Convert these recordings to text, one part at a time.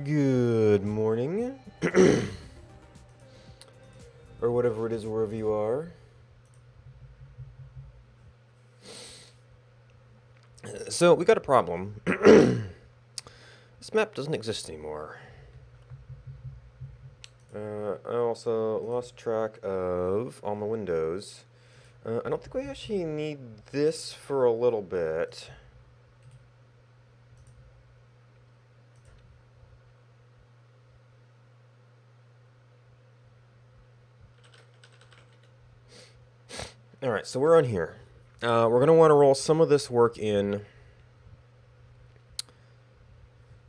Good morning, or whatever it is wherever you are. So, we got a problem. This map doesn't exist anymore. I also lost track of all my windows. I don't think we actually need this for a little bit. Alright, so we're on here. We're going to want to roll some of this work in.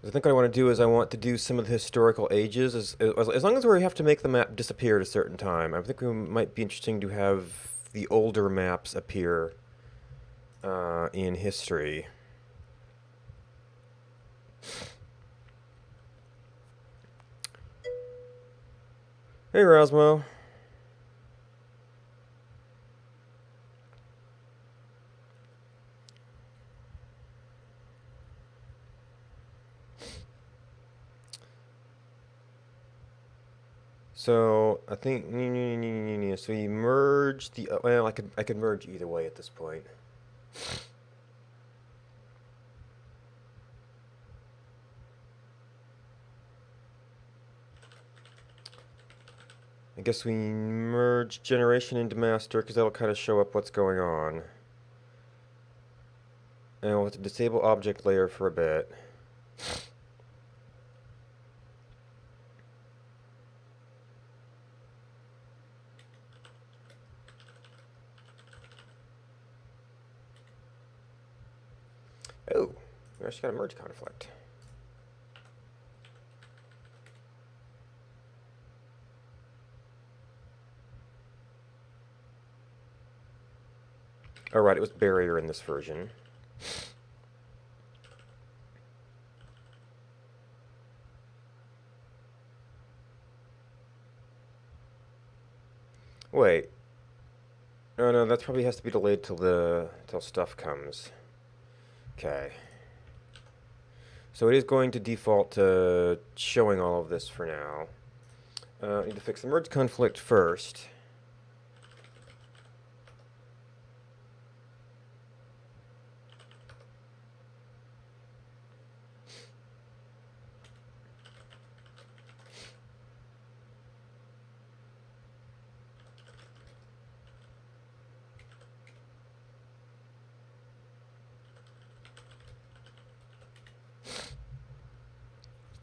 I think what I want to do is I want to do some of the historical ages, as long as we have to make the map disappear at a certain time. I think it might be interesting to have the older maps appear in history. Hey, Rosmo. So I think so we merge the well I could merge either way at this point. I guess we merge generation into master because that'll kind of show up what's going on. And we'll have to disable object layer for a bit. Oh, we actually got a merge conflict. All right, it was barrier in this version. Wait. Oh no, that probably has to be delayed till stuff comes. Okay. So it is going to default to showing all of this for now. I need to fix the merge conflict first.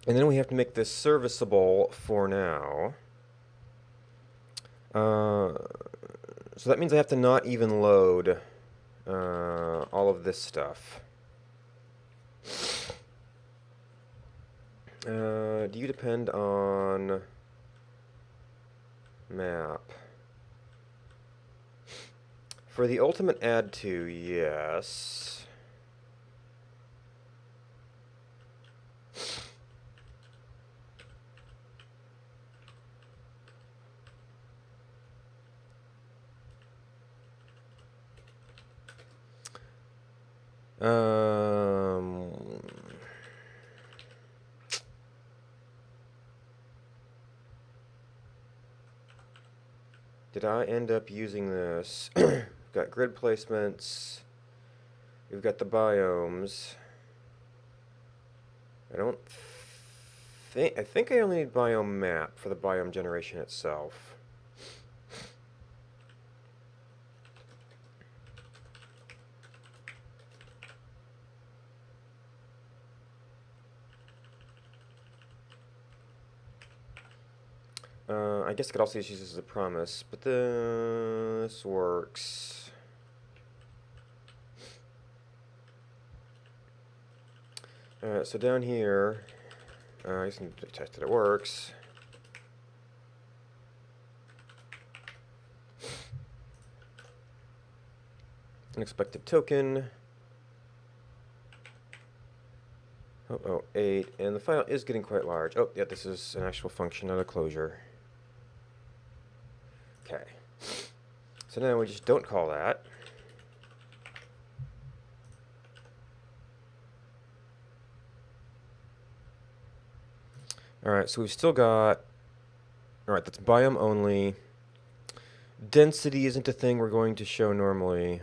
And then we have to make this serviceable for now. So that means I have to not even load all of this stuff. Do you depend on map? For the ultimate add to, yes. Did I end up using this? We've got grid placements. We've got the biomes. I think I only need biome map for the biome generation itself. I guess I could also use this as a promise, but this works. So down here, I just need to test that it works. Unexpected token. Oh, 8, and the file is getting quite large. Oh, yeah, this is an actual function, not a closure. Okay. So now we just don't call that. Alright, so we've still got... Alright, that's biome only. Density isn't a thing we're going to show normally.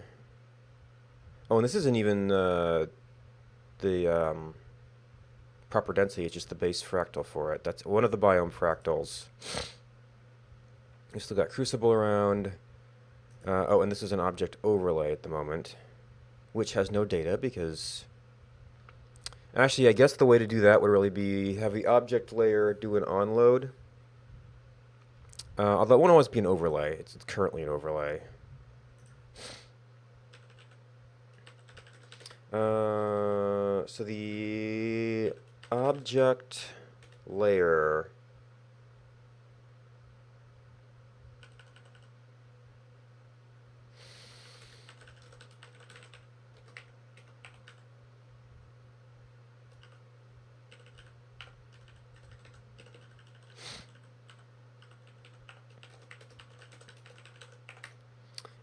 Oh, and this isn't even the proper density, it's just the base fractal for it. That's one of the biome fractals. We still got crucible around. Oh, and this is an object overlay at the moment, which has no data because... Actually, I guess the way to do that would really be have the object layer do an onload. Although it won't always be an overlay. It's currently an overlay. So the object layer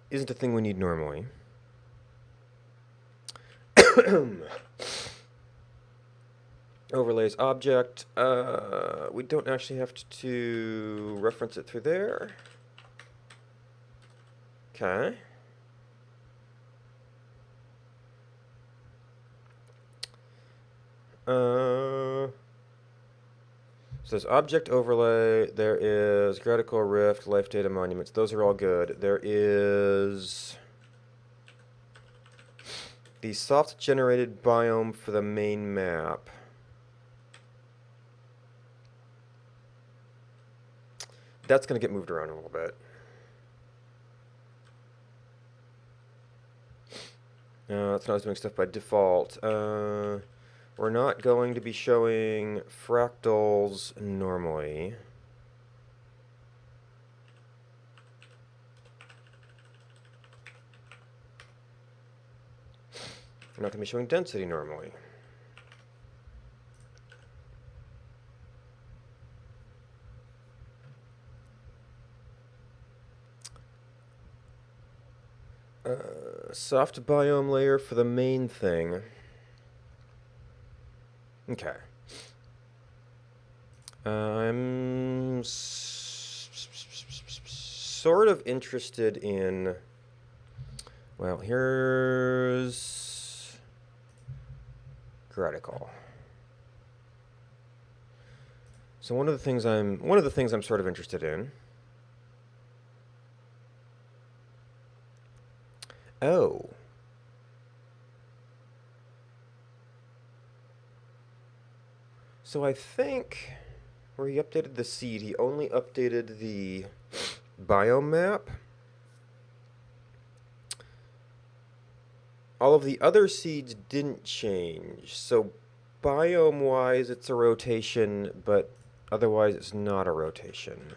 isn't a thing we need normally. Overlays object. We don't actually have to reference it through there. Okay. So there's object overlay, there is gradical rift, life data monuments. Those are all good. There is the soft generated biome for the main map. That's going to get moved around a little bit. That's not doing stuff by default. We're not going to be showing fractals normally. We're not going to be showing density normally. Soft biome layer for the main thing. Okay. I'm sort of interested in... Well, here's gradical. So one of the things I'm sort of interested in. Oh. So I think where he updated the seed, he only updated the biome map. All of the other seeds didn't change. So biome-wise, it's a rotation, but otherwise it's not a rotation.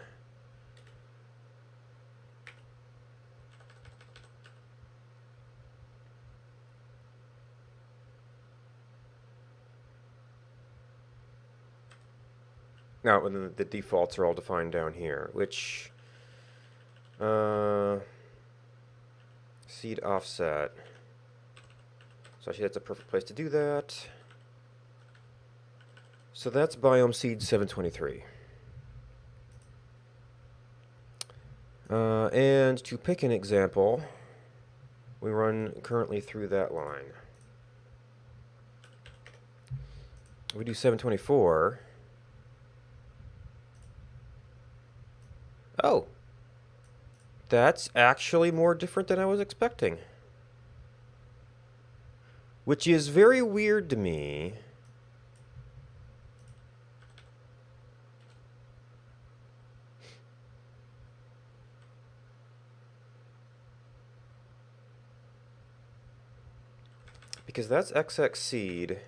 Now, and then the defaults are all defined down here, which seed offset. So actually that's a perfect place to do that. So that's biome seed 723. And to pick an example, we run currently through that line. We do 724. Oh, that's actually more different than I was expecting. Which is very weird to me. Because that's XX seed.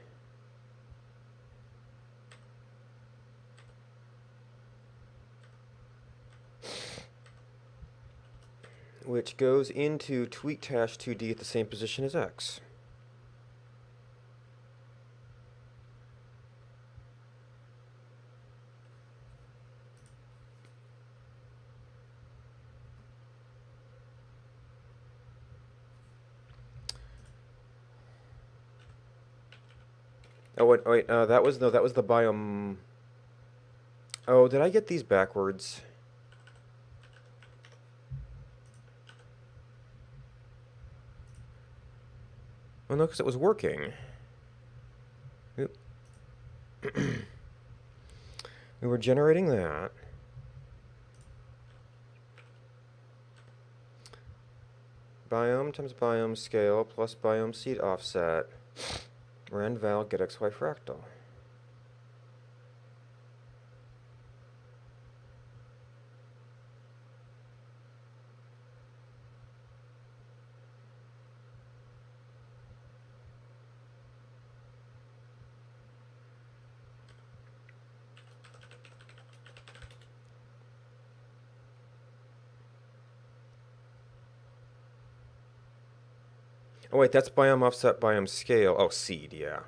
Which goes into tweak-2D at the same position as X. Oh wait, that was the biome. Oh, did I get these backwards? Oh, no, because it was working. Oop. We were generating that. Biome times biome scale plus biome seed offset. Rand val get xy fractal. Oh wait, that's biome offset, biome scale. Oh, seed, yeah.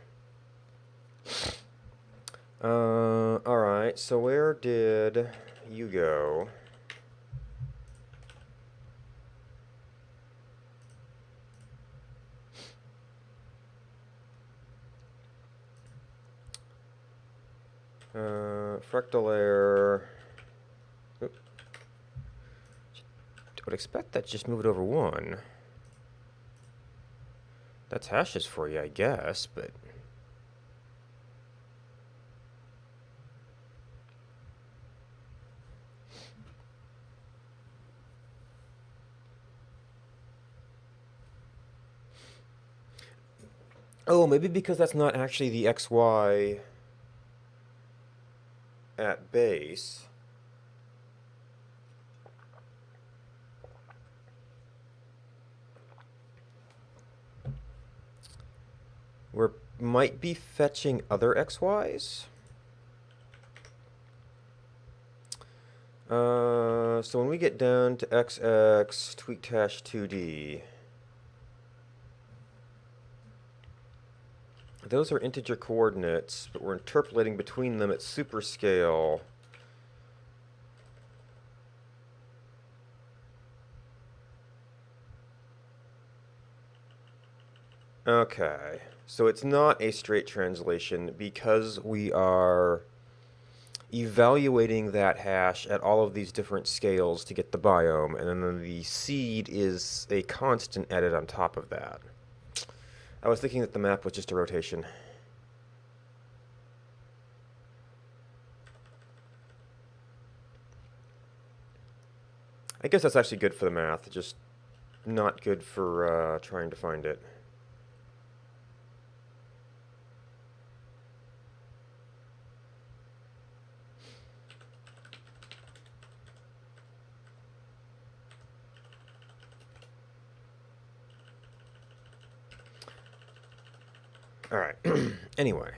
Alright, so where did you go? Fractal layer. Oop. I would expect that just moved over one. That's hashes for you, I guess, but... Oh, maybe because that's not actually the XY at base. We might be fetching other XYs. So when we get down to XX tweak dash 2D, those are integer coordinates, but we're interpolating between them at superscale. Okay, so it's not a straight translation because we are evaluating that hash at all of these different scales to get the biome, and then the seed is a constant added on top of that. I was thinking that the map was just a rotation. I guess that's actually good for the math, just not good for trying to find it. All right. Anyway.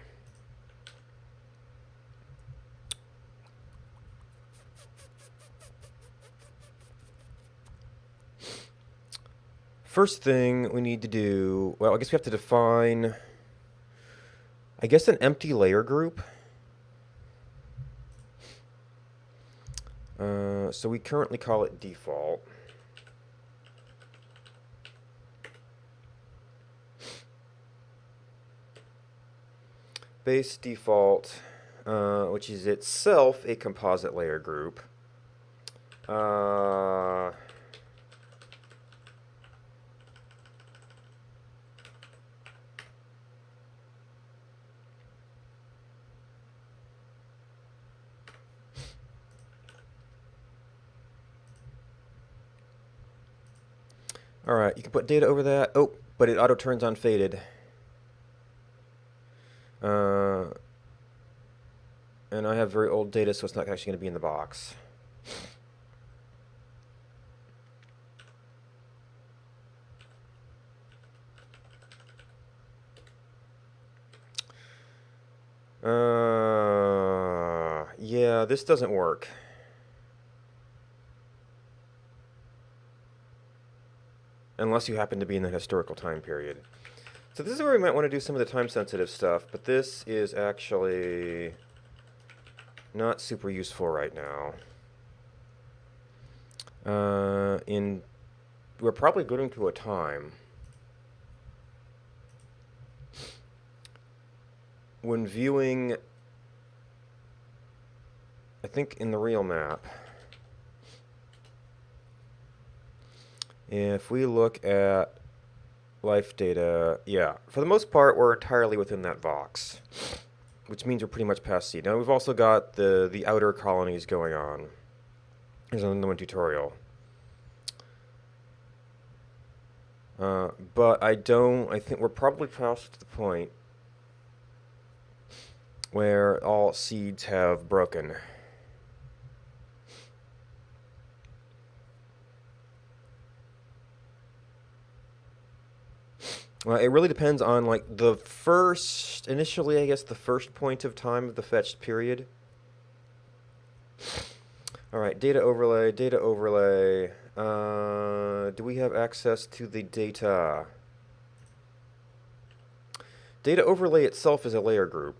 First thing we need to do, well, I guess we have to define, I guess, an empty layer group. So we currently call it default. Base default, which is itself a composite layer group. All right, you can put data over that. Oh, but it auto turns on faded. And I have very old data, so it's not actually going to be in the box. Yeah, this doesn't work. Unless you happen to be in the historical time period. So this is where we might want to do some of the time-sensitive stuff, but this is actually not super useful right now. We're probably going to a time when viewing I think in the real map, if we look at life data, yeah, for the most part, we're entirely within that box, which means we're pretty much past seed. Now, we've also got the outer colonies going on. Here's another one tutorial. But I think we're probably past the point where all seeds have broken. Well, it really depends on, like, initially, I guess, the first point of time of the fetched period. All right, data overlay, data overlay. Do we have access to the data? Data overlay itself is a layer group.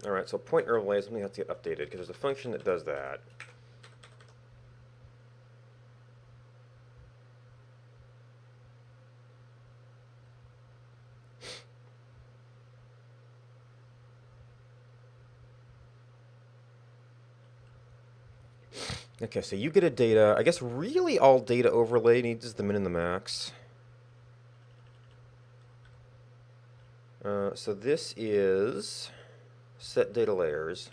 All right, so point overlay is something that has to get updated because there's a function that does that. Okay, so you get a data. I guess really all data overlay needs is the min and the max. So this is set data layers.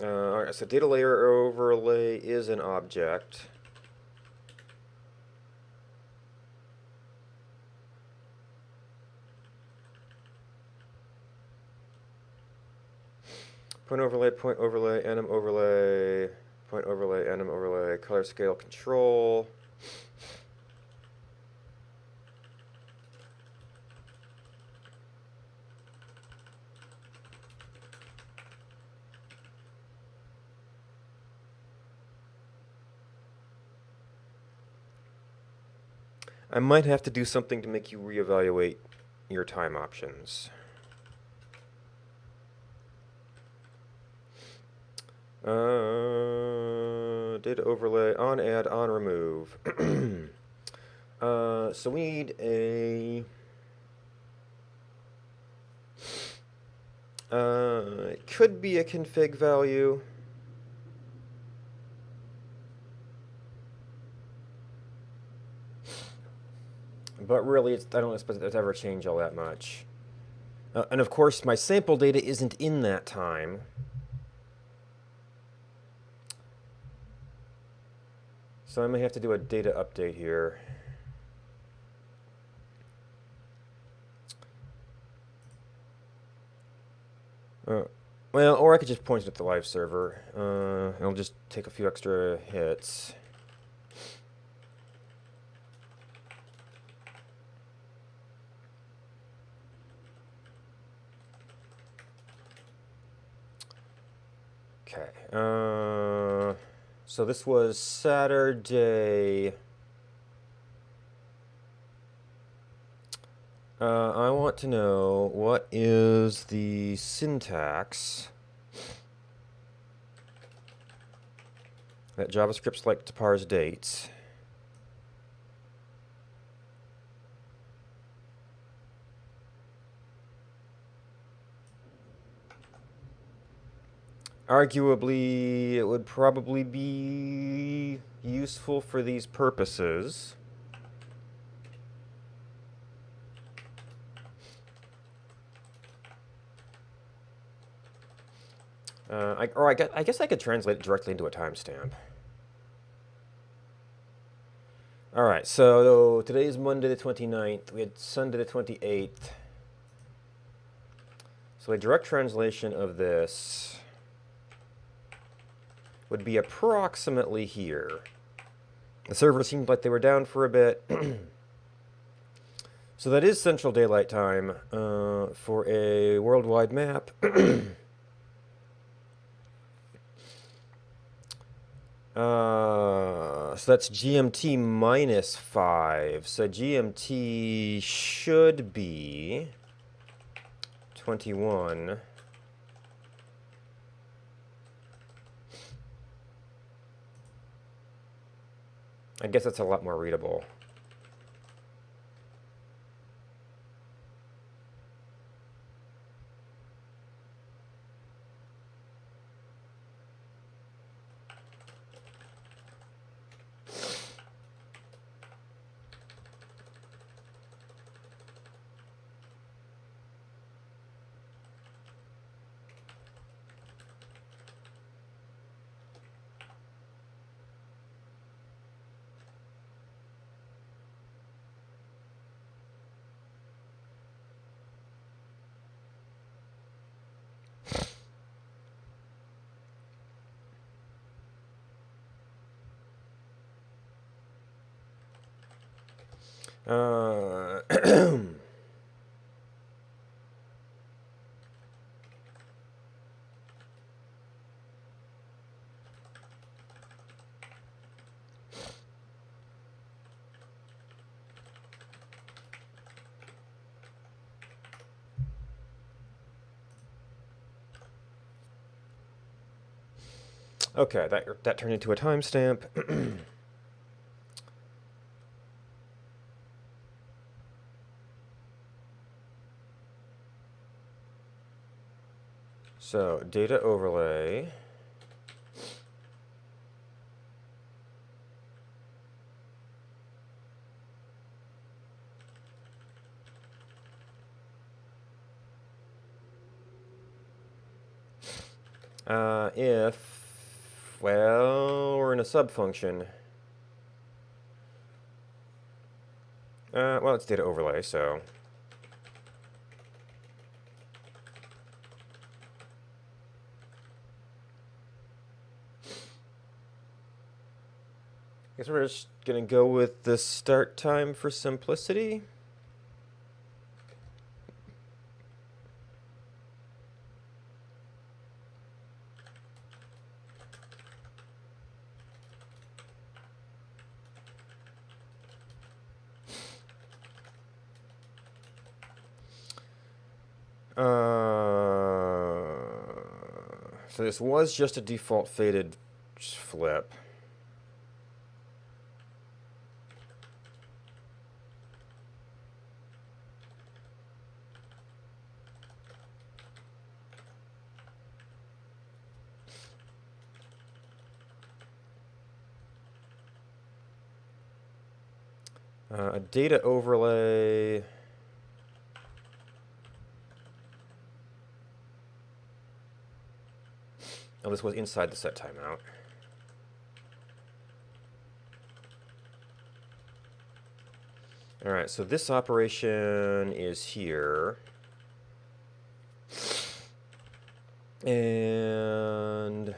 Alright, so data layer overlay is an object. Point overlay, anim overlay, point overlay, anim overlay, color scale control. I might have to do something to make you reevaluate your time options. Data overlay, on add, on remove. So we need a... it could be a config value. But really, I don't expect it to ever change all that much. And of course, my sample data isn't in that time. So I may have to do a data update here. Well, or I could just point it at the live server. It'll just take a few extra hits. Okay. So this was Saturday. I want to know what is the syntax that JavaScript's like to parse dates. Arguably, it would probably be useful for these purposes. I guess I could translate it directly into a timestamp. All right, so today's Monday the 29th. We had Sunday the 28th. So a direct translation of this would be approximately here. The server seemed like they were down for a bit. So that is Central Daylight Time for a worldwide map. So that's GMT minus 5. So GMT should be 21. I guess that's a lot more readable. Uh, okay, that turned into a timestamp. So data overlay. If, well, we're in a subfunction. Well, it's data overlay, so. Guess we're just gonna go with the start time for simplicity. So this was just a default faded flip. A data overlay. Oh, this was inside the set timeout. All right, so this operation is here. And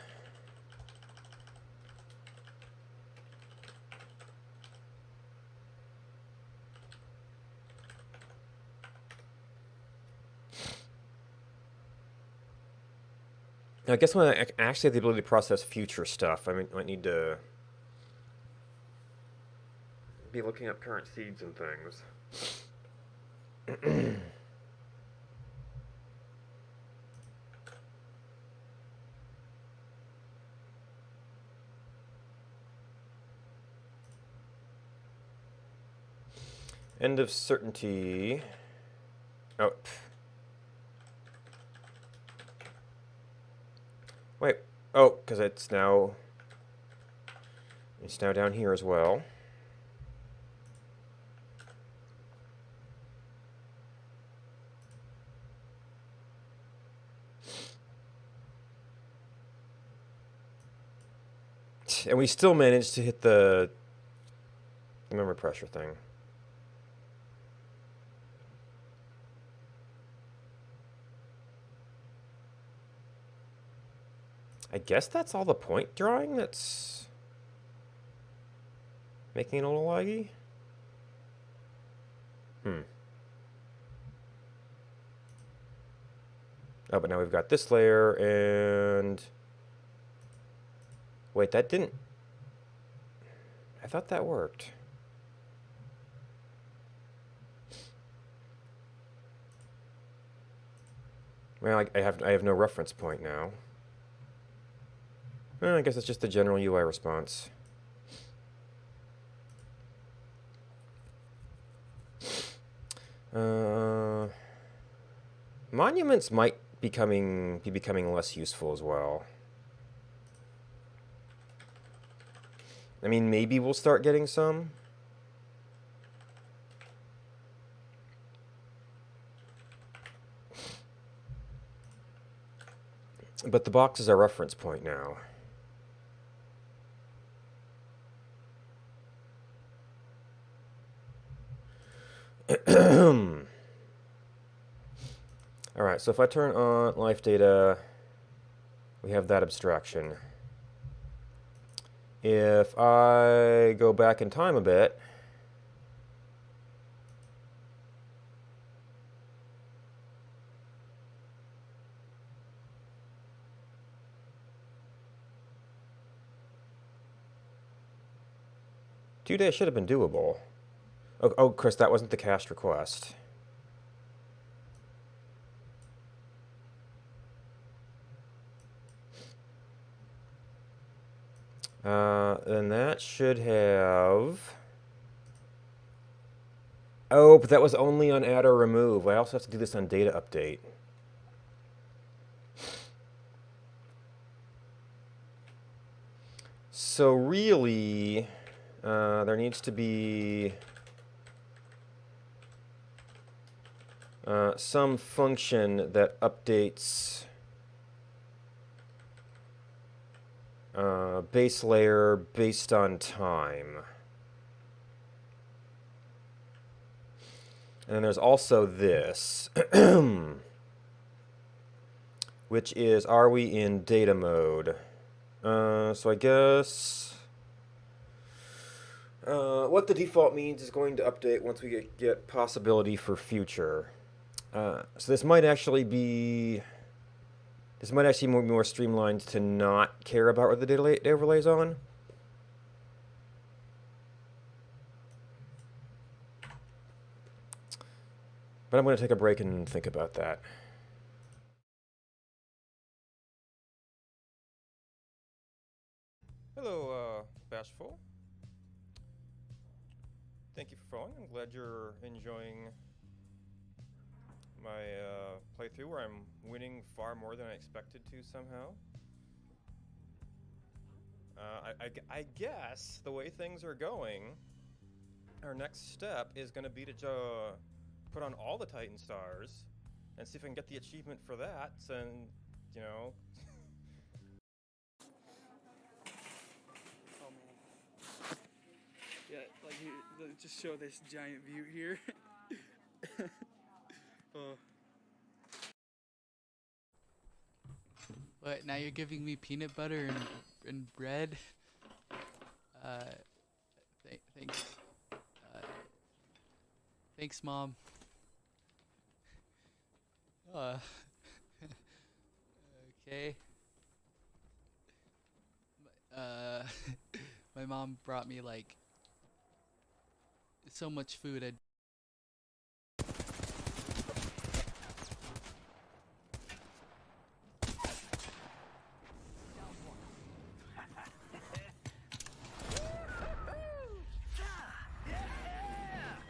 I guess when I actually have the ability to process future stuff, I might need to be looking up current seeds and things. End of certainty. Oh. Wait. Oh, because it's now down here as well. And we still managed to hit the memory pressure thing. I guess that's all the point drawing that's making it a little laggy. Oh, but now we've got this layer and... Wait, that didn't... I thought that worked. Well, I have no reference point now. Well, I guess it's just the general UI response. Monuments might be becoming less useful as well. I mean, maybe we'll start getting some. But the box is our reference point now. Alright, so if I turn on life data, we have that abstraction. If I go back in time a bit, due date should have been doable. Oh, Chris, that wasn't the cached request. Then that should have... Oh, but that was only on add or remove. I also have to do this on data update. So really, there needs to be some function that updates base layer based on time. And then there's also this, which is, are we in data mode? So I guess what the default means is going to update once we get possibility for future. So this might actually be more streamlined to not care about where the data overlay's on. But I'm going to take a break and think about that. Hello, Bashful. Thank you for following. I'm glad you're enjoying my playthrough where I'm winning far more than I expected to somehow. I guess the way things are going, our next step is going to be to put on all the Titan stars and see if I can get the achievement for that. And, you know. Oh man. Yeah, like just show this giant view here. Oh. What? Now you're giving me peanut butter and bread? Thanks. Thanks, Mom. Okay. My mom brought me like so much food.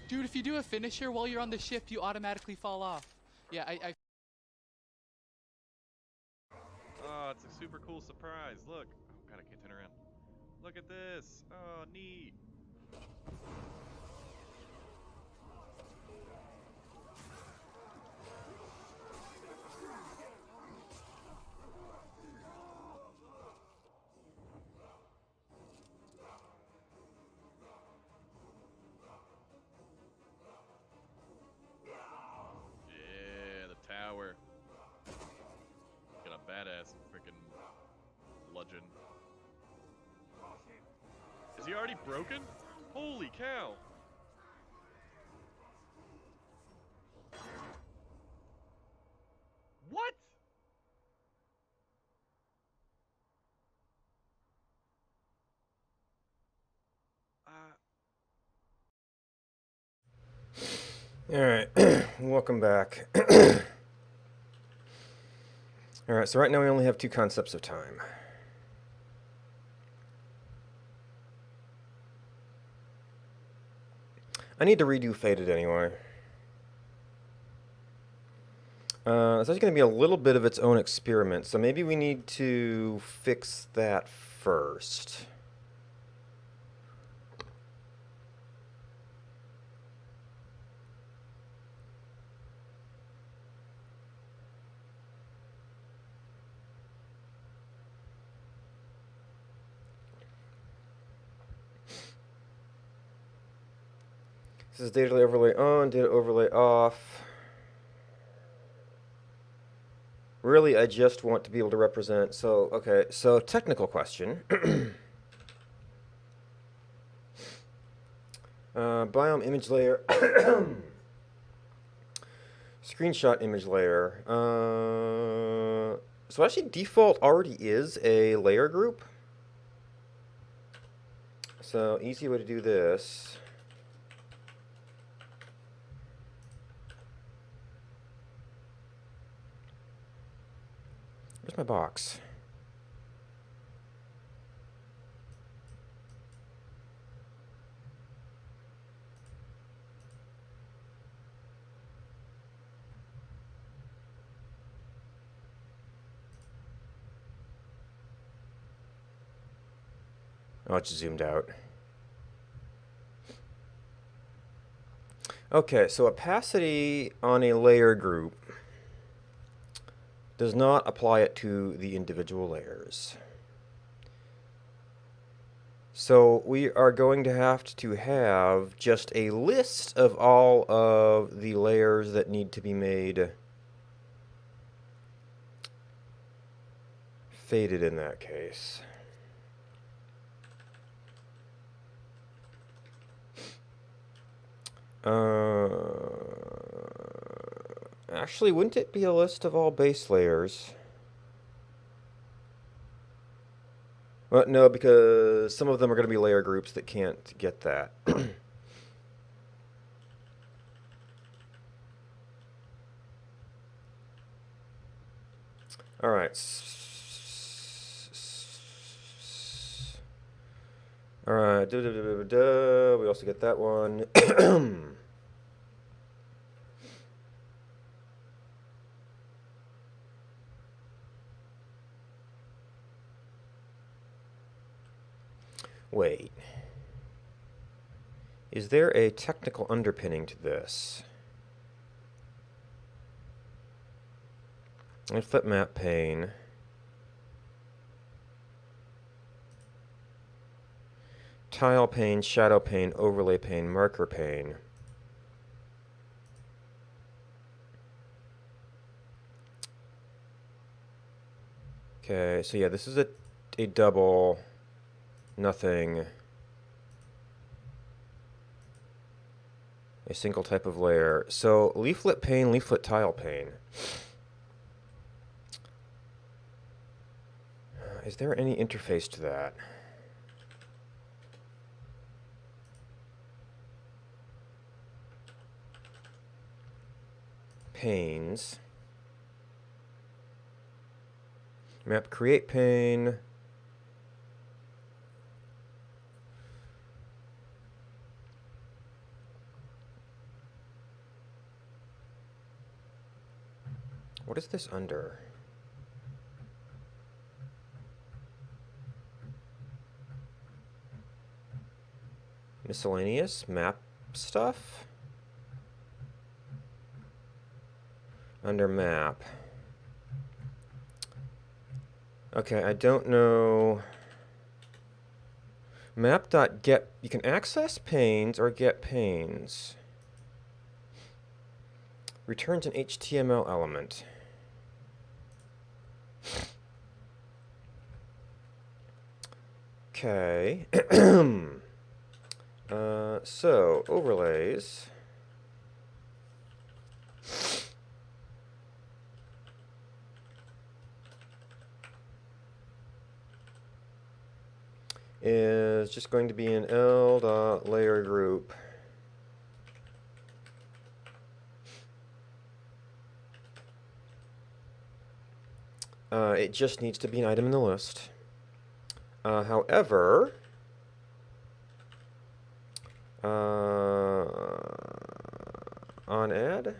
Dude, if you do a finisher while you're on the ship, you automatically fall off. Yeah, I Oh, it's a super cool surprise. Look. Oh, God, I can't turn around. Look at this. Oh, neat. Yeah, the tower. Got a badass freaking bludgeon. Is he already broken? Holy cow. What? Alright, welcome back. Alright, so right now we only have two concepts of time. I need to redo faded anyway. It's actually going to be a little bit of its own experiment, so maybe we need to fix that first. This is data overlay on, data overlay off. Really, I just want to be able to represent. So, okay, so technical question. Biome image layer. Screenshot image layer. So actually default already is a layer group. So easy way to do this. Where's my box? Oh, it's zoomed out. Okay, so opacity on a layer group does not apply it to the individual layers. So we are going to have just a list of all of the layers that need to be made faded in that case. Actually, wouldn't it be a list of all base layers? Well, no, because some of them are going to be layer groups that can't get that. All right. All right. We also get that one. Wait. Is there a technical underpinning to this? I flip map pane. Tile pane, shadow pane, overlay pane, marker pane. Okay, so yeah, this is a double, nothing, a single type of layer. So leaflet pane, leaflet tile pane. Is there any interface to that? Panes. Map create pane. What is this under? Miscellaneous map stuff? Under map. Okay, I don't know. Map.get, you can access panes or get panes. Returns an HTML element. Okay. So, overlays. Is just going to be an L.layer group. It just needs to be an item in the list. However, on add,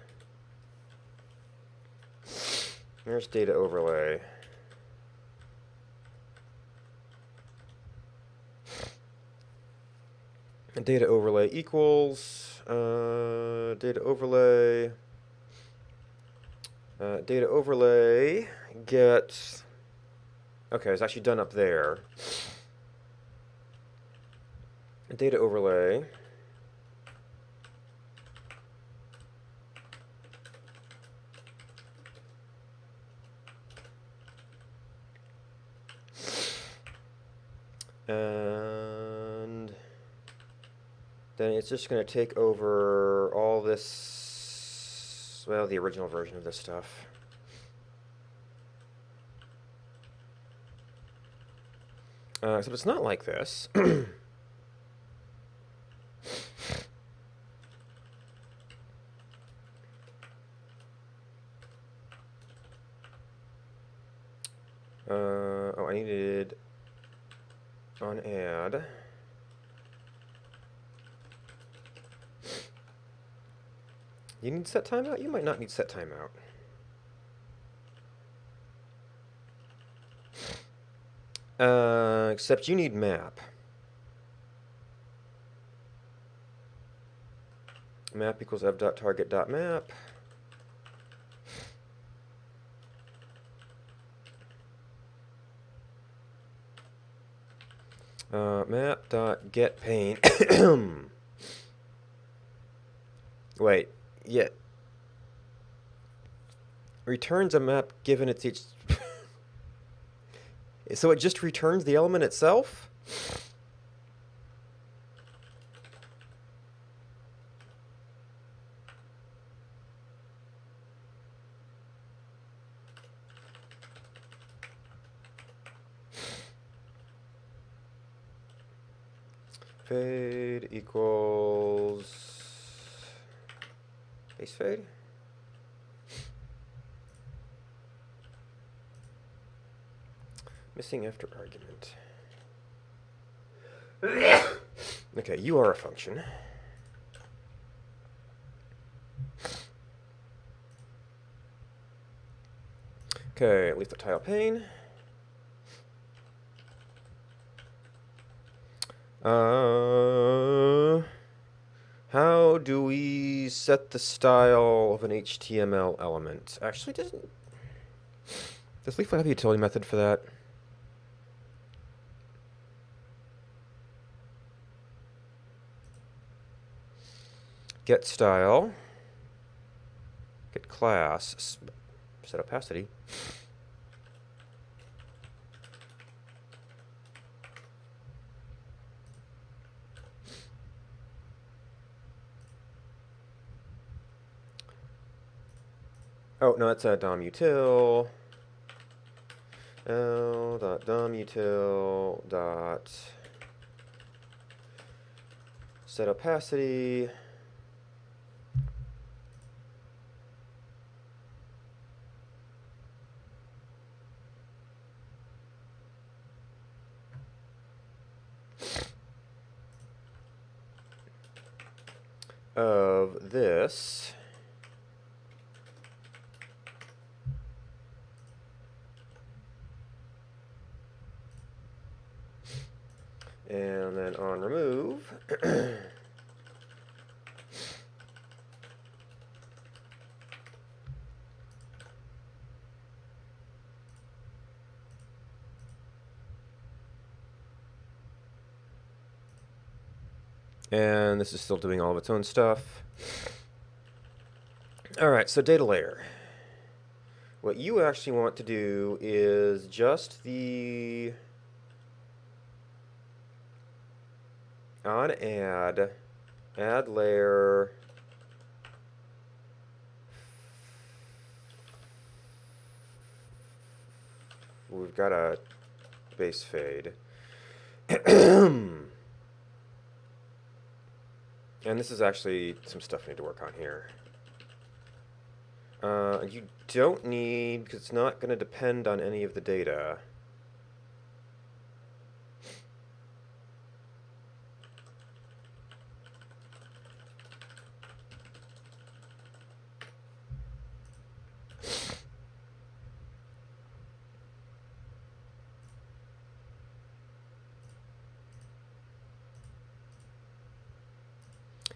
there's data overlay. And data overlay equals data overlay. Data overlay gets. Okay, it's actually done up there. Data overlay. And then it's just going to take over all this, well, the original version of this stuff. Except it's not like this. Oh, I needed on add. You need set timeout? You might not need set timeout. Except you need map. Map equals ev.target.map. Map.getPane. Wait, yeah. Returns a map given its each. So it just returns the element itself? Fade equals base fade. Missing after argument. Okay, you are a function. Okay, leave the tile pane. How do we set the style of an HTML element? Actually, does Leaflet have a utility method for that? Get style, get class, set opacity. Oh, no, it's a DOM util. L.DOM util dot set opacity. Of this. And then on remove. And this is still doing all of its own stuff. All right, so data layer. What you actually want to do is just the on add layer we've got a base fade. And this is actually some stuff I need to work on here. You don't need, because it's not going to depend on any of the data.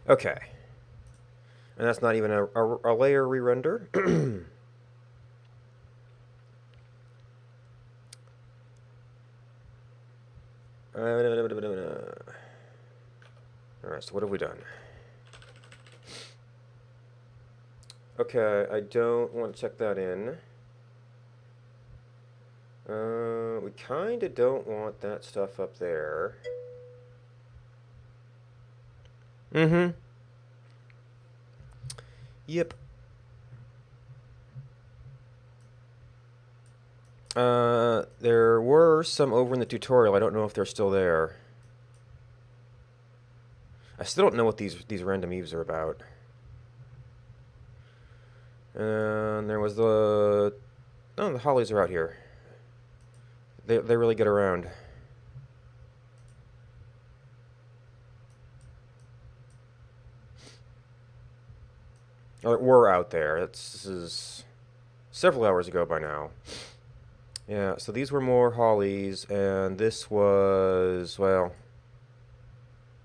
Okay. And that's not even a layer re-render. Alright, so what have we done? Okay, I don't want to check that in. We kind of don't want that stuff up there. Mm-hmm. Yep. There were some over in the tutorial. I don't know if they're still there. I still don't know what these random eaves are about. And there was the... Oh, the hollies are out here. They really get around. Or were out there. This is several hours ago by now. Yeah, so these were more hollies, and this was, well...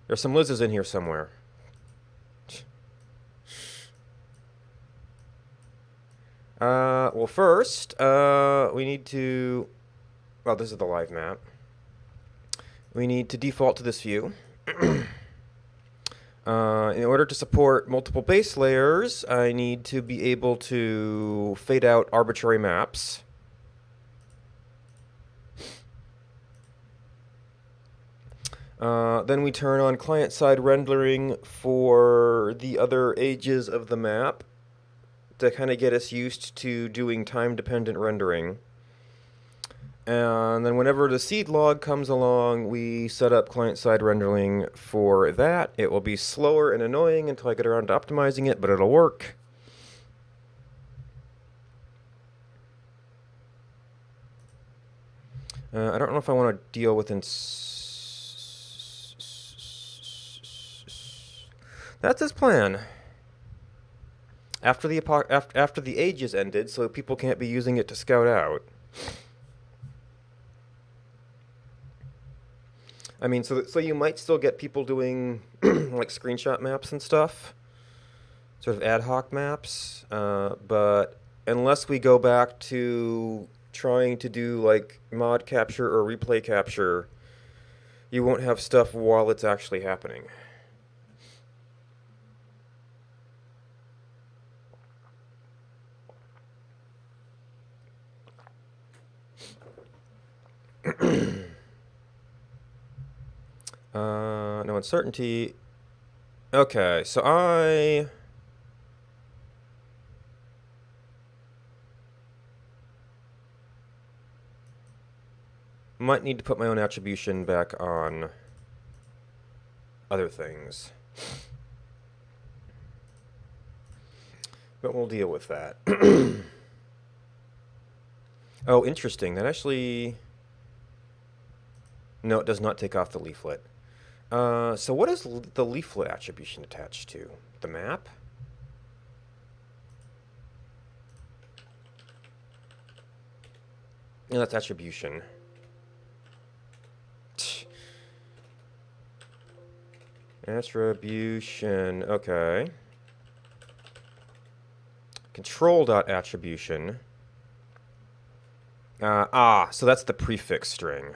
There's some lizards in here somewhere. Well, first, we need to... Well, this is the live map. We need to default to this view. In order to support multiple base layers, I need to be able to fade out arbitrary maps. Then we turn on client-side rendering for the other edges of the map to kind of get us used to doing time-dependent rendering. And then whenever the seed log comes along, we set up client-side rendering for that. It will be slower and annoying until I get around to optimizing it, but it'll work. I don't know if I want to deal with... That's his plan. After the age is ended, so people can't be using it to scout out. I mean, so you might still get people doing like screenshot maps and stuff, sort of ad hoc maps, but unless we go back to trying to do like mod capture or replay capture, you won't have stuff while it's actually happening. No uncertainty. Okay, so I might need to put my own attribution back on other things. But we'll deal with that. Oh, interesting. That actually... No, it does not take off the leaflet. So what is the leaflet attribution attached to? The map? Yeah, that's attribution. Attribution, okay. Control.attribution. So that's the prefix string.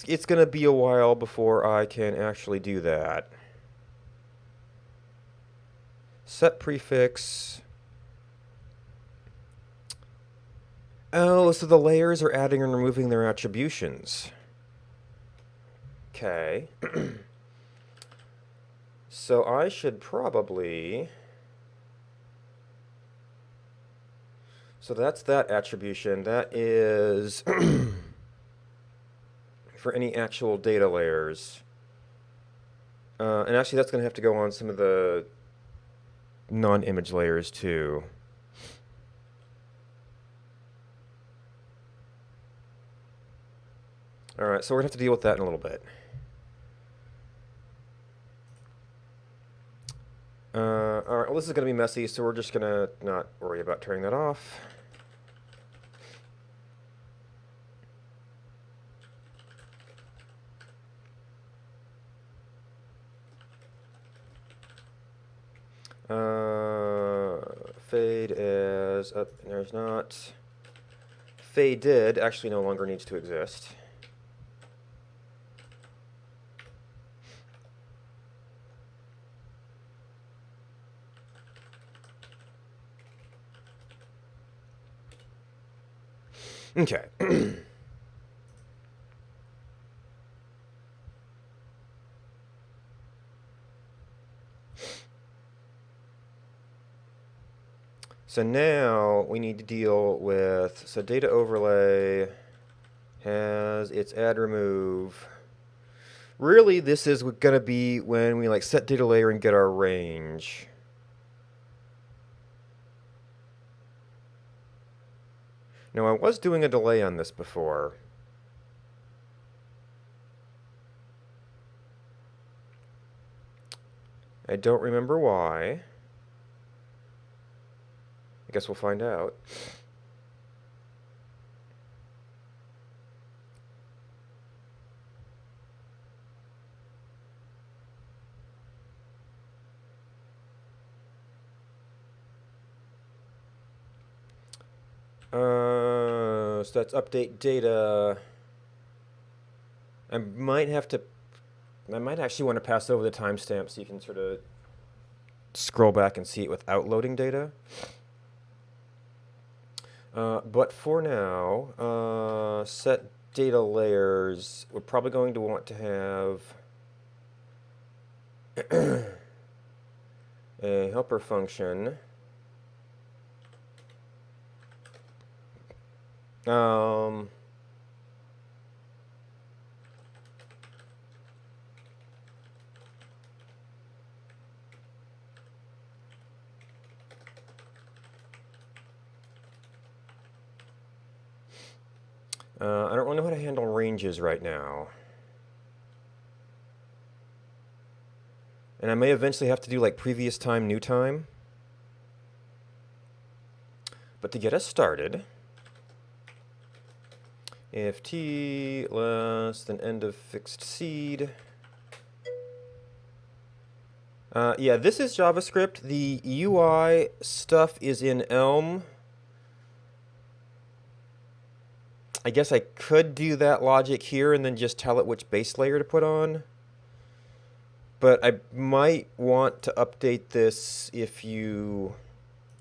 It's gonna be a while before I can actually do that. Set prefix. Oh, so the layers are adding and removing their attributions. Okay. So I should probably... So that's that attribution. That is... for any actual data layers. And actually, that's going to have to go on some of the non-image layers too. All right, so we're going to have to deal with that in a little bit. All right, well, this is going to be messy, so we're just going to not worry about turning that off. Fade as up, there's not. Faded actually no longer needs to exist. Okay. So now we need to deal with, so data overlay has its add remove. Really, this is going to be when we like set data layer and get our range. Now I was doing a delay on this before. I don't remember why. I guess we'll find out. So that's update data. I might actually want to pass over the timestamp so you can sort of scroll back and see it without loading data. But for now, set data layers, we're probably going to want to have a helper function. I don't really know how to handle ranges right now. And I may eventually have to do like previous time, new time. But to get us started, if t less than end of fixed seed. Yeah, this is JavaScript. The UI stuff is in Elm. I guess I could do that logic here and then just tell it which base layer to put on. But I might want to update this if you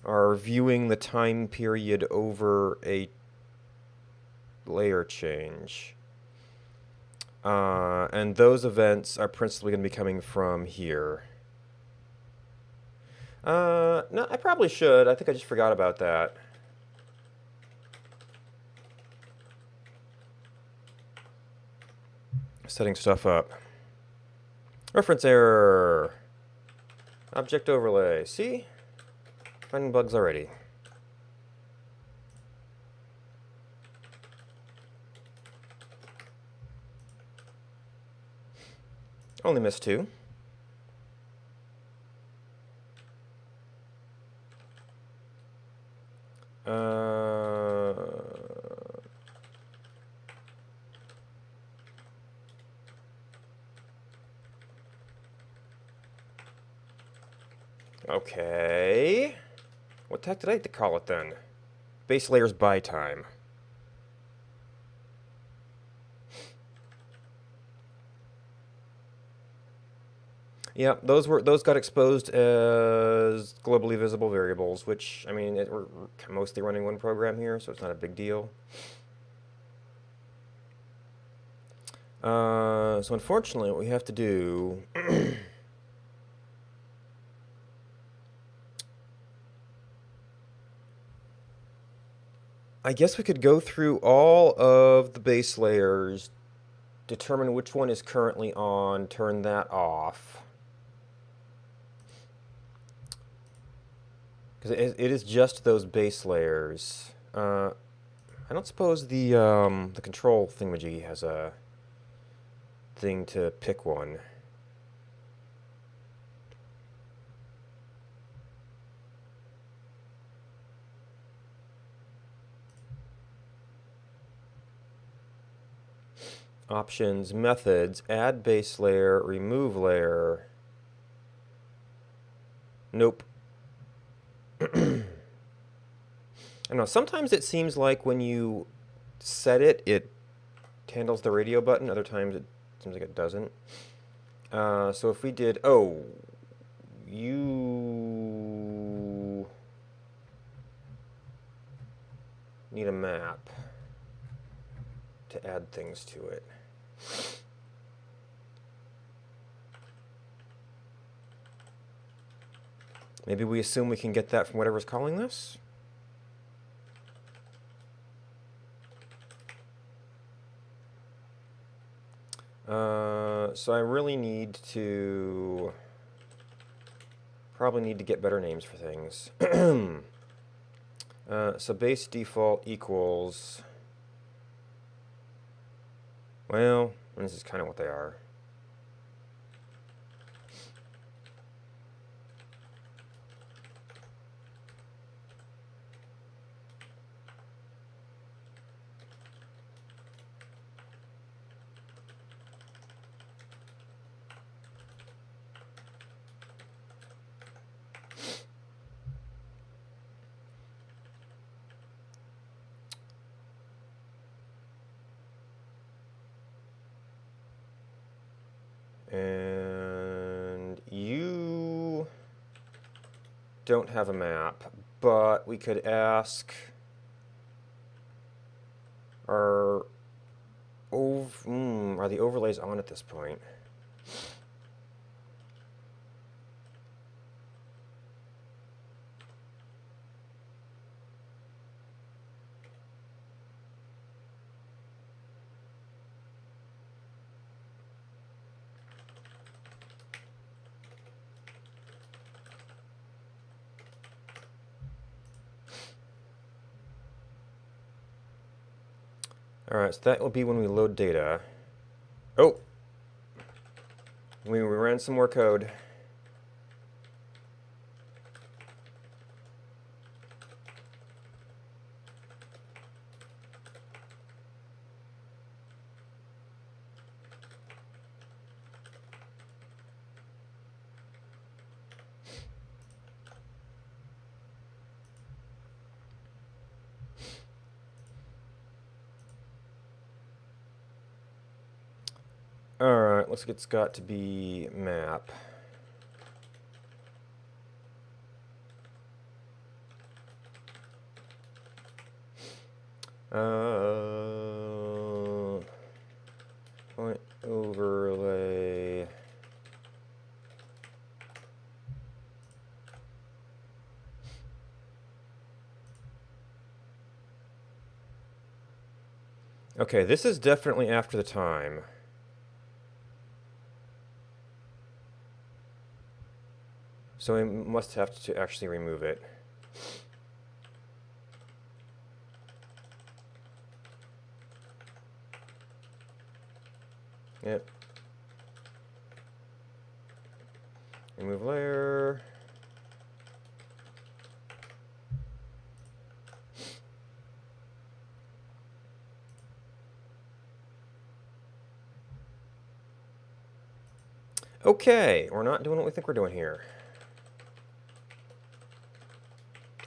are viewing the time period over a layer change. And those events are principally going to be coming from here. No, I probably should. I think I just forgot about that. Setting stuff up. Reference error. Object overlay. See? Finding bugs already. Only missed 2. Okay. What the heck did I have to call it then? Base layers by time. Yeah, those got exposed as globally visible variables, which, I mean, we're mostly running one program here, so it's not a big deal. So unfortunately, what we have to do I guess we could go through all of the base layers, determine which one is currently on, turn that off. Because it is just those base layers. I don't suppose the control thingamajiggy has a thing to pick one. Options, methods, add base layer, remove layer. Nope. I don't know, sometimes it seems like when you set it, it handles the radio button. Other times it seems like it doesn't. So if we did, you need a map to add things to it. Maybe we assume we can get that from whatever's calling this? So I really need to probably need to get better names for things. So base default equals, well, this is kind of what they are. And you don't have a map, but we could ask are the overlays on at this point? Alright, so that will be when we load data. Oh! We ran some more code. Alright, looks like it's got to be map. Point overlay. Okay, this is definitely after the time. So we must have to actually remove it. Yep. Remove layer. Okay, we're not doing what we think we're doing here.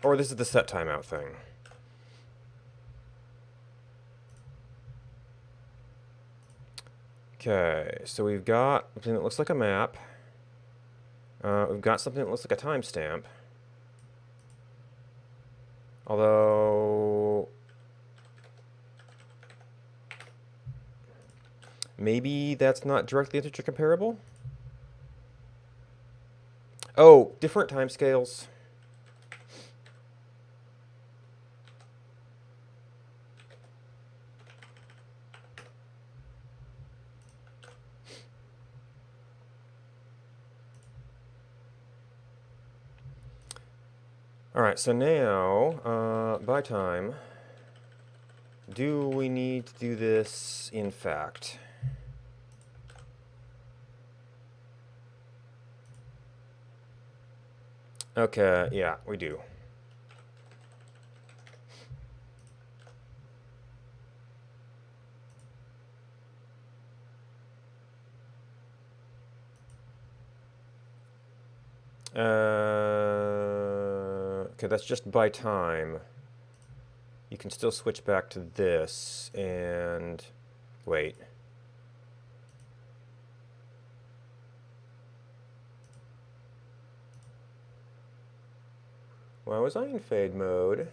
Or this is the set timeout thing. Okay, so we've got something that looks like a map. We've got something that looks like a timestamp. Although maybe that's not directly integer comparable? Oh, different timescales. All right, so now, by time, do we need to do this in fact? Okay, yeah, we do. Okay, that's just by time. You can still switch back to this and wait. Why was I in fade mode?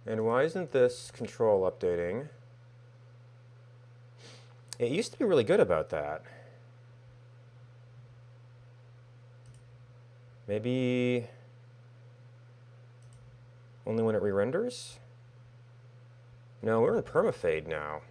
And why isn't this control updating? It used to be really good about that. Maybe only when it re-renders? No, we're in permafade now.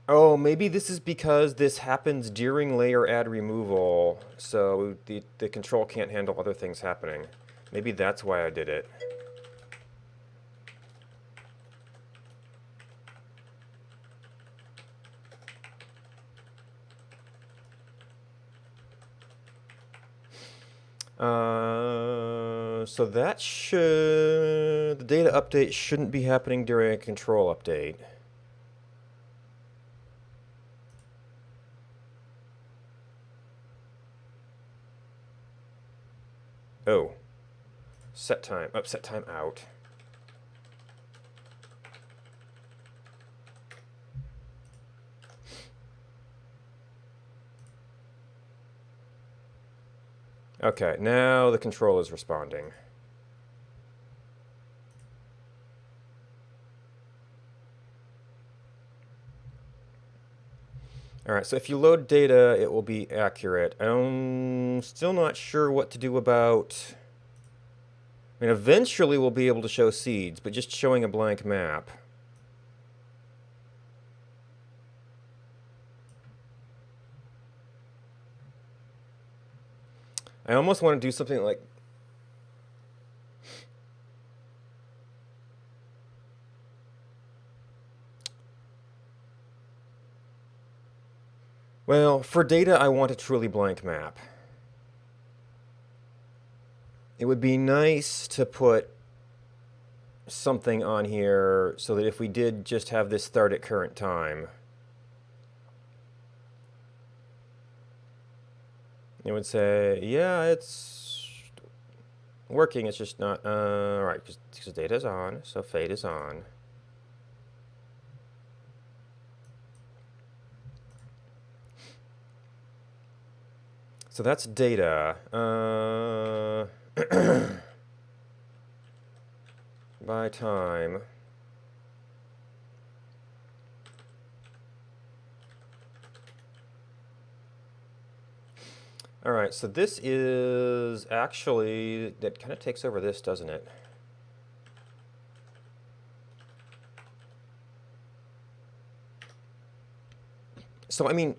Oh, maybe this is because this happens during layer add removal, so the control can't handle other things happening. Maybe that's why I did it. So that the data update shouldn't be happening during a control update. Oh. Set time. Up, set time out. Okay, now the control is responding. Alright, so if you load data, it will be accurate. I'm still not sure what to do about... I mean, eventually we'll be able to show seeds, but just showing a blank map. I almost want to do something like... Well, for data, I want a truly blank map. It would be nice to put something on here so that if we did just have this start at current time, it would say, yeah, it's working, it's just not, alright, because data is on, so fade is on. So that's data. By time. Alright, so this is actually, that kind of takes over this, doesn't it? So, I mean,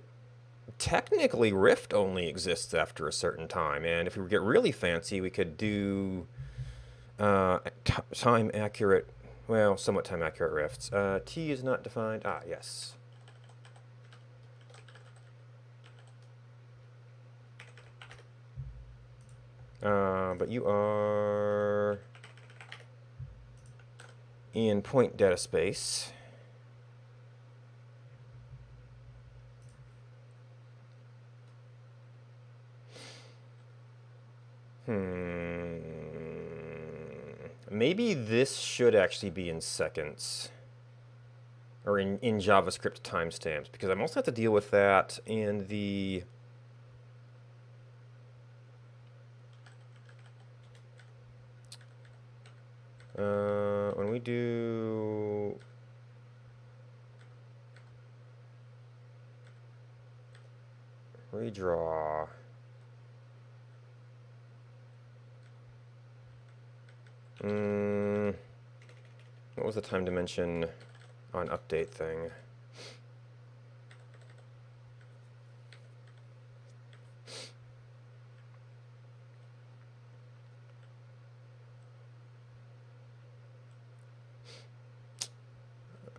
technically Rift only exists after a certain time, and if we get really fancy, we could do time accurate, well, somewhat time accurate rifts. T is not defined. Ah, yes. But you are in point data space. Maybe this should actually be in seconds. Or in JavaScript timestamps, because I also have to deal with that in the... when we do... redraw... What was the time dimension on update thing?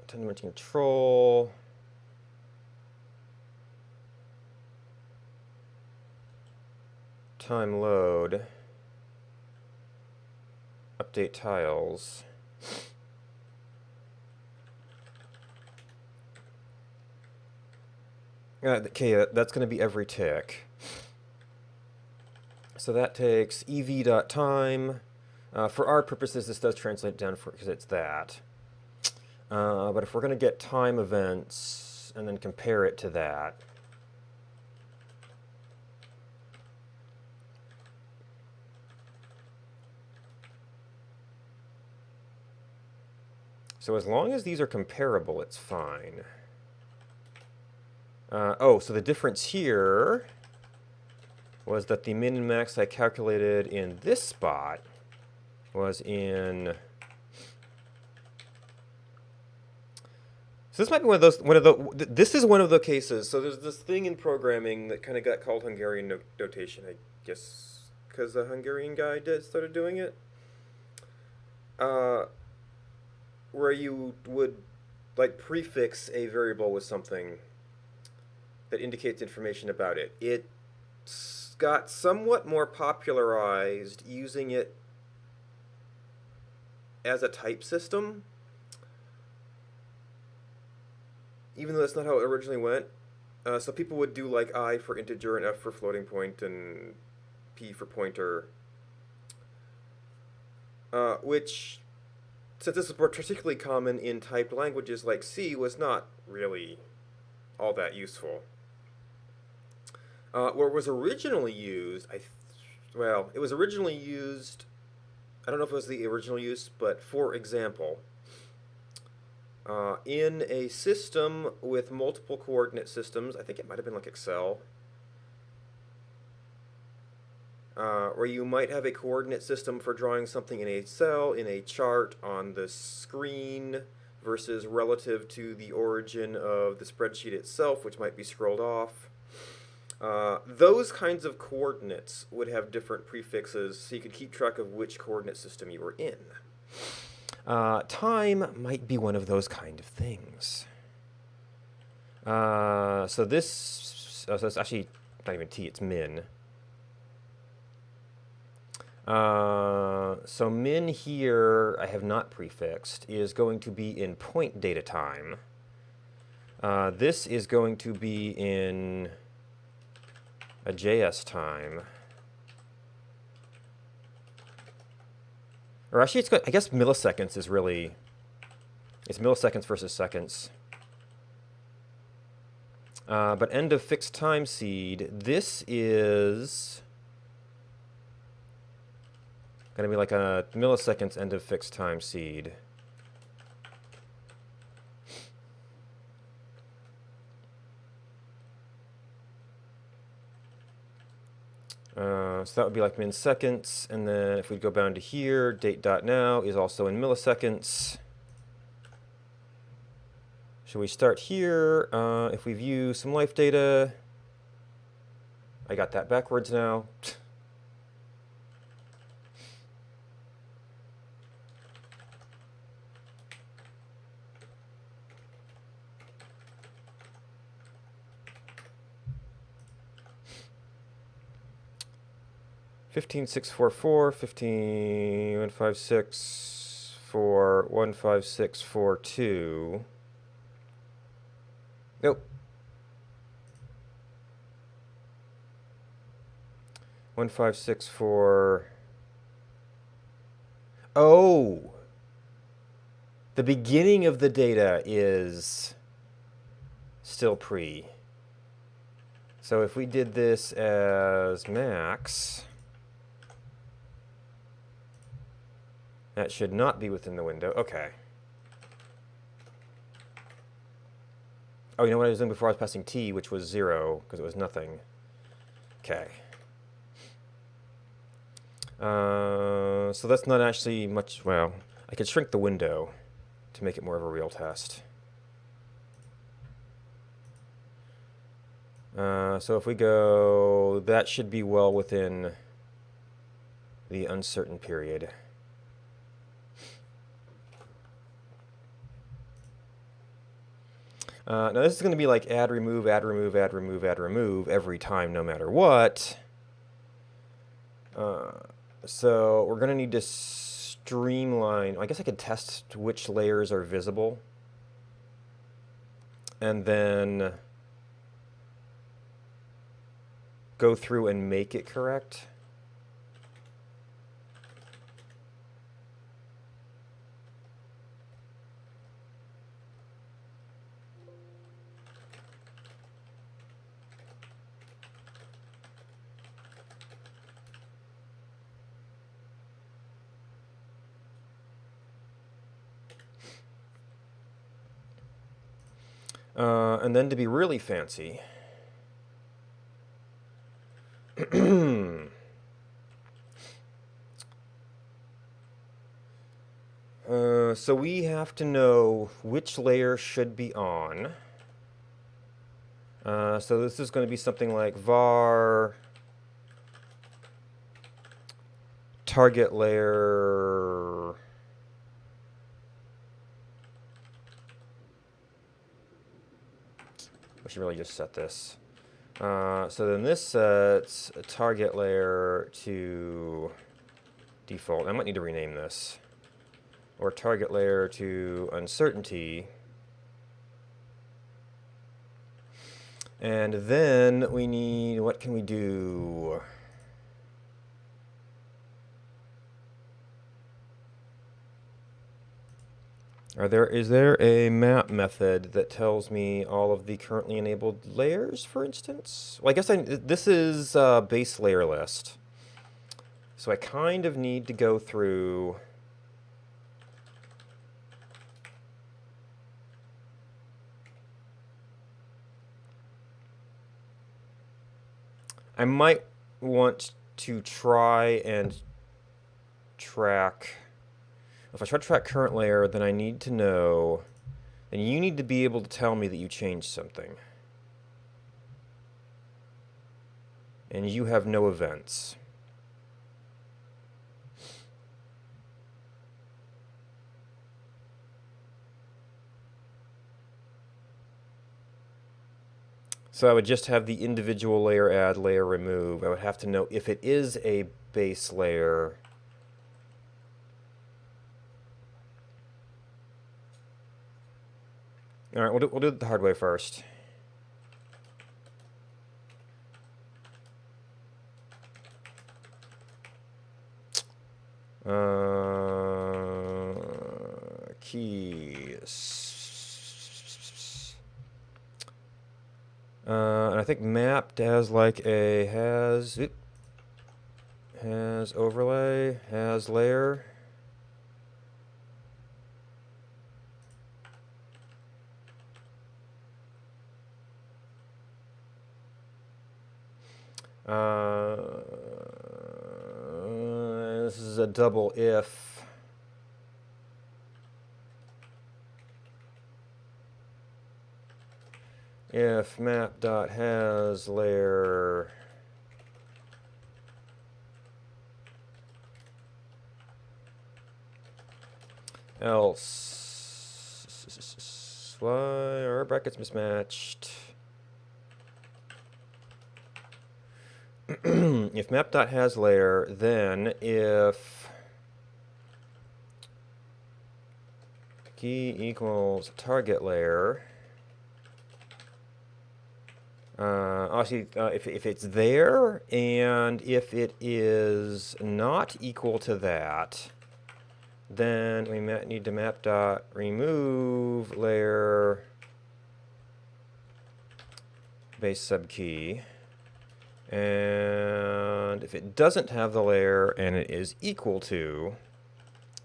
Time dimension control. Time load. Update tiles. Okay, that's going to be every tick. So that takes ev.time. For our purposes, this does translate down because it's that. But if we're going to get time events and then compare it to that, so as long as these are comparable, it's fine. Oh, so the difference here was that the min and max I calculated in this spot was in... So this might be this is one of the cases. So there's this thing in programming that kind of got called Hungarian notation, I guess, because a Hungarian guy started doing it. Where you would like prefix a variable with something that indicates information about it. It's got somewhat more popularized using it as a type system, even though that's not how it originally went. So people would do like I for integer and F for floating point and P for pointer, which, since this is particularly common in typed languages like C, was not really all that useful. Where it was originally used, it was originally used, I don't know if it was the original use, but for example, in a system with multiple coordinate systems, I think it might have been like Excel, where you might have a coordinate system for drawing something in a cell, in a chart, on the screen, versus relative to the origin of the spreadsheet itself, which might be scrolled off. Those kinds of coordinates would have different prefixes, so you could keep track of which coordinate system you were in. Time might be one of those kind of things. So it's actually not even T, it's min. So min here, I have not prefixed, is going to be in point data time. This is going to be in a JS time. Or actually, I guess milliseconds is really, it's milliseconds versus seconds. But end of fixed time seed, this is going to be like a milliseconds end of fixed time seed. So that would be like min seconds, and then if we go down to here, date.now is also in milliseconds. Should we start here? If we view some life data, I got that backwards now. $15,644, 15,156 for 15642. Nope. 156 Oh! The beginning of the data is still pre. So if we did this as max, that should not be within the window. Okay. Oh, you know what I was doing before? I was passing t, which was 0, because it was nothing. Okay. So that's not actually much. Well, I could shrink the window to make it more of a real test. So if we go, that should be well within the uncertain period. Now this is going to be like add, remove, add, remove, add, remove, add, remove every time, no matter what. So we're going to need to streamline. I guess I could test which layers are visible. And then go through and make it correct. And then to be really fancy, so we have to know which layer should be on. So this is going to be something like var target layer we should really just set this. So then this sets a target layer to default. I might need to rename this. Or target layer to uncertainty. And then we need, what can we do? Is there a map method that tells me all of the currently enabled layers, for instance? Well, I guess this is base layer list. So I kind of need to go through I might want to try and track. If I try to track current layer, then I need to know, then you need to be able to tell me that you changed something. And you have no events. So I would just have the individual layer add, layer remove. I would have to know if it is a base layer. All right, we'll do it the hard way first. Keys. And I think mapped has like a has overlay, has layer. This is a double if. If map.has layer else why are brackets mismatched? If map.has layer, then if key equals target layer, obviously, if it's there, and if it is not equal to that, then we need to map.remove layer base subkey. And if it doesn't have the layer and it is equal to,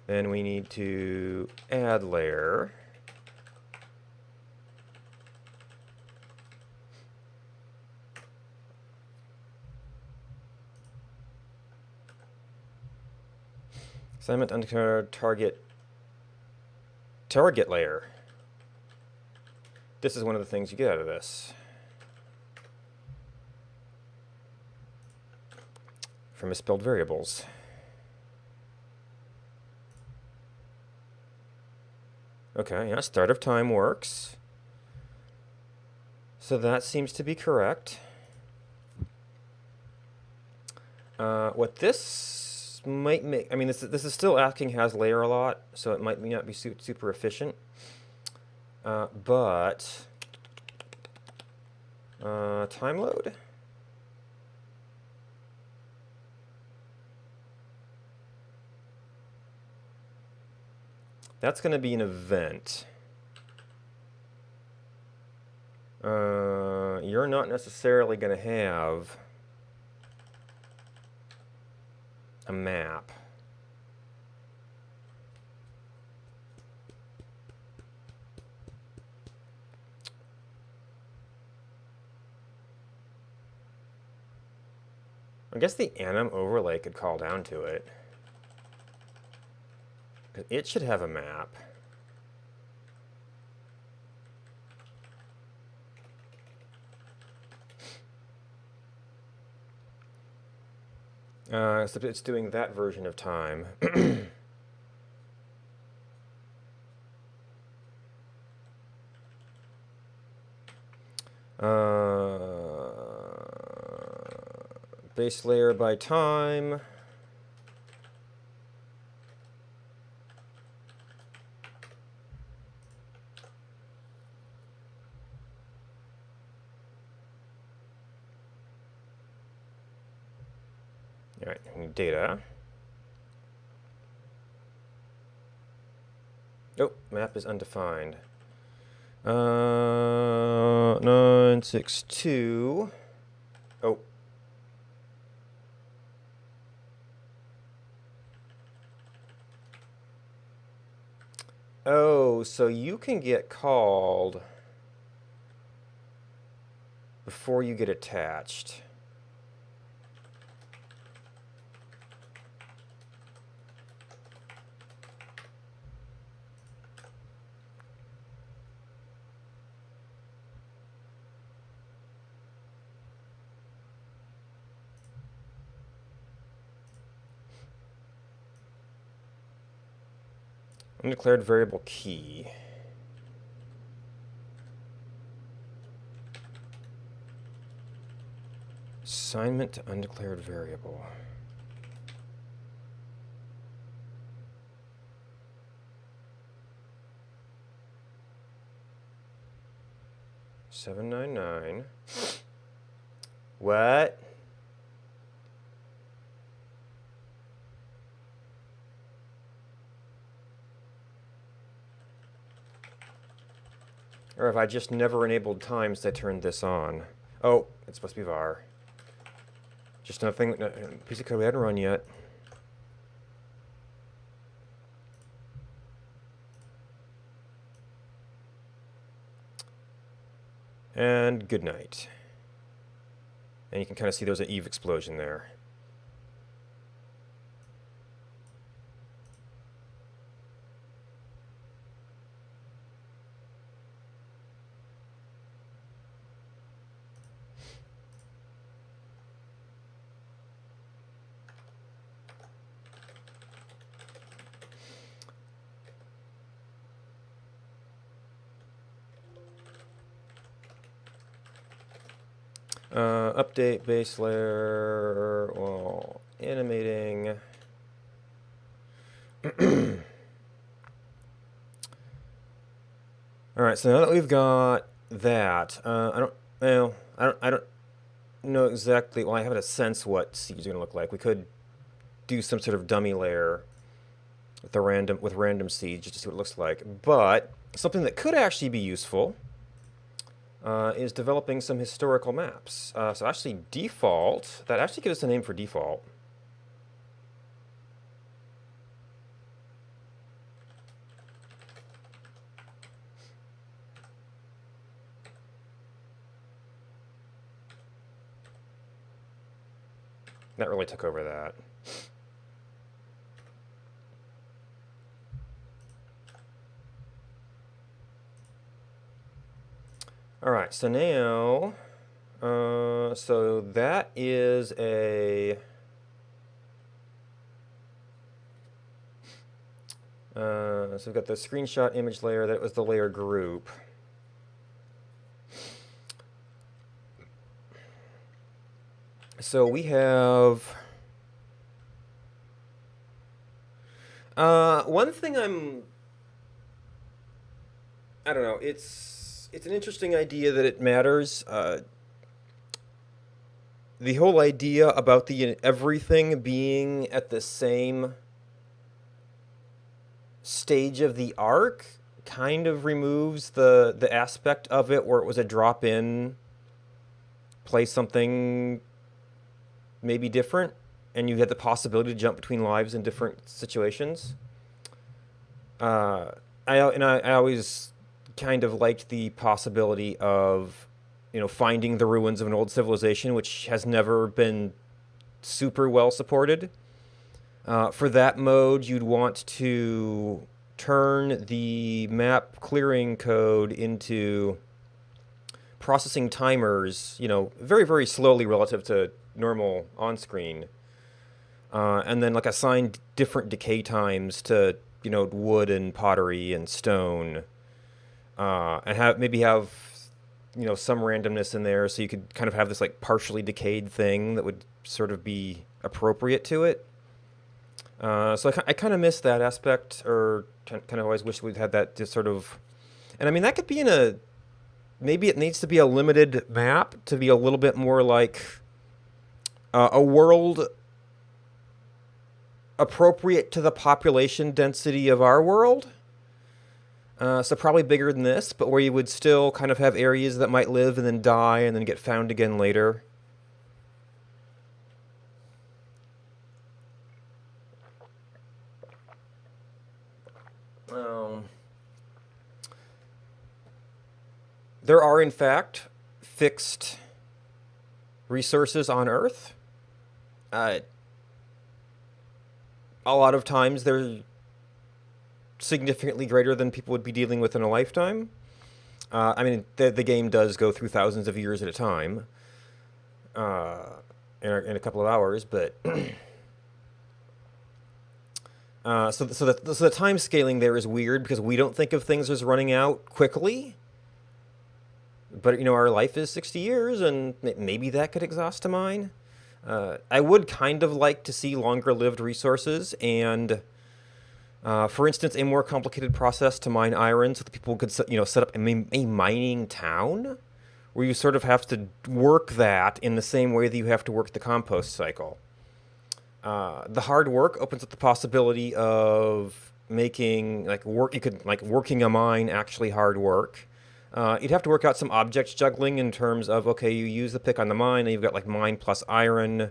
then we need to add layer. Assignment undeclared target layer. This is one of the things you get out of this. For misspelled variables. Okay, yeah, start of time works. So that seems to be correct. What this might make, I mean, this is still asking has layer a lot, so it might not be super efficient. But time load. That's going to be an event. You're not necessarily going to have a map. I guess the anim overlay could call down to it. It should have a map. Except it's doing that version of time. Base layer by time. All right, data. Oh, map is undefined. 962. Oh. Oh, so you can get called before you get attached. Undeclared variable key. Assignment to undeclared variable. $7.99. What? Or have I just never enabled times that turned this on? Oh, it's supposed to be var. Just nothing, piece of code we hadn't run yet. And good night. And you can kind of see there's an Eve explosion there. Update base layer while animating. All right, so now that we've got that, I don't know exactly. Well, I have a sense what seeds are going to look like. We could do some sort of dummy layer with random seeds just to see what it looks like. But something that could actually be useful is developing some historical maps. So actually default, that actually gives us a name for default. That really took over that. All right, so now, so that is a, so we've got the screenshot image layer. That was the layer group. So we have, one thing I don't know, it's an interesting idea that it matters. The whole idea about the everything being at the same stage of the arc kind of removes the aspect of it where it was a drop in, play something maybe different, and you had the possibility to jump between lives in different situations. I always kind of liked the possibility of, you know, finding the ruins of an old civilization, which has never been super well supported. For that mode, you'd want to turn the map clearing code into processing timers, you know, very, very slowly relative to normal on-screen. And then like assign different decay times to, you know, wood and pottery and stone. And have you know, some randomness in there, so you could kind of have this like partially decayed thing that would sort of be appropriate to it. So I kind of miss that aspect, or kind of always wish we'd had that just sort of. And I mean, that could be in a. Maybe it needs to be a limited map to be a little bit more like a world appropriate to the population density of our world. So probably bigger than this, but where you would still kind of have areas that might live and then die and then get found again later. There are, in fact, fixed resources on Earth. A lot of times they're significantly greater than people would be dealing with in a lifetime. I mean, the game does go through thousands of years at a time, in a couple of hours, but so the time scaling there is weird because we don't think of things as running out quickly. But, you know, our life is 60 years, and maybe that could exhaust a mine. I would kind of like to see longer-lived resources and, for instance, a more complicated process to mine iron so that people could, you know, set up a mining town where you sort of have to work that in the same way that you have to work the compost cycle. The hard work opens up the possibility of making, like, you could, like, working a mine actually hard work. You'd have to work out some object juggling in terms of, okay, you use the pick on the mine, and you've got like mine plus iron,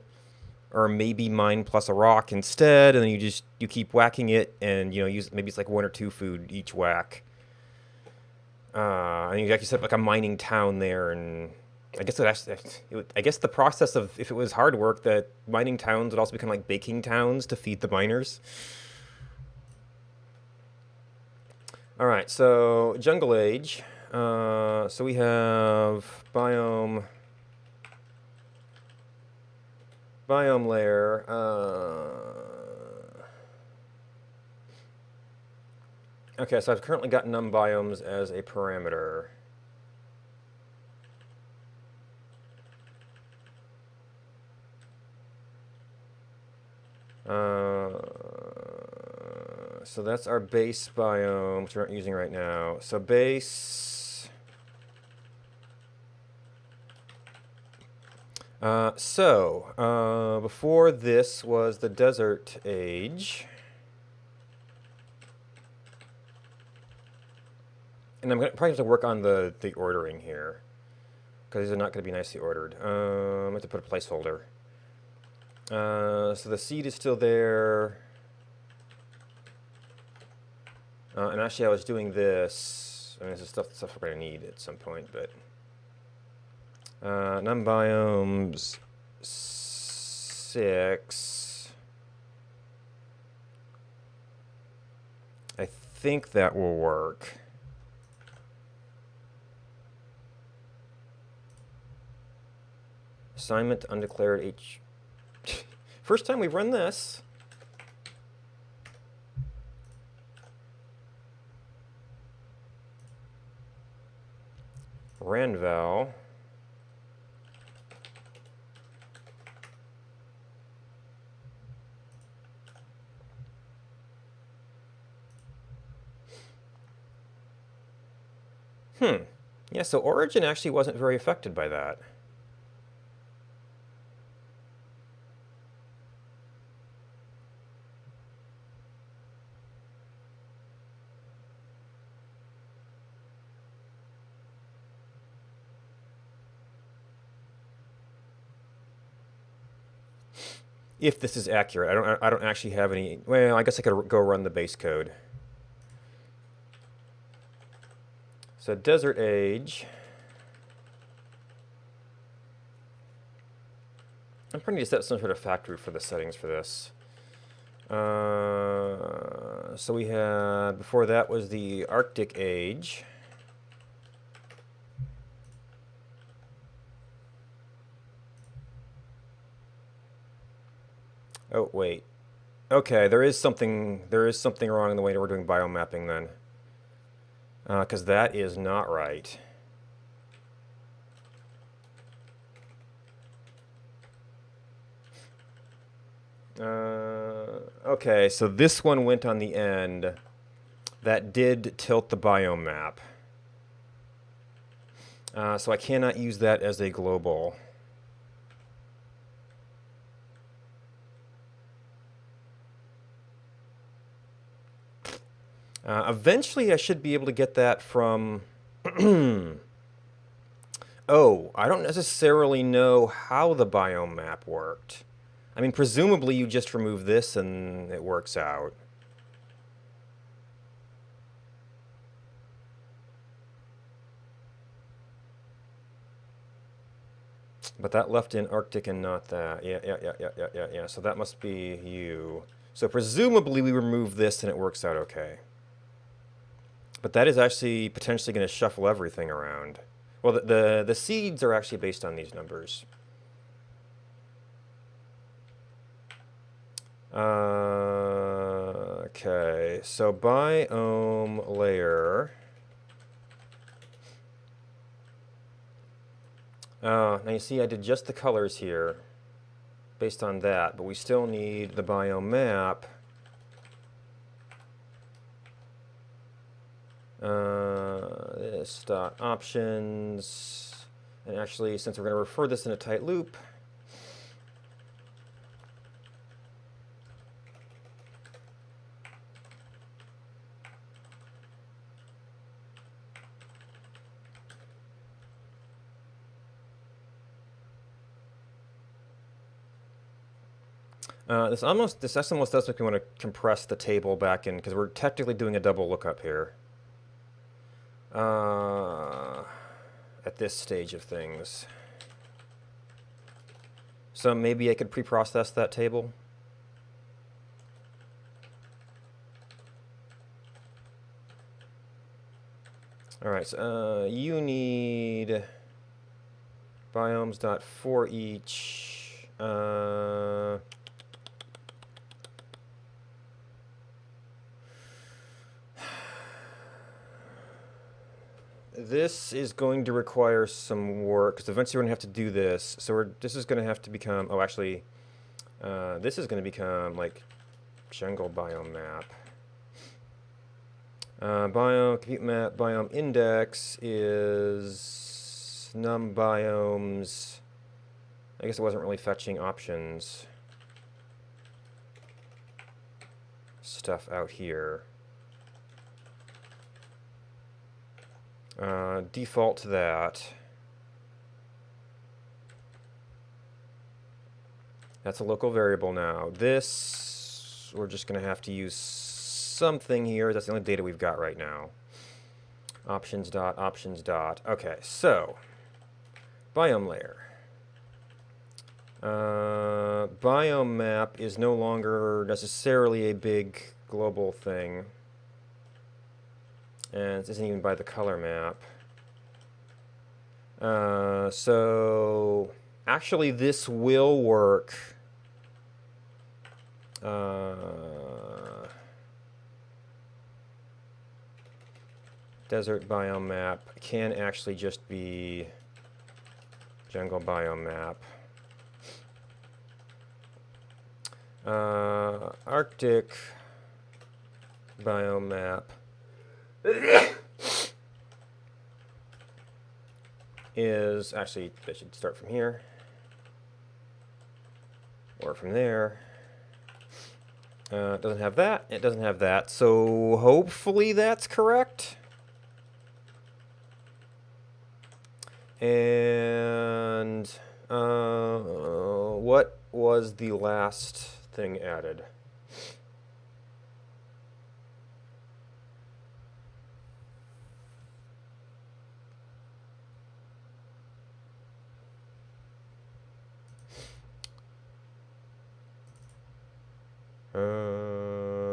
or maybe mine plus a rock instead, and then you keep whacking it, and you know use maybe it's like 1 or 2 food each whack. And you actually set up like a mining town there, and I guess I guess the process of if it was hard work, that mining towns would also become like baking towns to feed the miners. All right, so Jungle Age. So we have biome layer. Okay, so I've currently got num biomes as a parameter. So that's our base biome, which we're not using right now. So base. Before this was the desert age. And I'm going to probably have to work on the ordering here, because these are not going to be nicely ordered. I have to put a placeholder. So the seed is still there. And actually, I was doing this. I mean, this is stuff we're going to need at some point, but num biomes 6. I think that will work. Assignment undeclared H. First time we've run this. Ranval. Yeah, so Origin actually wasn't very affected by that. If this is accurate, I don't actually have any. Well, I guess I could go run the base code. So Desert Age. I'm probably need to set some sort of factory for the settings for this. So we had, before that was the Arctic Age. Oh, wait. Okay, there is something wrong in the way we're doing biomapping then. Because that is not right. Okay, so this one went on the end. That did tilt the biome map. So I cannot use that as a global. Eventually I should be able to get that from... Oh, I don't necessarily know how the biome map worked. I mean, presumably you just remove this and it works out. But that left in Arctic and not that. Yeah. So that must be you. So presumably we remove this and it works out okay. But that is actually potentially going to shuffle everything around. Well, the seeds are actually based on these numbers. Okay, so biome layer. Now you see I did just the colors here based on that, but we still need the biome map. This dot options, and actually since we're going to refer this in a tight loop, this almost does make me want to compress the table back in, because we're technically doing a double lookup here. At this stage of things. So maybe I could pre-process that table. All right, so you need biomes.forEach. This is going to require some work, because eventually we're going to have to do this. So this is going to have to become, oh actually, this is going to become like jungle biome map. Biome, compute map, biome index is num biomes. I guess it wasn't really fetching options stuff out here. Default to that. That's a local variable now. This, we're just going to have to use something here. That's the only data we've got right now. Options dot, options dot. Okay, so biome layer. Biome map is no longer necessarily a big global thing. And this isn't even by the color map. So Actually, this will work. Desert biome map can actually just be jungle biome map. Arctic biome map is actually, I should start from here or from there. It doesn't have that. It doesn't have that. So hopefully that's correct. And what was the last thing added?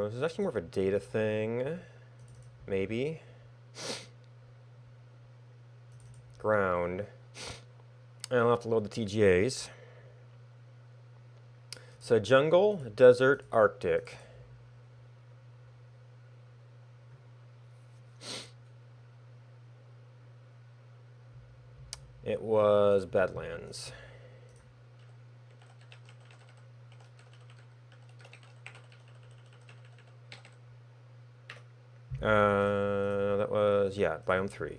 This is actually more of a data thing, maybe. Ground. And I'll have to load the TGAs. So jungle, desert, Arctic. It was Badlands. That was, yeah, biome 3.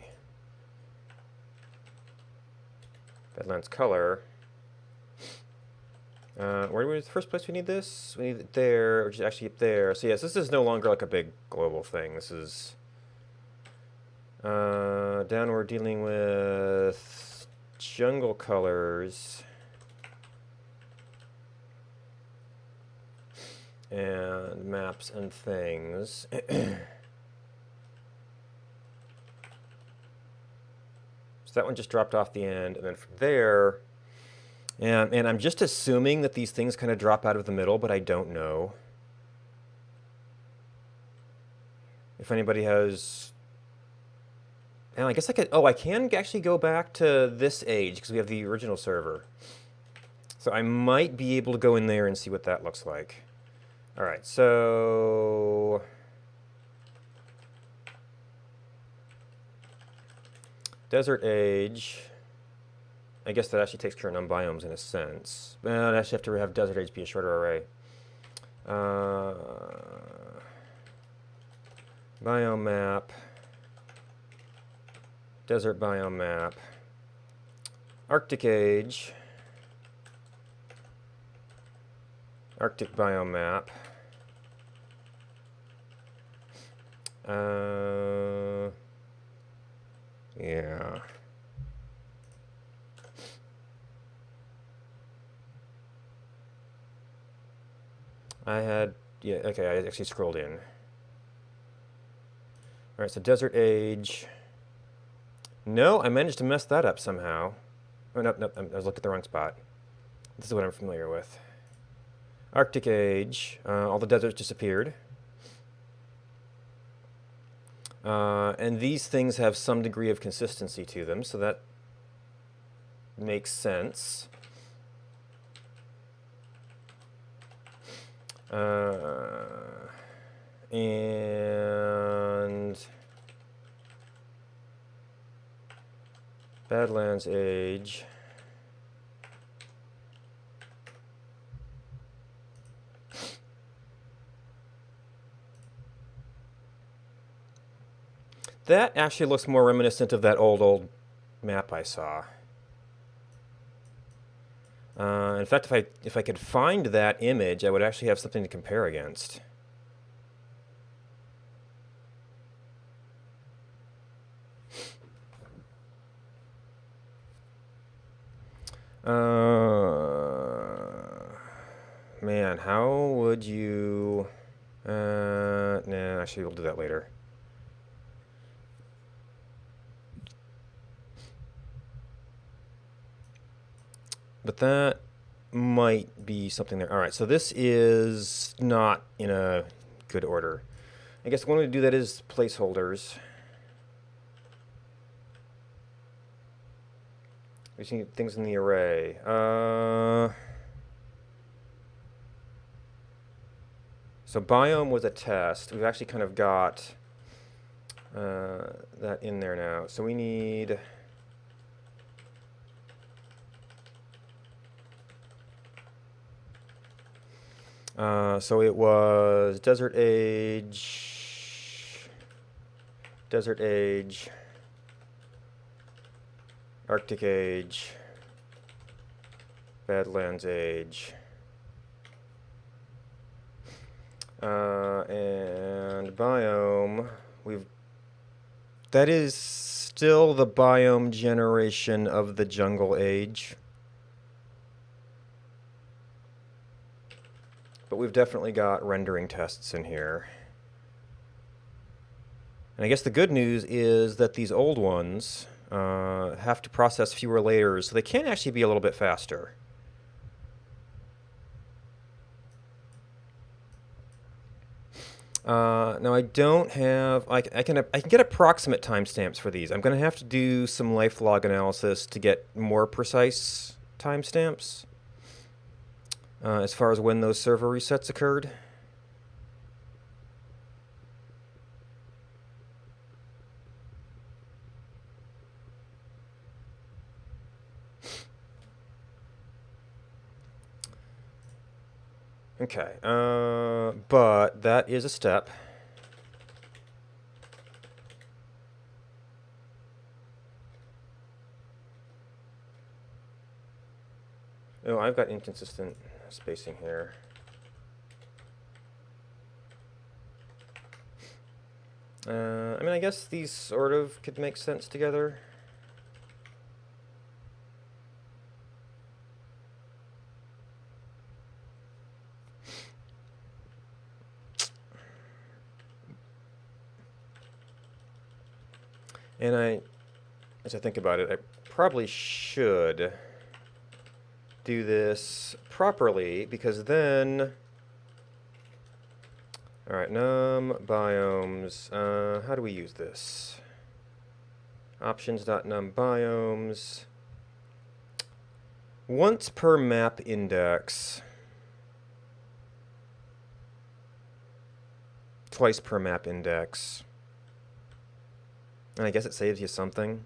Badlands color. Where was the first place we need this? We need it there, which is actually up there. So yes, this is no longer like a big global thing. This is down we're dealing with jungle colors and maps and things. So that one just dropped off the end, and then from there, and I'm just assuming that these things kind of drop out of the middle, but I don't know. If anybody has, and I guess I could, oh, I can actually go back to this age because we have the original server. So I might be able to go in there and see what that looks like. All right, so desert age. I guess that actually takes care of non-biomes in a sense. I'd actually have to have desert age be a shorter array. Biome map. Desert biome map. Arctic age. Arctic biome map. Yeah. I had, yeah, okay, I actually scrolled in. All right, so desert age. No, I managed to mess that up somehow. Oh, no, I was looking at the wrong spot. This is what I'm familiar with. Arctic age, all the deserts disappeared. And these things have some degree of consistency to them, so that makes sense. And Badlands age. That actually looks more reminiscent of that old map I saw. In fact, if I could find that image, I would actually have something to compare against. Man, how would you... nah, actually, we'll do that later. But that might be something there. All right, so this is not in a good order. I guess one way to do that is placeholders. We see things in the array. So biome was a test. We've actually kind of got that in there now. So we need... so it was desert age, Arctic age, Badlands age, and biome. That is still the biome generation of the jungle age. But we've definitely got rendering tests in here. And I guess the good news is that these old ones have to process fewer layers, so they can actually be a little bit faster. Now I don't have... I can get approximate timestamps for these. I'm going to have to do some life log analysis to get more precise timestamps. As far as when those server resets occurred. Okay, but that is a step. Oh, I've got inconsistent spacing here. I mean, I guess these sort of could make sense together. And as I think about it, I probably should do this properly, because then... All right, num biomes. How do we use this? Options.num biomes. Once per map index. Twice per map index. And I guess it saves you something.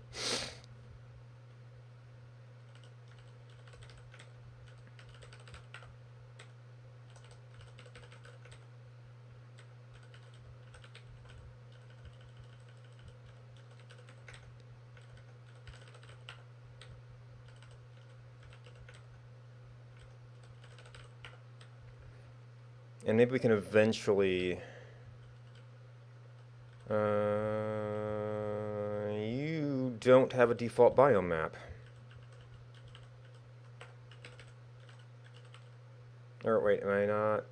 And maybe we can eventually... you don't have a default biome map. Or wait, am I not?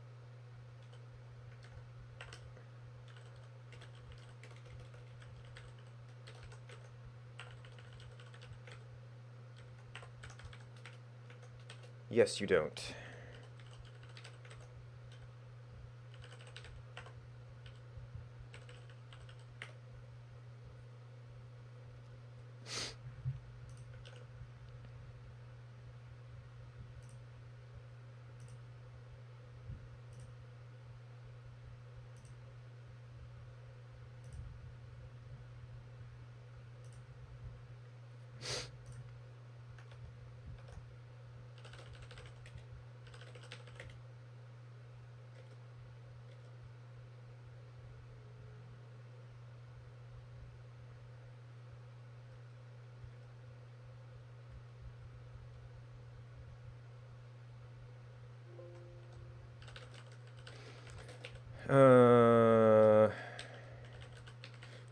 Yes, you don't.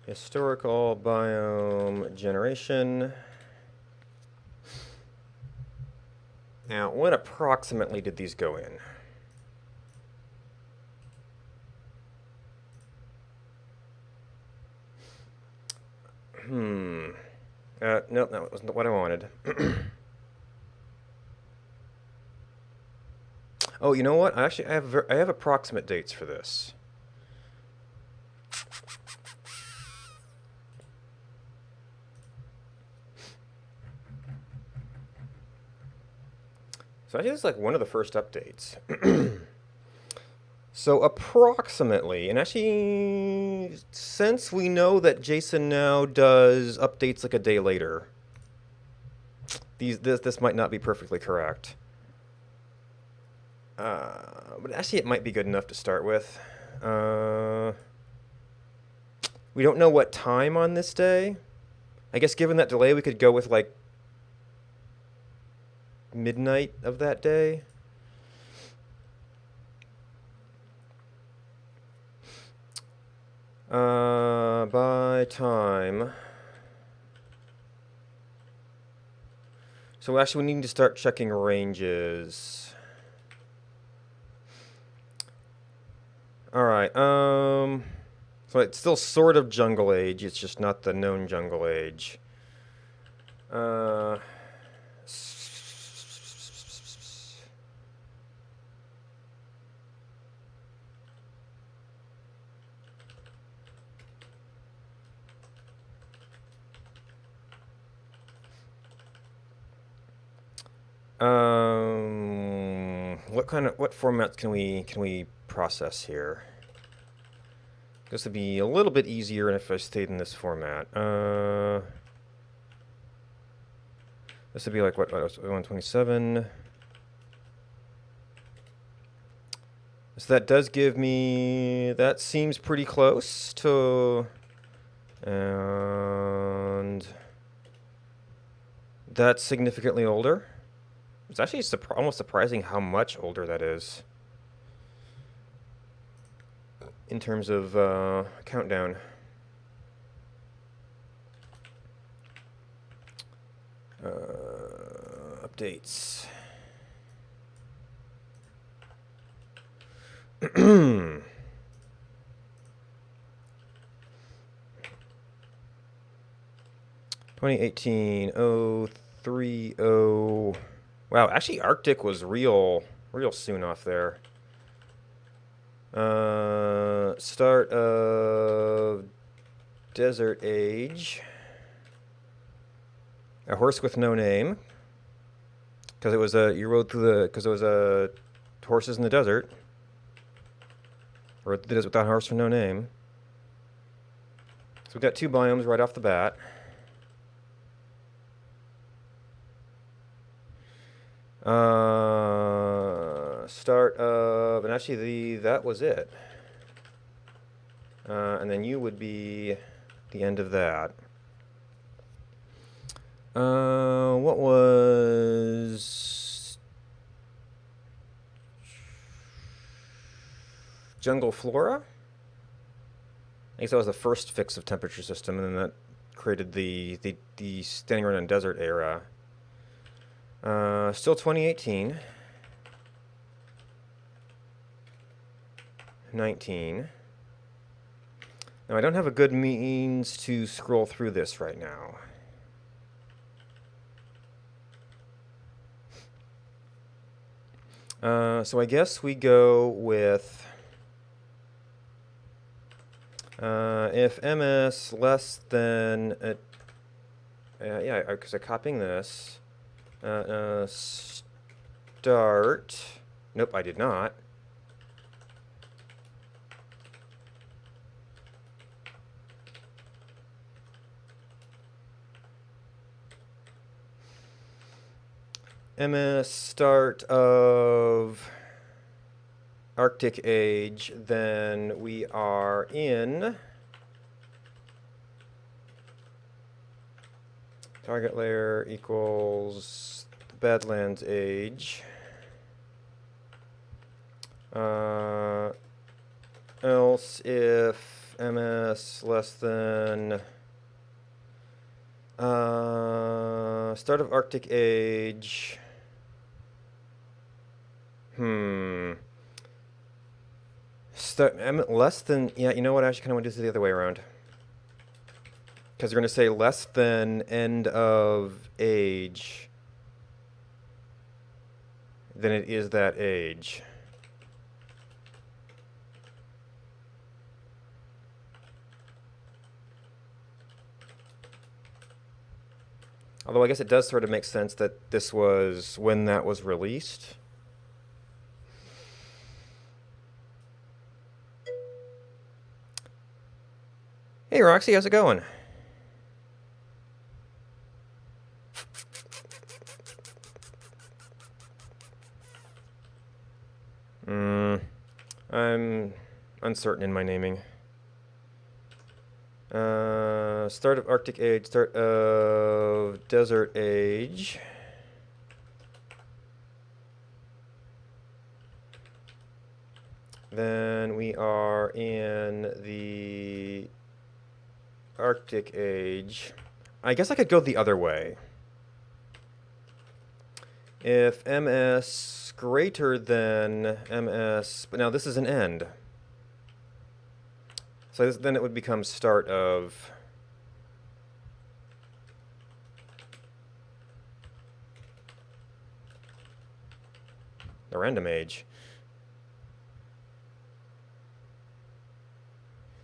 Historical biome generation. Now, when approximately did these go in? No, that wasn't what I wanted. Oh, you know what? Actually, I have approximate dates for this. So I think it's like one of the first updates. So approximately, and actually, since we know that Jason now does updates like a day later, this might not be perfectly correct. But actually, it might be good enough to start with. We don't know what time on this day. I guess given that delay, we could go with like midnight of that day. By time. So actually we need to start checking ranges. Alright, so it's still sort of jungle age, it's just not the known jungle age. What formats can we process here? This would be a little bit easier if I stayed in this format. This would be like what 127. So that does give me, that seems pretty close to, and that's significantly older. It's actually almost surprising how much older that is in terms of countdown. Updates. 2018-030. Wow, actually Arctic was real soon off there. Start of Desert Age. A horse with no name. Because it was you rode through the, because it was horses in the desert. Or the desert without a horse with no name. So we've got 2 biomes right off the bat. Start of, and actually that was it. And then you would be the end of that. What was Jungle Flora? I guess that was the first fix of temperature system, and then that created the standing around in desert era. Still 2018. 19. Now I don't have a good means to scroll through this right now. So I guess we go with if ms less than yeah, because I'm copying this. Start. Nope, I did not. MS start of Arctic age, then we are in target layer equals Badlands age. Else if MS less than start of Arctic age. Less than, yeah, you know what, I actually kind of want to do this the other way around. Because you're going to say less than end of age than it is that age. Although I guess it does sort of make sense that this was when that was released. Hey Roxy, how's it going? I'm uncertain in my naming. Start of Arctic Age, start of Desert Age. Then we are in the Arctic Age. I guess I could go the other way. If ms greater than ms, but now this is an end. So then it would become start of the random age.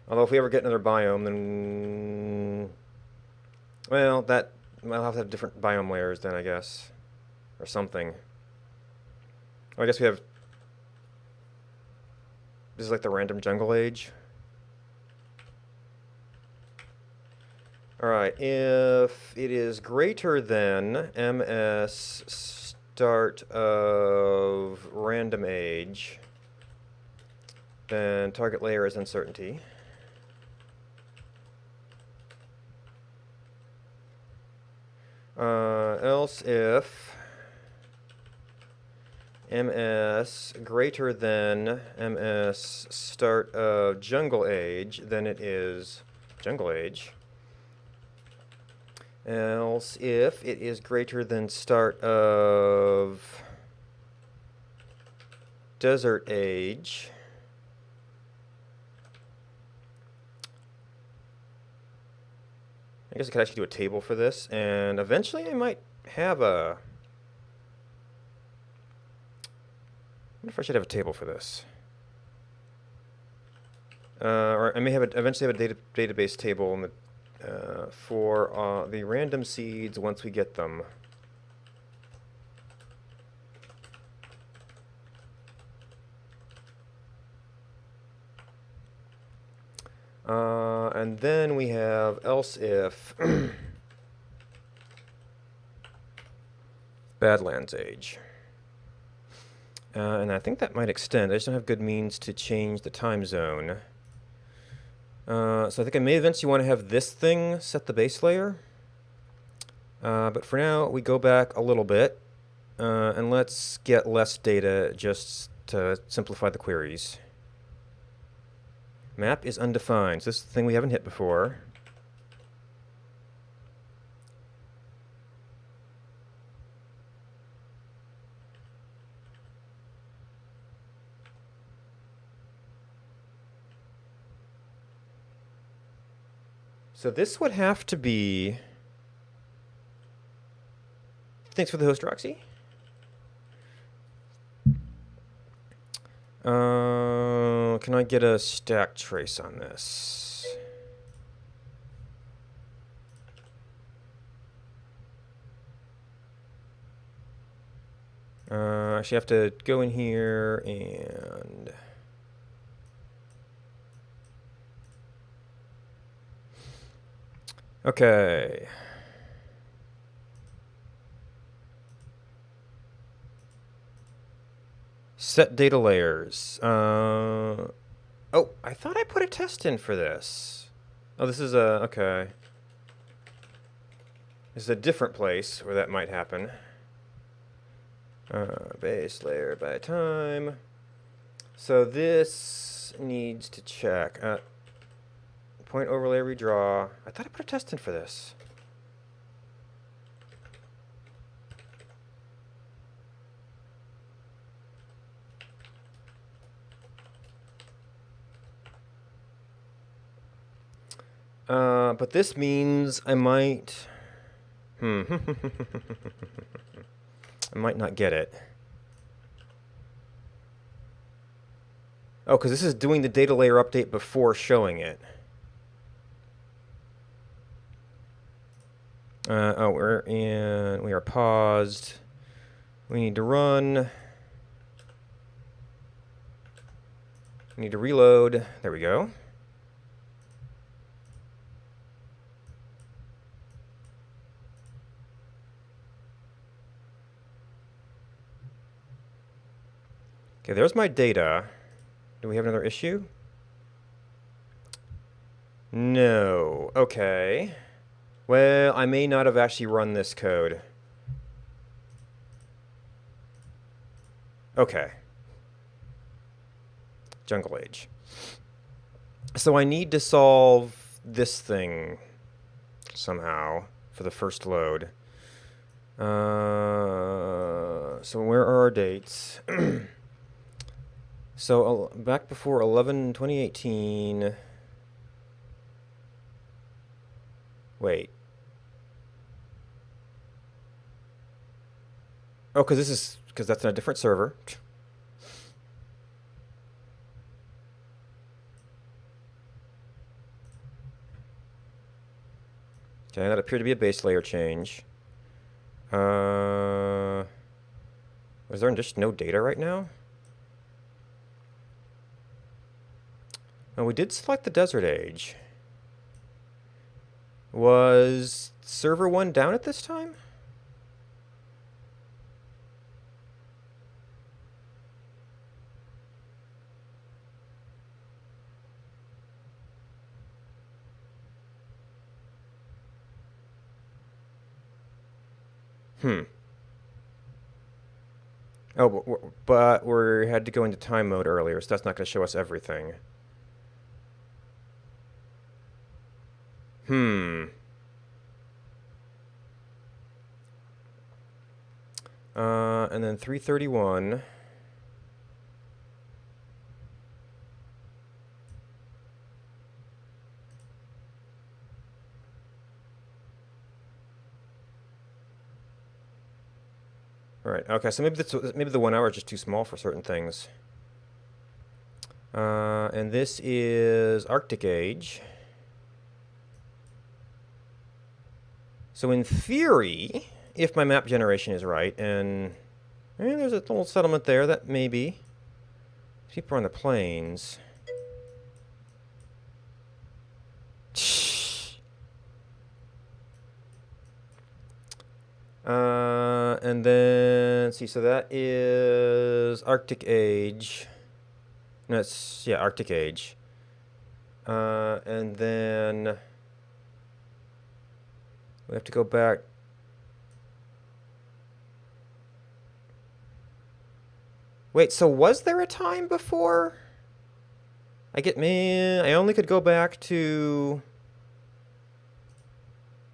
Although if we ever get another biome, then, well, that I'll have to have different biome layers then, I guess, or something. Oh, I guess we have. This is like the random jungle age. All right, if it is greater than ms start of random age, then target layer is uncertainty. Else if ms greater than ms start of jungle age, then it is jungle age. Else if it is greater than start of desert age, I guess I could actually do a table for this, and eventually I might have a... I wonder if I should have a table for this. Or I may have eventually have a database table in the, for the random seeds once we get them. And then we have else if Badlands Age. And I think that might extend. I just don't have good means to change the time zone. So I think I may eventually want to have this thing set the base layer. But for now, we go back a little bit. And let's get less data just to simplify the queries. Map is undefined. So this is the thing we haven't hit before. So this would have to be... Thanks for the host, Roxy. Can I get a stack trace on this? Actually have to go in here and... Okay. Set data layers. Oh, I thought I put a test in for this. Oh, this is a... Okay. This is a different place where that might happen. Base layer by time. So this needs to check. Point overlay redraw. I thought I put a test in for this. But this means I might... I might not get it. Oh, because this is doing the data layer update before showing it. Oh, we are paused. We need to run. We need to reload. There we go. Okay, there's my data. Do we have another issue? No. Okay. Well, I may not have actually run this code. Okay. Jungle Age. So I need to solve this thing somehow for the first load. So where are our dates? So back before 11/2018. Wait. Oh, because that's on a different server. Okay, that appeared to be a base layer change. Is there just no data right now? Oh, we did select the Desert Age. Was server 1 down at this time? Oh, but we had to go into time mode earlier, so that's not going to show us everything. And then 331. All right. Okay. So maybe the 1 hour is just too small for certain things. And this is Arctic Age. So in theory, if my map generation is right, and there's a little settlement there that maybe people are on the plains. And then, let's see, so that is Arctic Age. No, yeah, Arctic Age. And then we have to go back. Wait, so was there a time before? I only could go back to...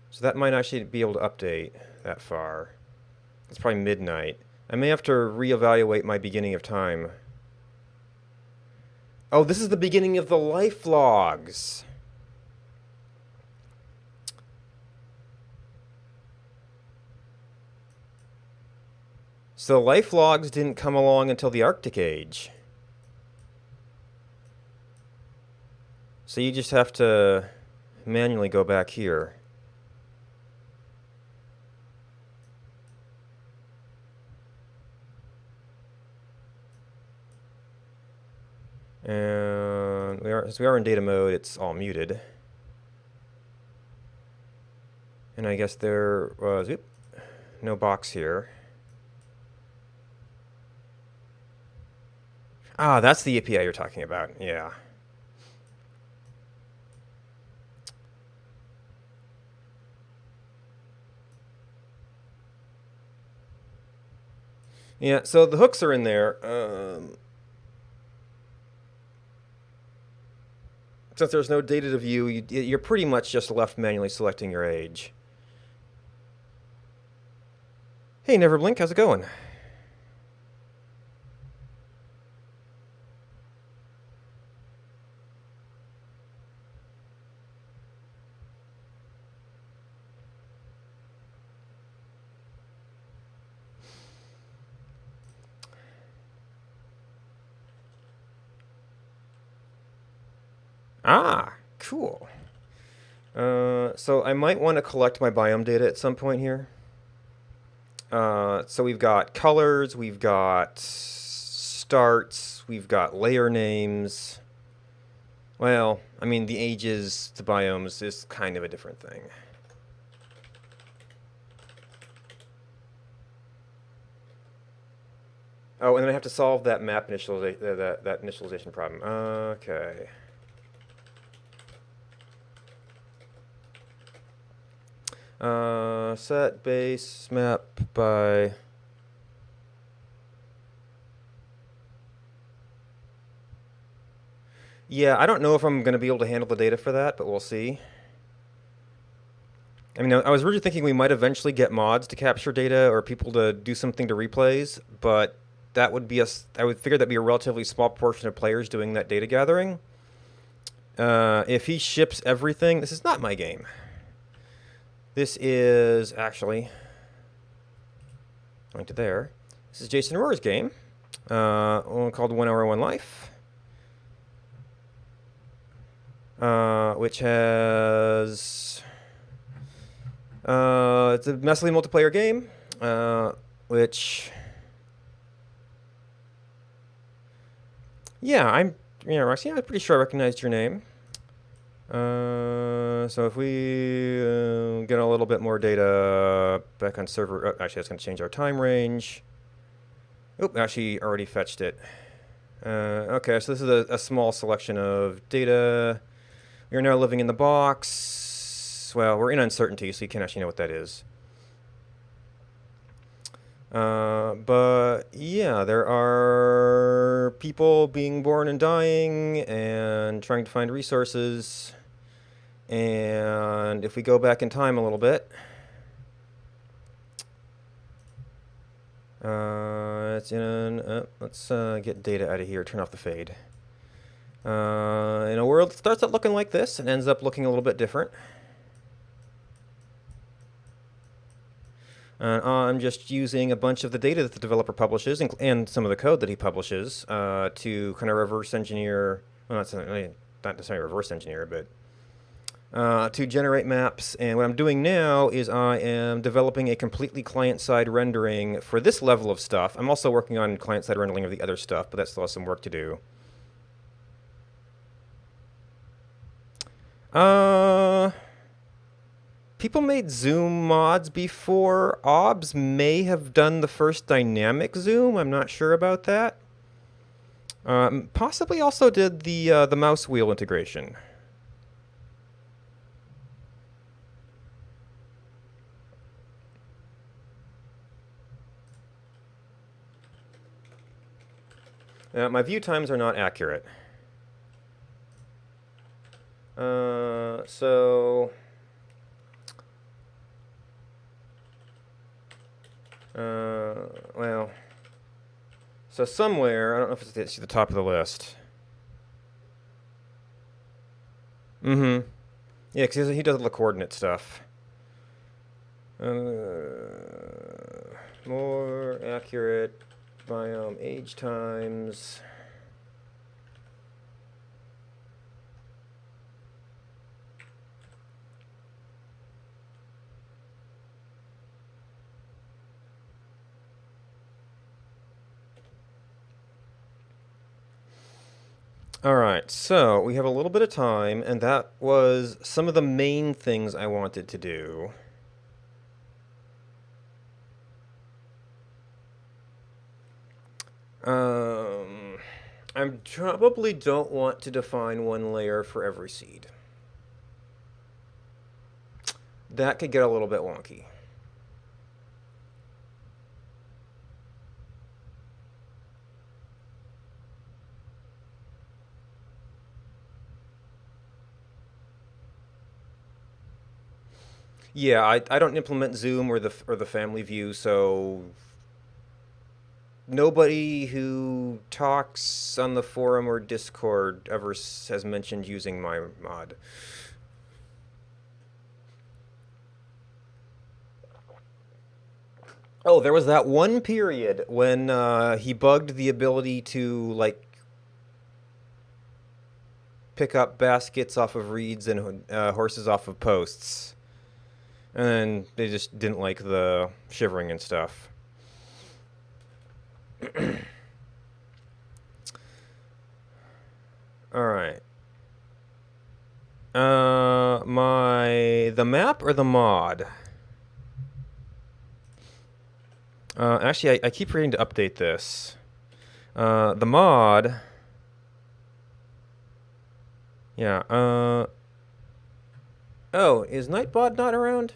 So that might actually be able to update that far. It's probably midnight. I may have to reevaluate my beginning of time. Oh, this is the beginning of the life logs. So life logs didn't come along until the Arctic Age. So you just have to manually go back here. And since we are in data mode, it's all muted. And I guess there was no box here. Ah, that's the API you're talking about. Yeah. Yeah, so the hooks are in there. Since there's no data to view, you're pretty much just left manually selecting your age. Hey, Neverblink, how's it going? Ah, cool. So I might want to collect my biome data at some point here. So we've got colors, we've got starts, we've got layer names. Well, I mean, the ages to biomes is kind of a different thing. Oh, and then I have to solve that map initialization, that initialization problem. Okay. Set base map by... Yeah, I don't know if I'm going to be able to handle the data for that, but we'll see. I mean, I was really thinking we might eventually get mods to capture data or people to do something to replays, but that would be I would figure that'd be a relatively small portion of players doing that data gathering. If he ships everything, this is not my game. This is actually going to there. This is Jason Rohr's game, one called 1 Hour 1 Life, which has it's a massively multiplayer game, which Roxy, I'm pretty sure I recognized your name. So if we get a little bit more data back on server, actually that's going to change our time range. Oop, actually already fetched it. Okay, so this is a small selection of data. We are now living in the box. Well, we're in uncertainty, so you can't actually know what that is. But yeah, there are people being born and dying and trying to find resources. And if we go back in time a little bit, let's get data out of here, turn off the fade. In a world that starts out looking like this and ends up looking a little bit different. I'm just using a bunch of the data that the developer publishes and some of the code that he publishes to kind of reverse engineer, well, not necessarily reverse engineer, but to generate maps. And what I'm doing now is I am developing a completely client-side rendering for this level of stuff. I'm also working on client-side rendering of the other stuff, but that still has some work to do. People made zoom mods before. OBS may have done the first dynamic zoom. I'm not sure about that. Possibly also did the mouse wheel integration. My view times are not accurate. So somewhere, I don't know if it's at the top of the list. Yeah, because he does all the coordinate stuff. More accurate biome age times. All right, so we have a little bit of time, and that was some of the main things I wanted to do. I probably don't want to define one layer for every seed. That could get a little bit wonky. Yeah, I don't implement Zoom or the family view, so nobody who talks on the forum or Discord ever has mentioned using my mod. Oh, there was that one period when he bugged the ability to, like... pick up baskets off of reeds and horses off of posts. And then they just didn't like the shivering and stuff. Alright. The map or the mod? Actually, I keep forgetting to update this. The mod... Yeah, oh, is Nightbot not around?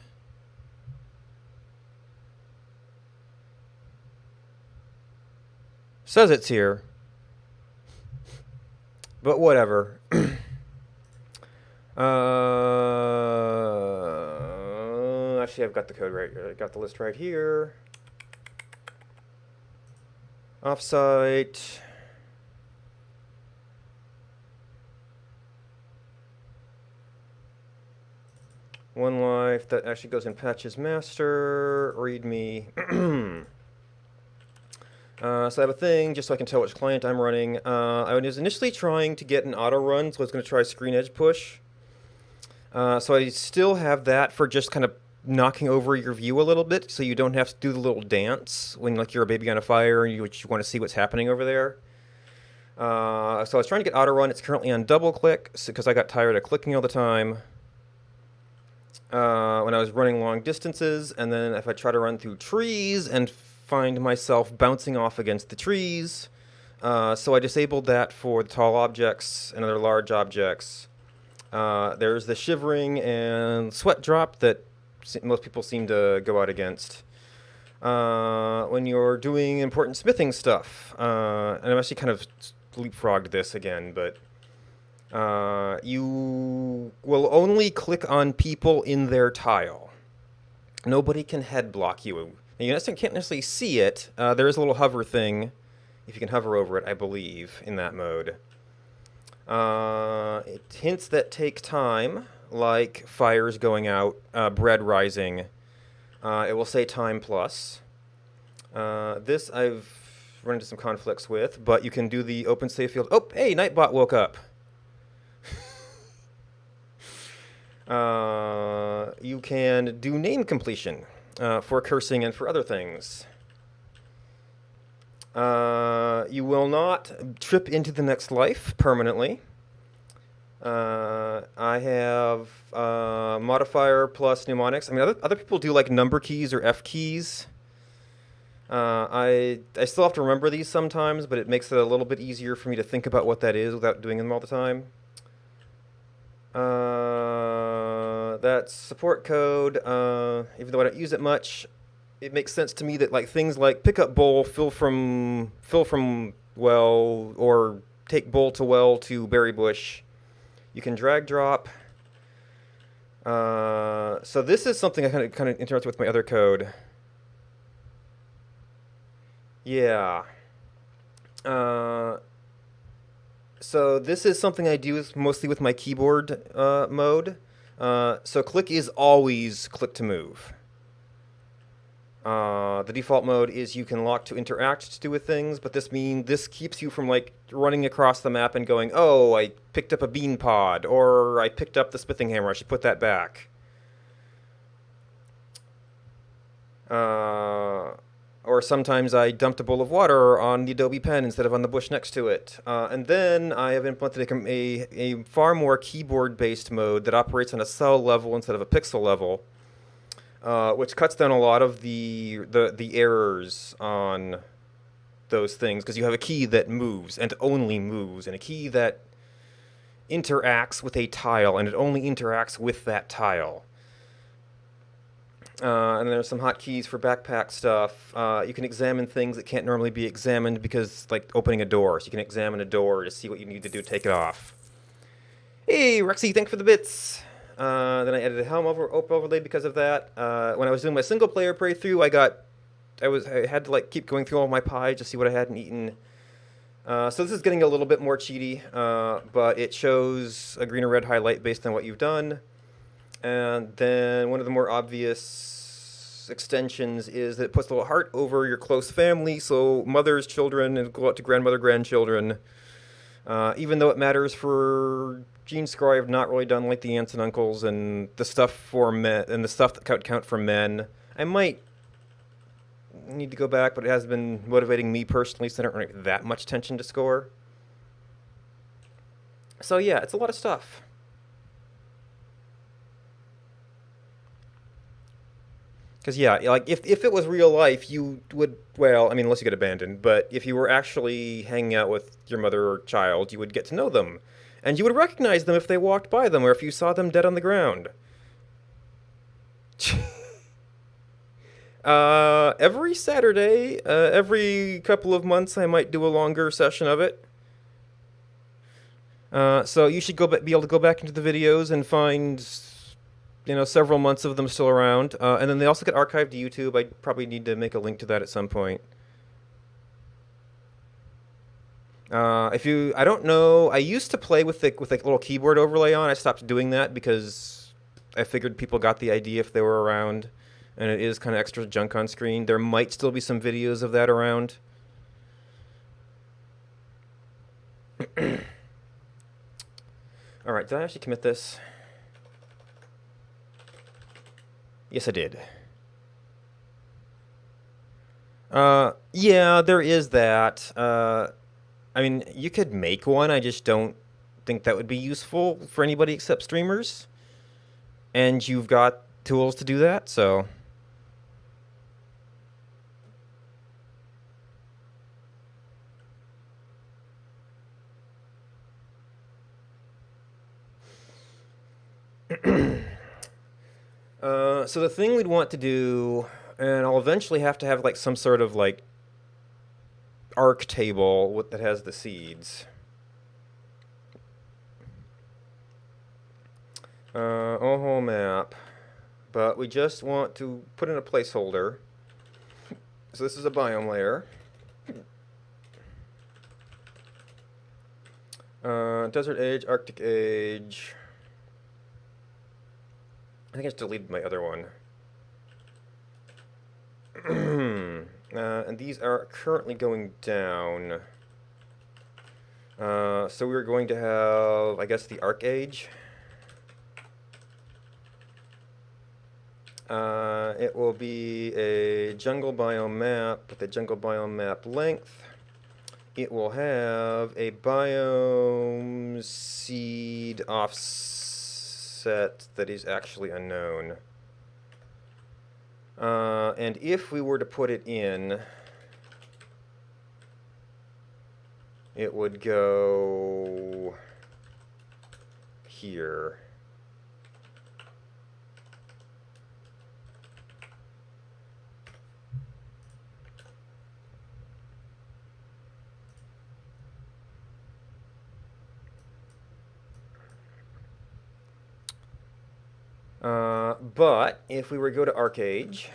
Says it's here. But whatever. Actually, I've got the code right here. I got the list right here. Offsite. One life, that actually goes in patches master, readme. So I have a thing, just so I can tell which client I'm running. I was initially trying to get an auto run, so I was going to try screen edge push. So I still have that for just kind of knocking over your view a little bit, so you don't have to do the little dance when like you're a baby on a fire and you want to see what's happening over there. So I was trying to get auto run. It's currently on double click, because I got tired of clicking all the time. When I was running long distances, and then if I try to run through trees and find myself bouncing off against the trees. So I disabled that for the tall objects and other large objects. There's the shivering and sweat drop that most people seem to go out against. When you're doing important smithing stuff, and I'm actually kind of leapfrogged this again, but you will only click on people in their tile. Nobody can head block you. Now, you can't necessarily see it. There is a little hover thing, if you can hover over it, I believe, in that mode. Hints that take time, like fires going out, bread rising. It will say time plus. This I've run into some conflicts with, but you can do the open save field. Oh, hey, Nightbot woke up. You can do name completion for cursing and for other things. You will not trip into the next life permanently. I have modifier plus mnemonics. I mean, other people do like number keys or F keys. I still have to remember these sometimes, but it makes it a little bit easier for me to think about what that is without doing them all the time. That's support code. Even though I don't use it much, it makes sense to me that like things like pick up bowl, fill from well, or take bowl to well to berry bush. You can drag drop. So this is something I kind of interrupt with my other code. Yeah. So this is something I do mostly with my keyboard mode. So click is always click to move. The default mode is you can lock to interact to do with things, but this keeps you from like running across the map and going, oh, I picked up a bean pod, or I picked up the smithing hammer, I should put that back. Or sometimes I dumped a bowl of water on the Adobe pen instead of on the bush next to it. And then I have implemented a far more keyboard-based mode that operates on a cell level instead of a pixel level, which cuts down a lot of the errors on those things, because you have a key that moves and only moves, and a key that interacts with a tile, and it only interacts with that tile. And there's some hotkeys for backpack stuff. You can examine things that can't normally be examined, because, like, opening a door. So you can examine a door to see what you need to do to take it off. Hey, Rexy, thanks for the bits. Then I added a helm overlay because of that. When I was doing my single-player playthrough, I had to, like, keep going through all my pies to see what I hadn't eaten. So this is getting a little bit more cheaty, but it shows a green or red highlight based on what you've done. And then one of the more obvious extensions is that it puts a little heart over your close family, so mothers, children, and go out to grandmother, grandchildren. Even though it matters for gene score, I have not really done like the aunts and uncles and the stuff for men and the stuff that count for men. I might need to go back, but it has been motivating me personally, so I don't really pay that much attention to score. So yeah, it's a lot of stuff. Because yeah, like if it was real life, you would, well, I mean, unless you get abandoned, but if you were actually hanging out with your mother or child, you would get to know them, and you would recognize them if they walked by them or if you saw them dead on the ground. Every Saturday, every couple of months, I might do a longer session of it. So you should be able to go back into the videos and find, several months of them still around. And then they also get archived to YouTube. I probably need to make a link to that at some point. I don't know. I used to play with like a little keyboard overlay on. I stopped doing that because I figured people got the idea if they were around, and it is kind of extra junk on screen. There might still be some videos of that around. All right, did I actually commit this? Yes, I did. Yeah, there is that. I mean, you could make one. I just don't think that would be useful for anybody except streamers. And you've got tools to do that, so. So the thing we'd want to do, and I'll eventually have to have like some sort of like arc table that has the seeds. Whole map, but we just want to put in a placeholder. So this is a biome layer. Desert age, Arctic age. I think I just deleted my other one. And these are currently going down. So we're going to have, I guess, the arc age. It will be a jungle biome map with a jungle biome map length. It will have a biome seed offset that is actually unknown. And if we were to put it in, it would go here. But if we were to go to ArcAge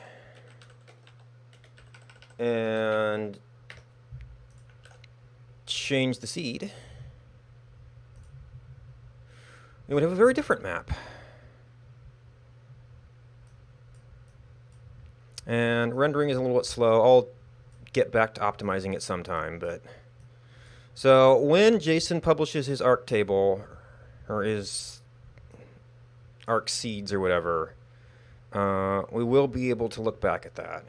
and change the seed, we would have a very different map. And rendering is a little bit slow. I'll get back to optimizing it sometime, but so when Jason publishes his arc table or his arc seeds or whatever, we will be able to look back at that.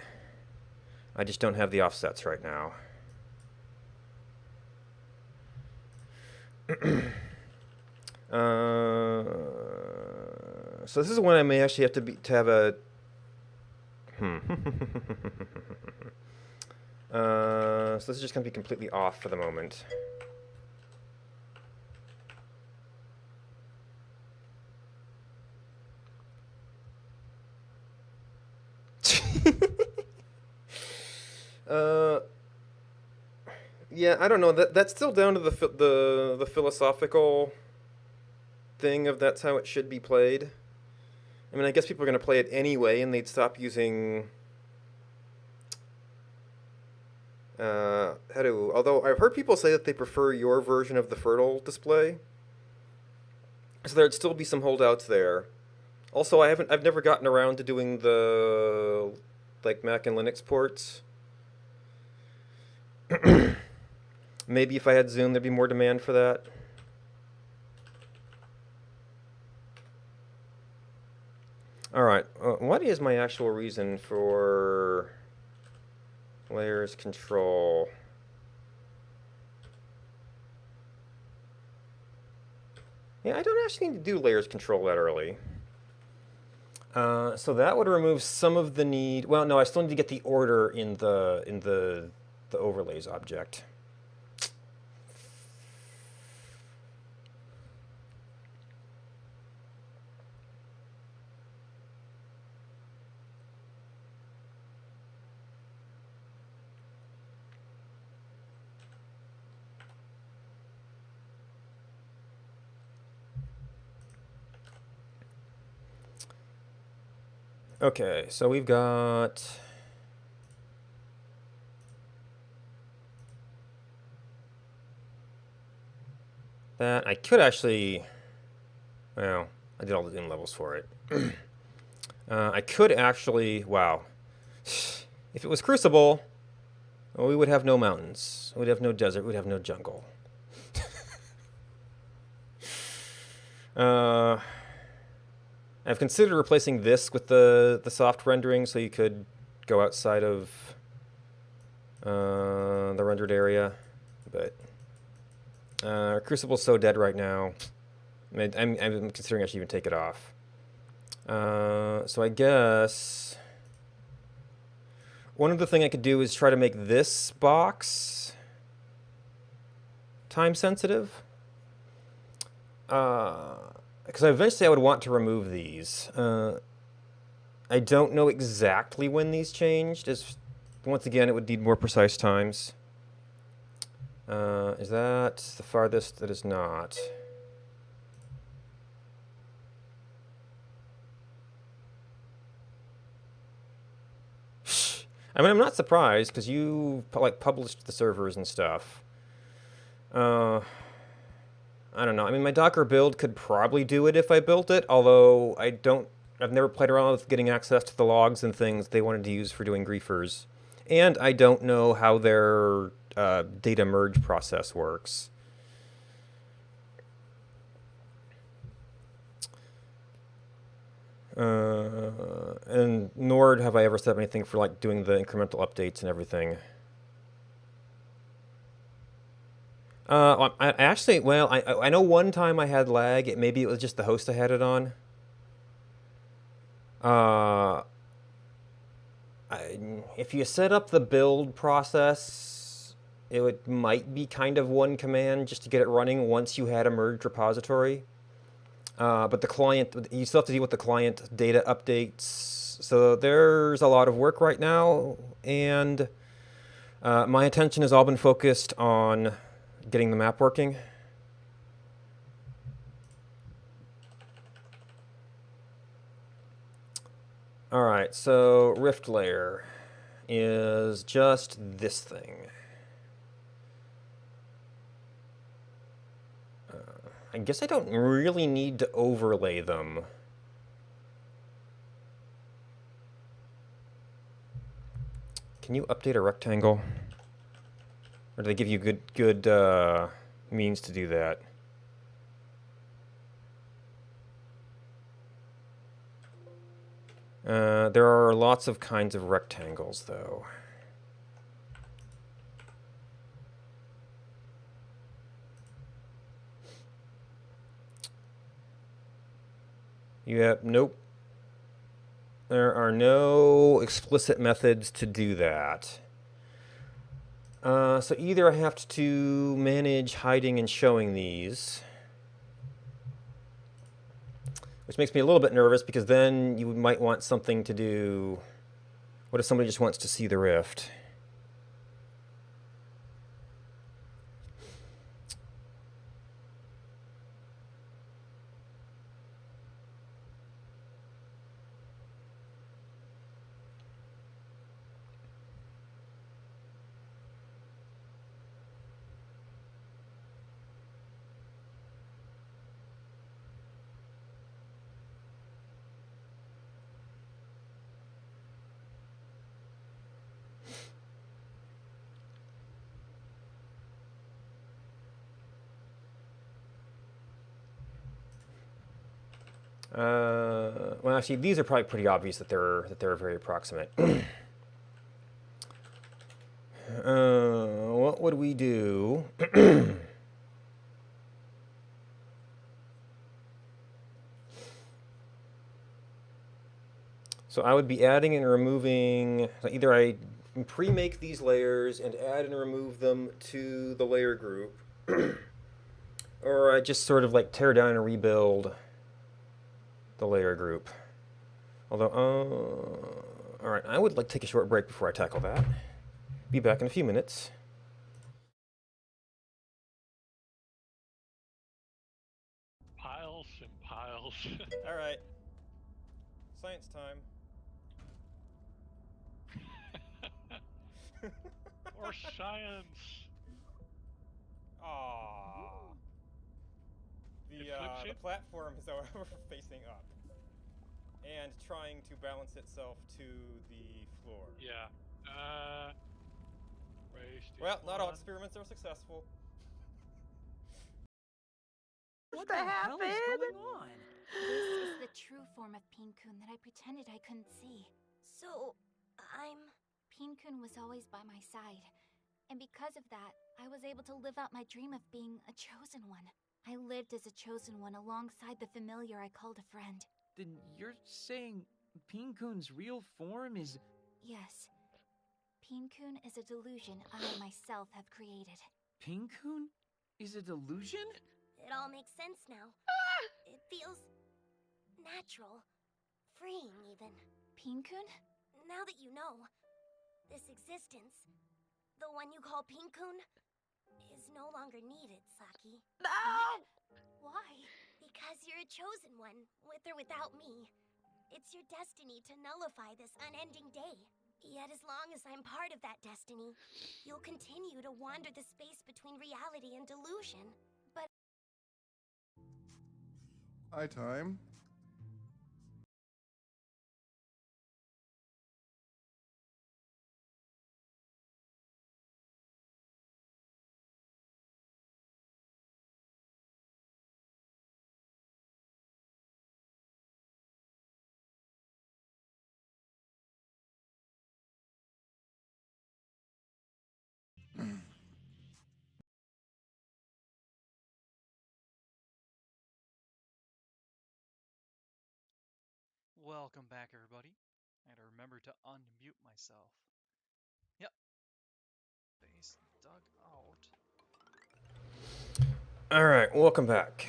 I just don't have the offsets right now. So this is when I may actually have to have a so this is just going to be completely off for the moment. Yeah, I don't know. That's still down to the philosophical thing of that's how it should be played. I mean, I guess people are going to play it anyway, and they'd stop using. Although I've heard people say that they prefer your version of the fertile display, so there'd still be some holdouts there. Also, I've never gotten around to doing the like Mac and Linux ports. Maybe if I had Zoom, there'd be more demand for that. All right, what is my actual reason for layers control? Yeah, I don't actually need to do layers control that early. So that would remove some of the need. Well, no, I still need to get the order in the overlays object. Okay, so we've got that. I could actually, well, I did all the in levels for it. I could actually, wow. If it was Crucible, well, we would have no mountains. We'd have no desert. We'd have no jungle. I've considered replacing this with the soft rendering, so you could go outside of the rendered area, but Crucible's so dead right now. I'm considering I should even take it off. So I guess one of the things I could do is try to make this box time sensitive. Because eventually I would want to remove these. I don't know exactly when these changed. Once again, it would need more precise times. Is that the farthest? That is not. I mean, I'm not surprised because you like published the servers and stuff. I don't know. I mean, my Docker build could probably do it if I built it, although I've never played around with getting access to the logs and things they wanted to use for doing griefers. And I don't know how their data merge process works. And nor have I ever set up anything for like doing the incremental updates and everything. I know one time I had lag. Maybe it was just the host I had it on. If you set up the build process, might be kind of one command just to get it running once you had a merged repository. But the client, you still have to deal with the client data updates. So there's a lot of work right now, and my attention has all been focused on getting the map working. All right, so Rift layer is just this thing. I guess I don't really need to overlay them. Can you update a rectangle? Or do they give you good means to do that? There are lots of kinds of rectangles, though. Nope. There are no explicit methods to do that. So either I have to manage hiding and showing these, which makes me a little bit nervous because then you might want something to do. What if somebody just wants to see the rift? Well, actually, these are probably pretty obvious that they're very approximate. What would we do? So I would be adding and removing. So either I pre-make these layers and add and remove them to the layer group, or I just sort of like tear down and rebuild the layer group. Although, all right, I would like to take a short break before I tackle that. Be back in a few minutes. Piles and piles. All right, science time. Or science. Aww. The platform is, however, facing up and trying to balance itself to the floor. Yeah. Raised Well, not all one. experiments are successful. What the hell is going on? This is the true form of Pinkun that I pretended I couldn't see. So, Pinkun was always by my side. And because of that, I was able to live out my dream of being a chosen one. I lived as a chosen one alongside the familiar I called a friend. Then you're saying Pinkun's real form is... Yes. Pinkun is a delusion I myself have created. Pinkun is a delusion? It all makes sense now. It feels natural. Freeing, even. Pinkun? Now that you know, this existence, the one you call Pinkun, is no longer needed, Saki. No! Why? Because you're a chosen one, with or without me. It's your destiny to nullify this unending day. Yet as long as I'm part of that destiny, you'll continue to wander the space between reality and delusion. But High time. Welcome back, everybody. I gotta remember to unmute myself. Yep. Base dug out. All right, welcome back.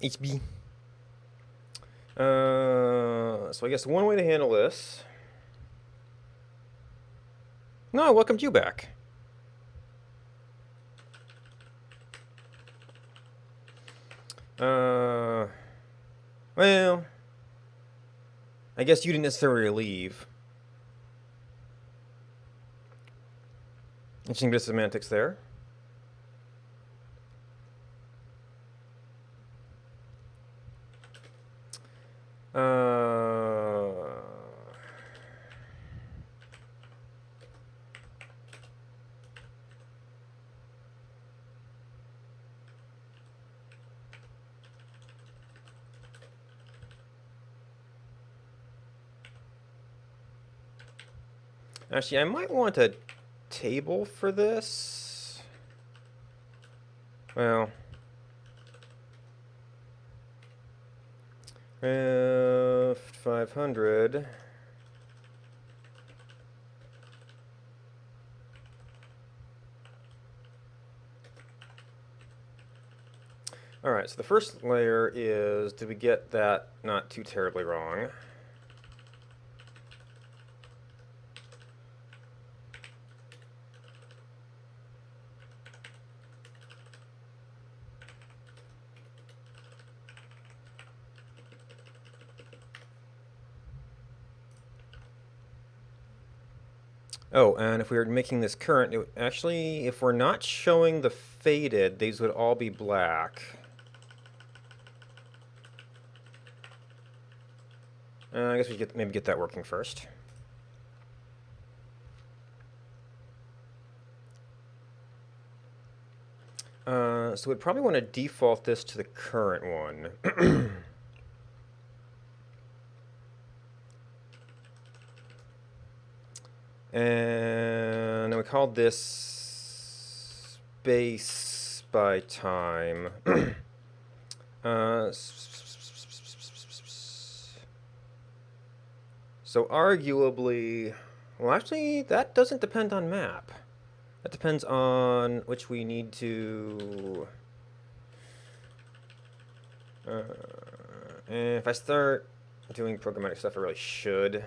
HB. So I guess one way to handle this. No, I welcomed you back. Well, I guess you didn't necessarily leave. Interesting bit of semantics there. Actually, I might want a table for this. Well, 500. All right, so the first layer is, did we get that not too terribly wrong? Oh, and if we were making this current, actually, if we're not showing the faded, these would all be black. I guess we could maybe get that working first. So we'd probably want to default this to the current one. And we called this space by time. So arguably, well, actually, that doesn't depend on map. That depends on which we need to. And if I start doing programmatic stuff, I really should.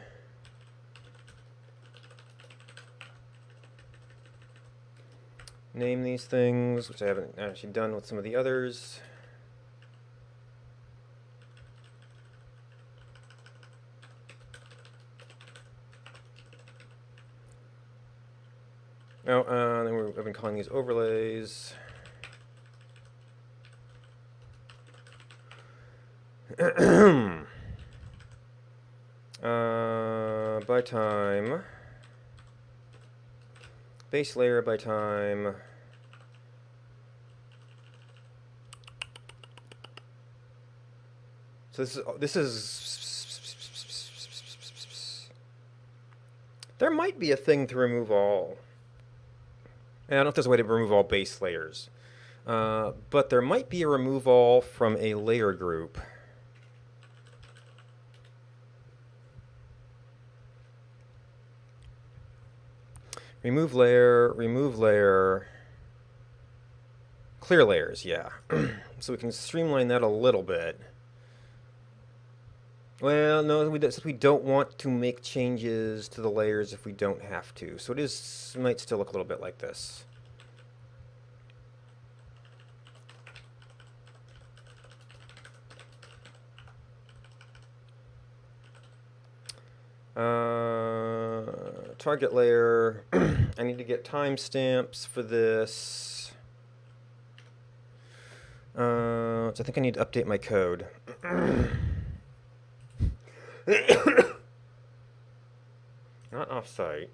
Name these things, which I haven't actually done with some of the others. Oh, then I've been calling these overlays. By time. Base layer by time. So this is there might be a thing to remove all. And I don't know if there's a way to remove all base layers. But there might be a remove all from a layer group. Remove layer, clear layers, yeah. So we can streamline that a little bit. Well, no, we don't want to make changes to the layers if we don't have to. So it might still look a little bit like this. Target layer, I need to get timestamps for this. So I think I need to update my code. Not offsite.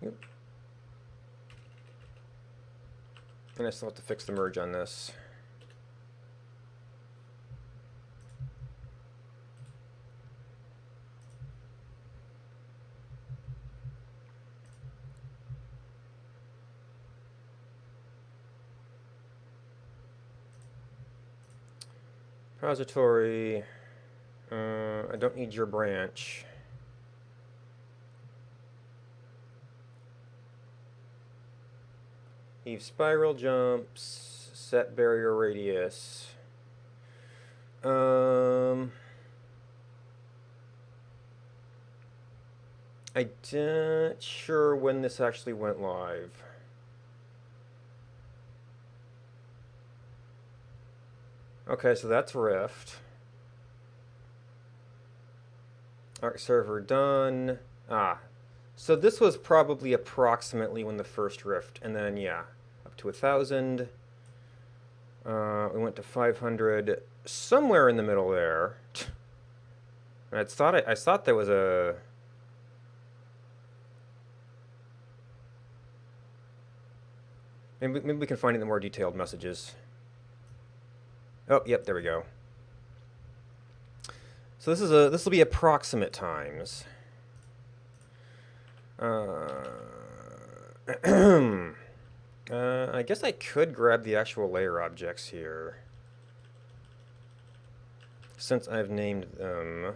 Yep. And I still have to fix the merge on this. Repository. I don't need your branch. Leave spiral jumps, set barrier radius. I'm not sure when this actually went live. Okay, so that's Rift. Arc server done. So this was probably approximately when the first Rift, and then yeah, up to 1,000. We went to 500, somewhere in the middle there. I thought there was a. Maybe we can find it in the more detailed messages. Oh, yep, there we go. So this will be approximate times. I guess I could grab the actual layer objects here, since I've named them.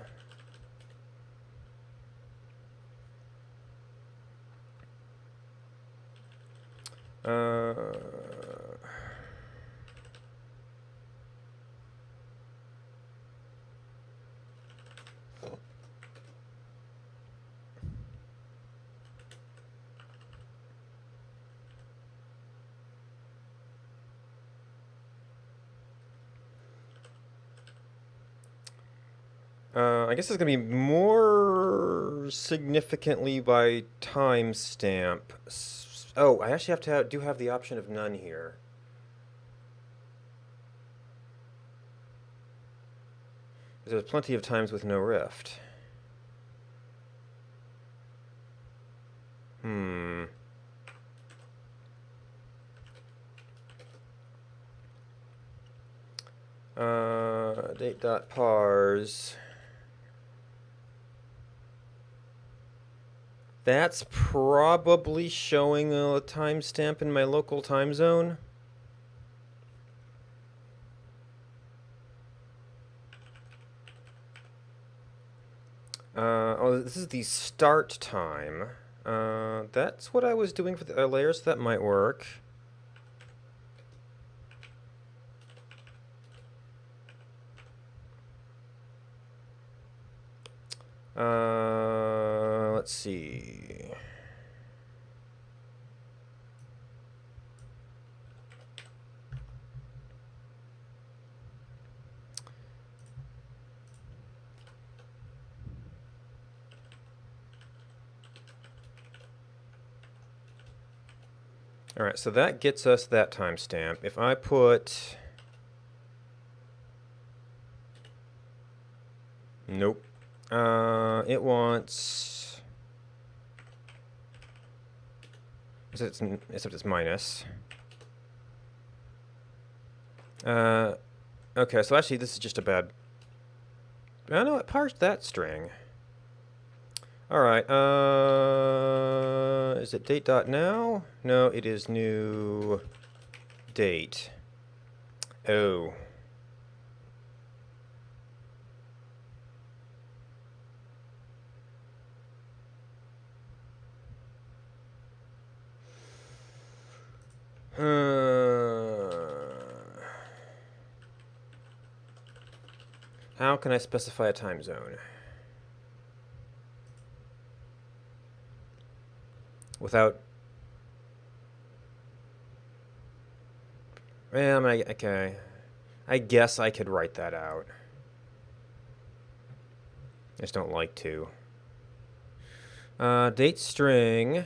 I guess it's going to be more significantly by timestamp Oh, I actually do have the option of none here. There's plenty of times with no rift. Date.parse. That's probably showing a timestamp in my local time zone. Oh, this is the start time. That's what I was doing for the layers. So that might work. Let's see. All right, so that gets us that timestamp. If I put... Nope. It wants... Except it's minus. Okay, so actually this is just a bad... Oh, no, it parsed that string. All right, is it date.now? No, it is new date. Oh. How can I specify a time zone? Without... Okay. I guess I could write that out. I just don't like to. Date string...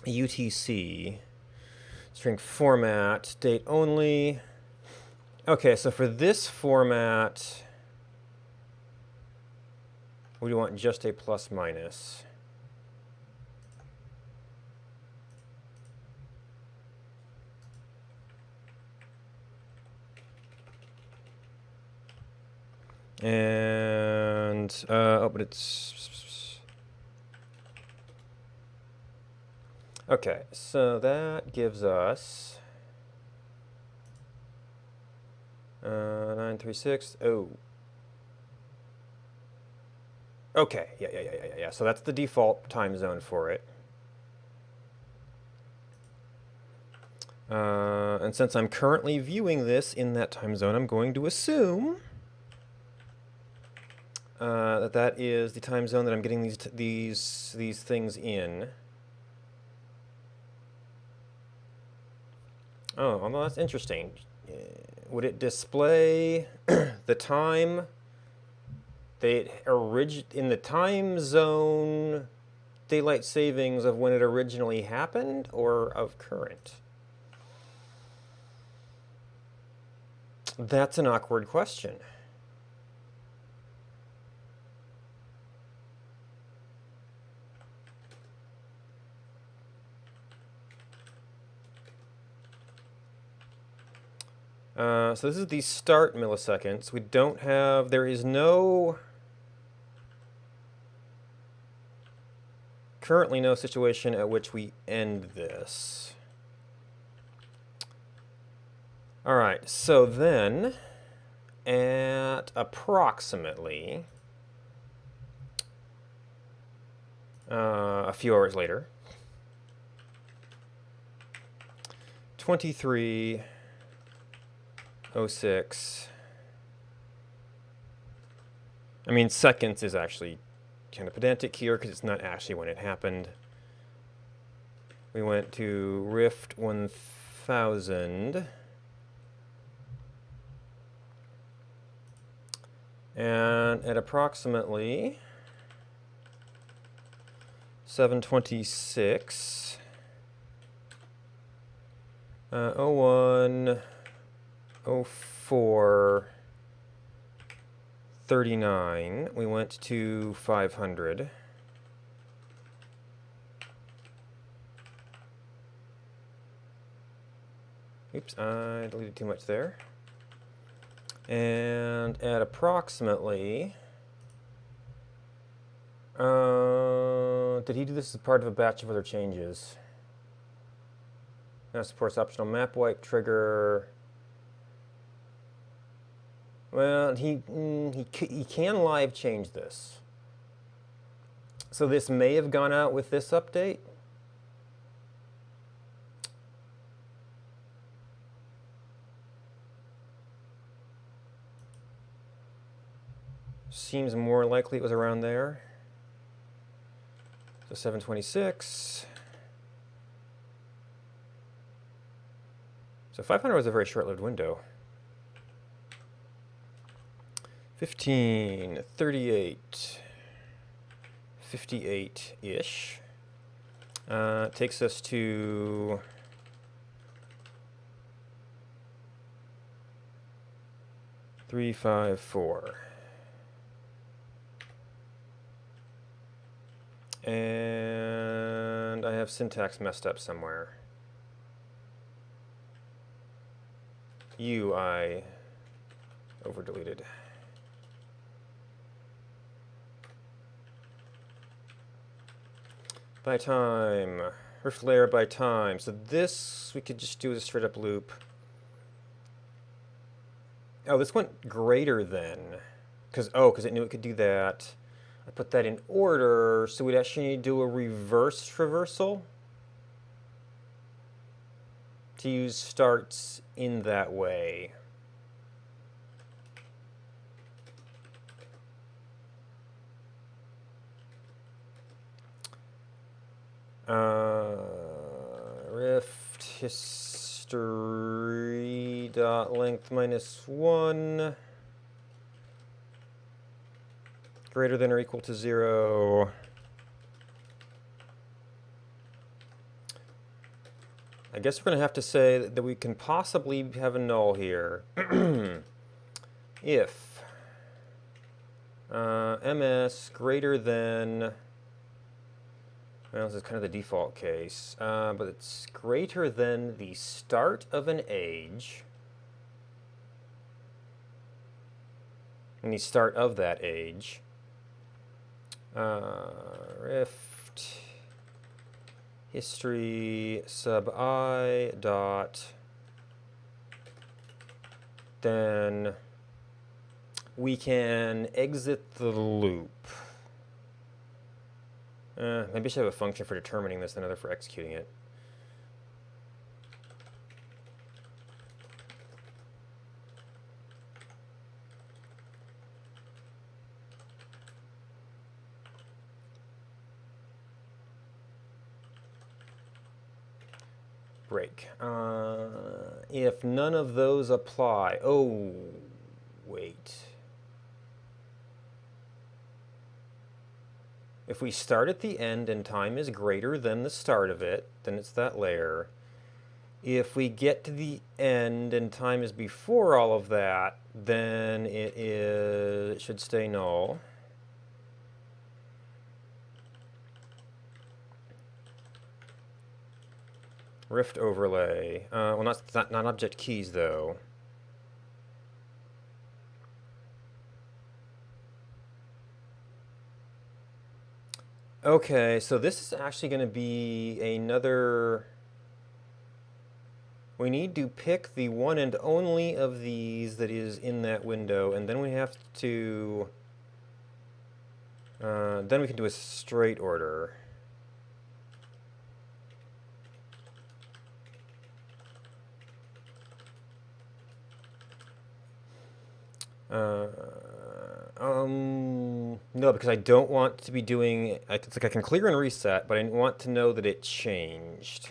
UTC... String format, date only... Okay, so for this format... we want just a plus minus. And, oh, but it's... Okay, so that gives us... 936, oh. Okay, yeah. So that's the default time zone for it. And since I'm currently viewing this in that time zone, I'm going to assume that is the time zone that I'm getting these things in. Oh, well, that's interesting. Would it display the time in the time zone daylight savings of when it originally happened, or of current? That's an awkward question. So this is the start milliseconds. We don't have, there is no, currently no situation at which we end this. All right, so then at approximately a few hours later, 23:06. I mean, seconds is actually kind of pedantic here because it's not actually when it happened. We went to Rift 1000. And at approximately 726. 01, 04, 39. We went to 500. Oops, I deleted too much there. And at approximately... did he do this as part of a batch of other changes? Now supports optional map wipe trigger. Well, he can live change this. So this may have gone out with this update. Seems more likely it was around there. So 726. So 500 was a very short-lived window. 15, 38, 58-ish. Takes us to 354. And I have syntax messed up somewhere. I over deleted. By time, rift layer by time. So this we could just do as a straight up loop. Oh, this went greater than, because it knew it could do that. I put that in order, so we'd actually need to do a reverse traversal to use starts in that way. Rift history dot length -1 greater than or equal to 0. I guess we're going to have to say that we can possibly have a null here. If ms greater than, well, this is kind of the default case, but it's greater than the start of an age and the start of that age. Rift history sub I dot, then we can exit the loop. Maybe I should have a function for determining this and another for executing it. Break. If none of those apply, oh, wait. If we start at the end and time is greater than the start of it, then it's that layer. If we get to the end and time is before all of that, then it should stay null. Rift overlay. Well, not object keys, though. Okay, so this is actually going to be another... We need to pick the one and only of these that is in that window, and then we have to... then we can do a straight order. No, because I don't want to be doing... It's like I can clear and reset, but I want to know that it changed.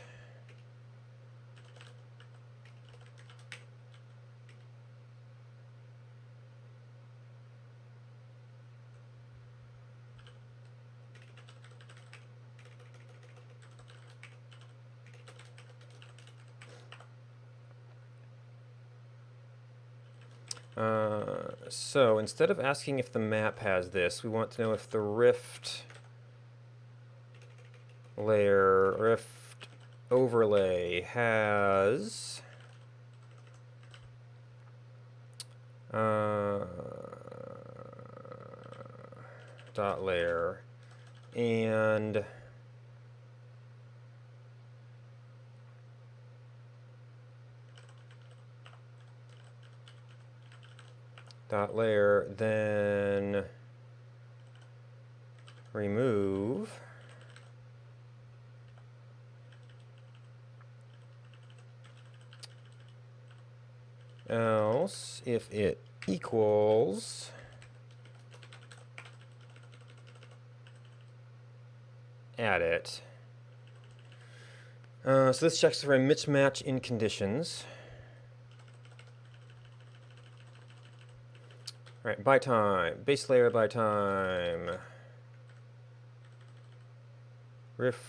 So instead of asking if the map has this, we want to know if the rift layer, rift overlay has dot layer and dot layer, then remove else if it equals add it. So this checks for a mismatch in conditions. All right, by time, base layer by time, rift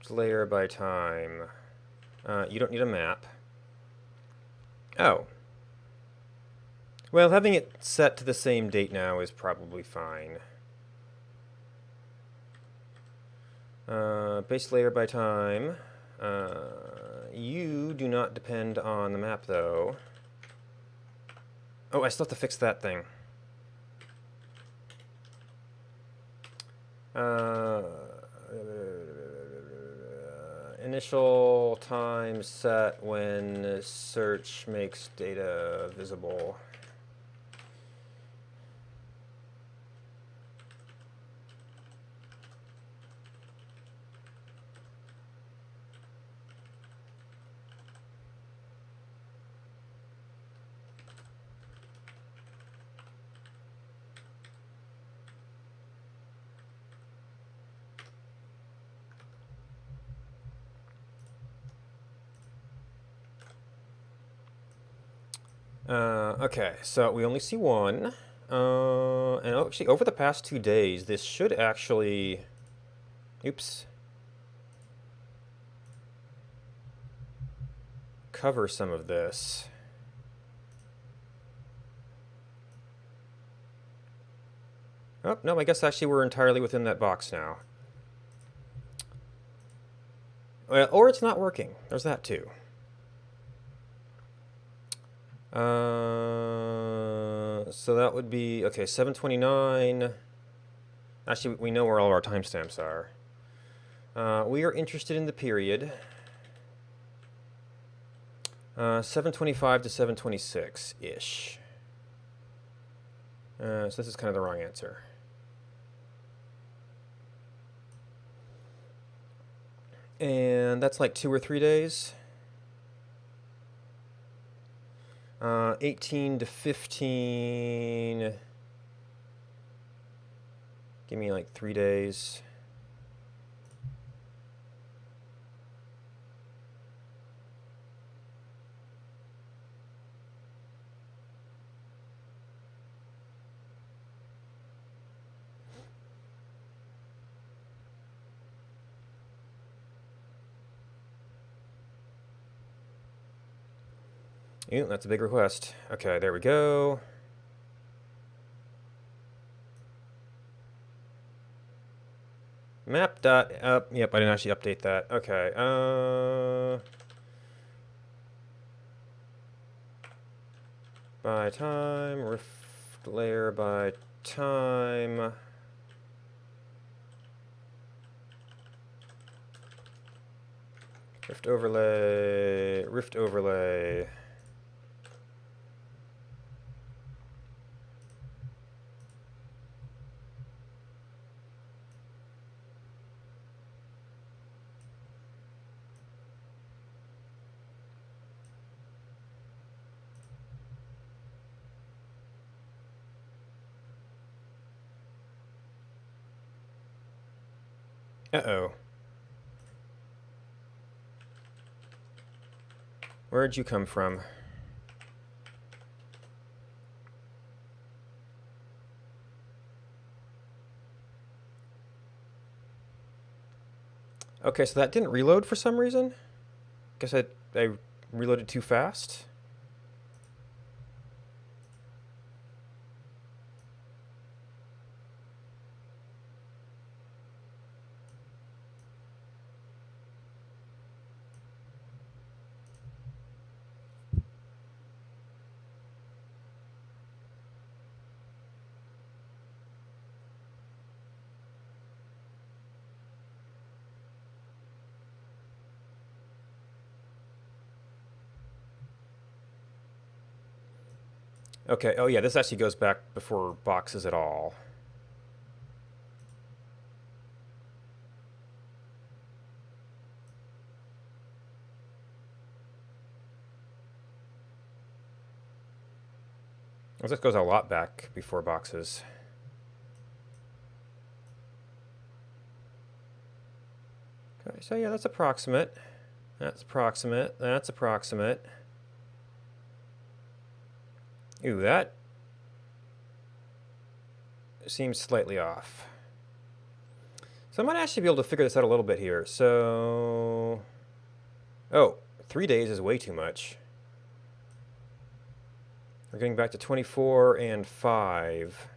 layer by time. You don't need a map. Oh. Well, having it set to the same date now is probably fine. Base layer by time. You do not depend on the map, though. Oh, I still have to fix that thing. Initial time set when search makes data visible. Okay, so we only see one. And actually, over the past 2 days, this should actually... Oops. Cover some of this. Oh, no, I guess actually we're entirely within that box now. Well, or it's not working. There's that too. So that would be, okay, 729. Actually, we know where all of our timestamps are. We are interested in the period 725 to 726-ish. So this is kind of the wrong answer. And that's like 2 or 3 days. 18 to 15. Give me like 3 days. Ew, that's a big request. Okay, there we go. Map dot up. Yep, I didn't actually update that. Okay. By time, rift layer by time. Rift overlay, rift overlay. Uh-oh. Where'd you come from? Okay, so that didn't reload for some reason? Guess I reloaded too fast? Okay, oh yeah, this actually goes back before boxes at all. Well, this goes a lot back before boxes. Okay, so yeah, that's approximate. That's approximate. That's approximate. Ooh, that seems slightly off. So I might actually be able to figure this out a little bit here. So, oh, 3 days is way too much. We're getting back to 24 and 5.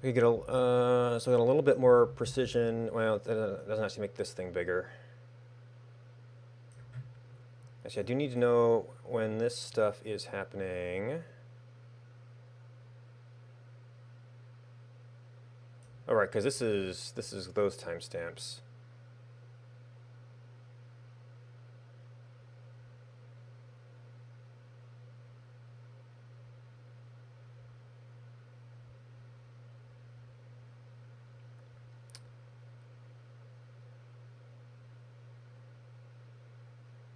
We get a, so we got a little bit more precision. Well, it doesn't actually make this thing bigger. Actually, I do need to know when this stuff is happening. All right, because this is those timestamps.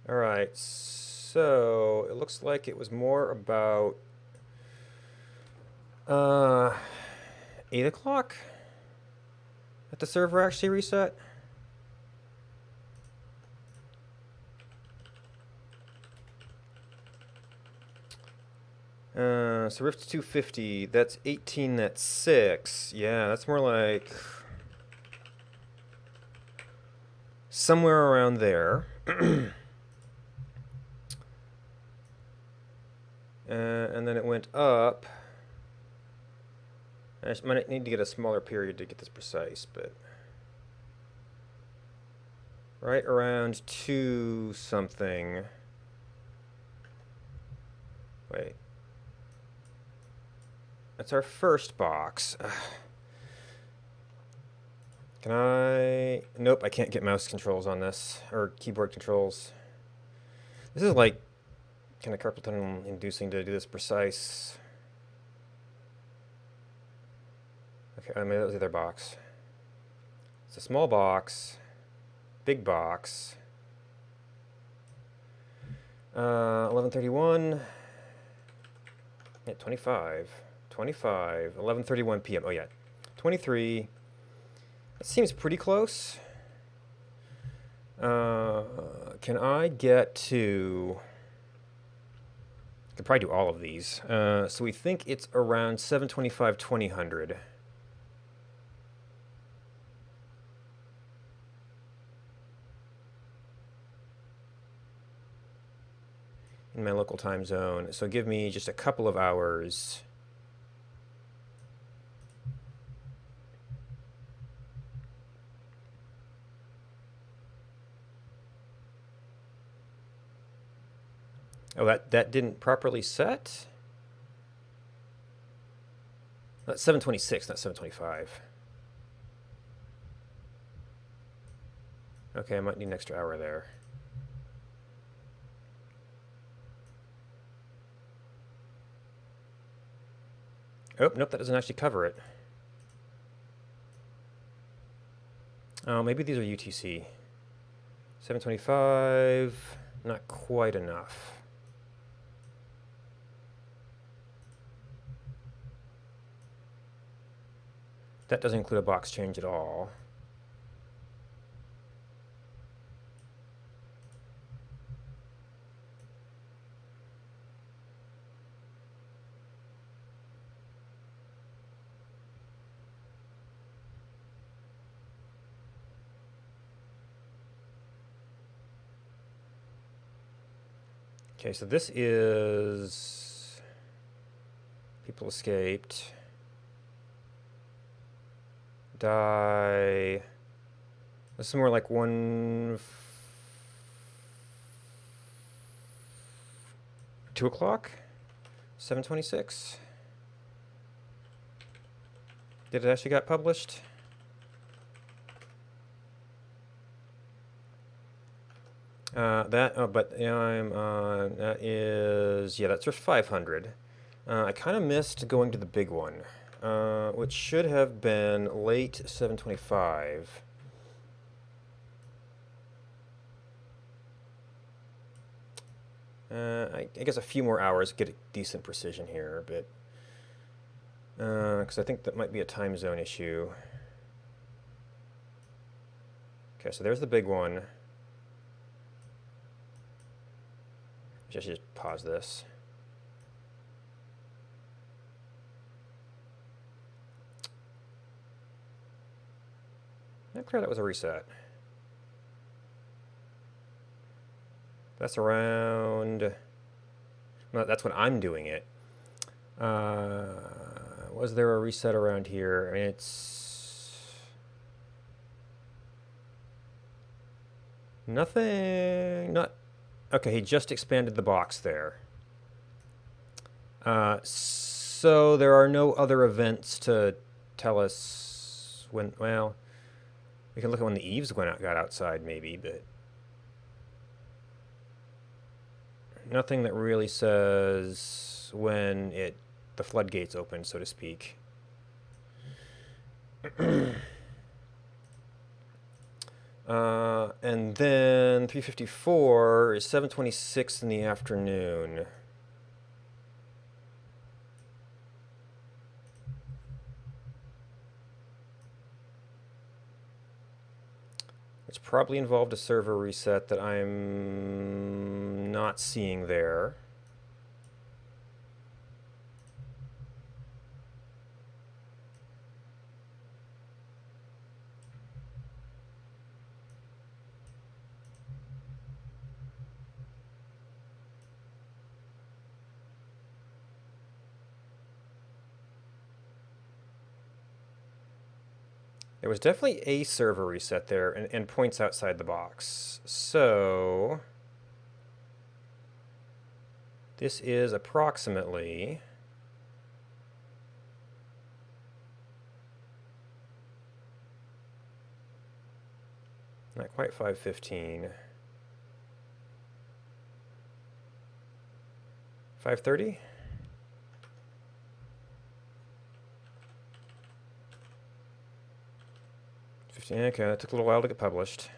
All right, so it looks like it was more about 8 o'clock that the server actually reset. So Rift 250, that's 18, that's 6. Yeah, that's more like somewhere around there. And then it went up. I might need to get a smaller period to get this precise, but right around 2 something. Wait. That's our first box. Can I? Nope, I can't get mouse controls on this, or keyboard controls. This is like kind of carpal tunnel inducing to do this precise. Okay, maybe that was the other box. It's a small box, big box. 11:31. Yeah, 25. 11:31 p.m. Oh yeah, 23. That seems pretty close. Can I get to? I could probably do all of these. So we think it's around 7:25, 2000. In my local time zone. So give me just a couple of hours. Oh, that didn't properly set? That's 7:26, not 7:25. Okay, I might need an extra hour there. Oh, nope, that doesn't actually cover it. Oh, maybe these are UTC. 7:25, not quite enough. That doesn't include a box change at all. Okay, so this is people escaped. Die. This is more like 2 o'clock? 7:26? Did it actually got published? But you know, I'm on, that is, yeah, that's just 500. I kind of missed going to the big one, which should have been late 725. I guess a few more hours to get a decent precision here, but because I think that might be a time zone issue. Okay, so there's the big one. I should just pause this. Not clear that was a reset. That's around. No, that's when I'm doing it. Was there a reset around here? I mean, it's nothing. Not okay. He just expanded the box there. So there are no other events to tell us when. Well, we can look at when the eaves got outside, maybe, but nothing that really says when the floodgates open, so to speak. And then 354 is 7:26 in the afternoon. Which probably involved a server reset that I'm not seeing there. There was definitely a server reset there and points outside the box. So this is approximately not quite 5:15. 5:30? Okay, that took a little while to get published.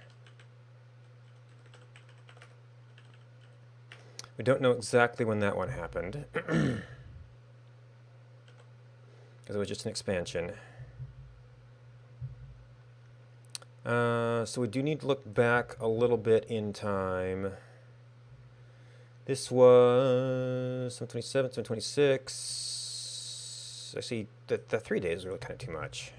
We don't know exactly when that one happened, because it was just an expansion. So we do need to look back a little bit in time. This was 727, 726. I see that the 3 days is really kind of too much.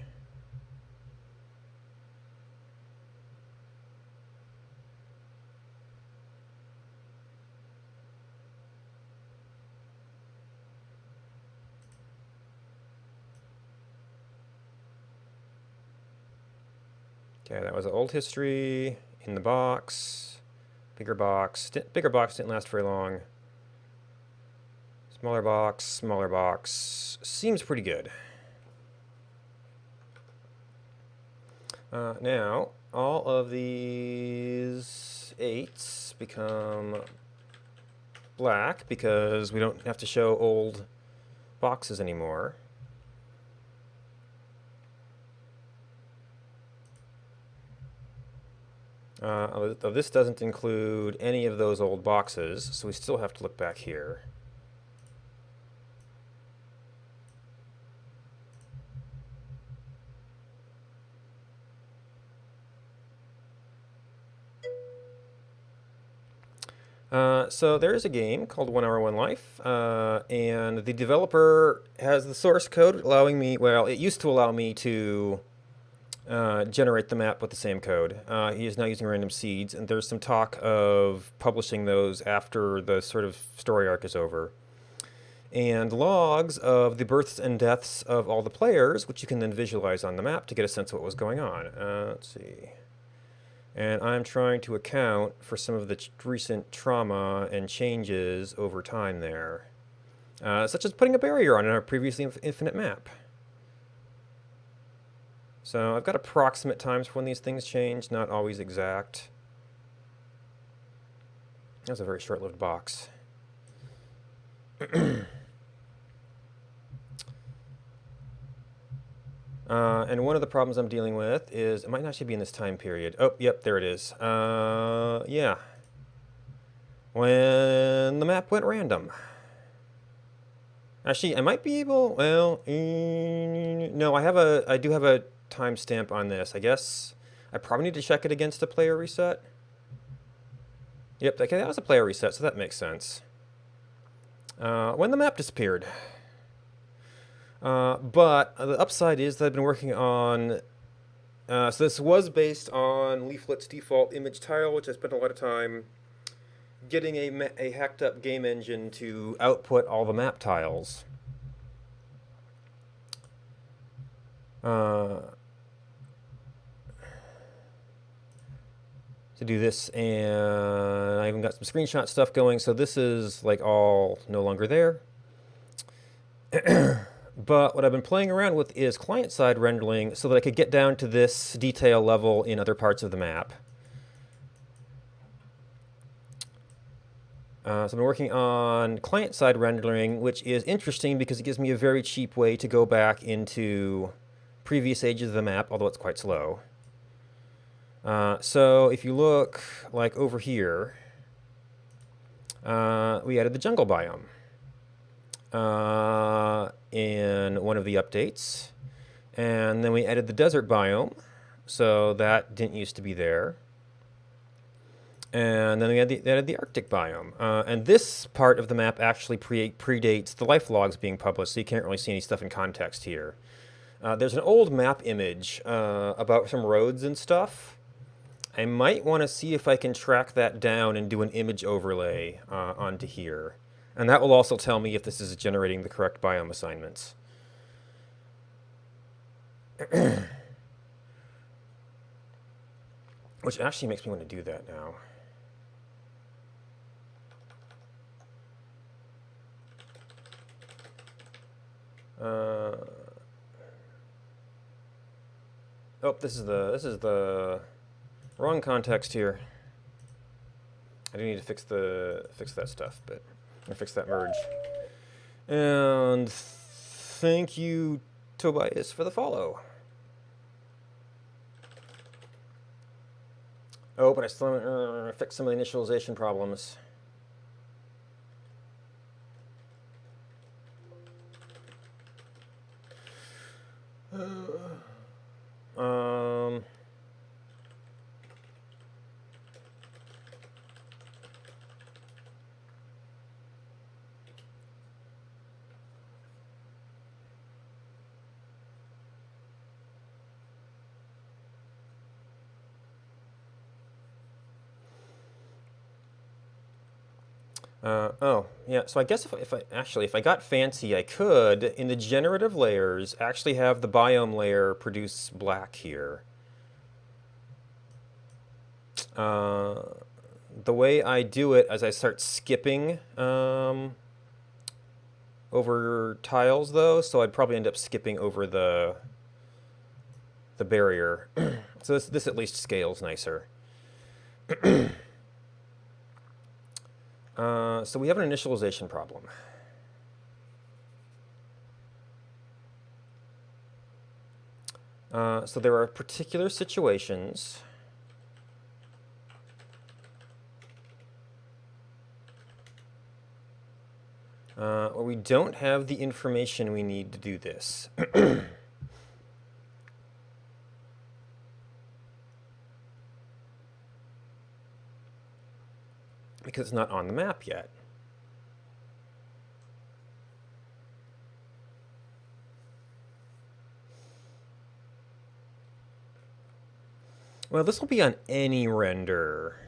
Okay, that was an old history in the box. Bigger box. Bigger box didn't last very long. Smaller box, smaller box. Seems pretty good. Now, all of these 8s become black because we don't have to show old boxes anymore. This doesn't include any of those old boxes, so we still have to look back here. So there is a game called 1 Hour 1 Life, and the developer has the source code allowing me, well, it used to allow me to generate the map with the same code. He is now using random seeds, and there's some talk of publishing those after the sort of story arc is over. And logs of the births and deaths of all the players, which you can then visualize on the map to get a sense of what was going on. Let's see. And I'm trying to account for some of the recent trauma and changes over time there, such as putting a barrier on a previously infinite map. So I've got approximate times for when these things change, not always exact. That was a very short-lived box. And one of the problems I'm dealing with is, it might not actually be in this time period. Oh, yep, there it is. Yeah. When the map went random. Actually, I might be able, well, no, I do have a timestamp on this. I guess I probably need to check it against a player reset. Yep, okay, that was a player reset, so that makes sense. When the map disappeared. But the upside is that I've been working on, so this was based on Leaflet's default image tile, which I spent a lot of time getting a hacked up game engine to output all the map tiles. To do this, and I even got some screenshot stuff going, so this is like all no longer there. But what I've been playing around with is client-side rendering so that I could get down to this detail level in other parts of the map. So I've been working on client-side rendering, which is interesting because it gives me a very cheap way to go back into previous ages of the map, although it's quite slow. So if you look like over here, we added the jungle biome in one of the updates. And then we added the desert biome, so that didn't used to be there. And then we added the Arctic biome. And this part of the map actually predates the life logs being published, so you can't really see any stuff in context here. There's an old map image about some roads and stuff. I might want to see if I can track that down and do an image overlay onto here. And that will also tell me if this is generating the correct biome assignments. Which actually makes me want to do that now. Oh, this is the wrong context here. I do need to fix that stuff, but or fix that merge. And thank you, Tobias, for the follow. Oh, but I still haven't fixed some of the initialization problems. Oh, yeah, so I guess if I got fancy, I could, in the generative layers, actually have the biome layer produce black here. The way I do it is I start skipping over tiles, though, so I'd probably end up skipping over the barrier. So this at least scales nicer. So we have an initialization problem. So there are particular situations where we don't have the information we need to do this. Because it's not on the map yet. Well, this will be on any render.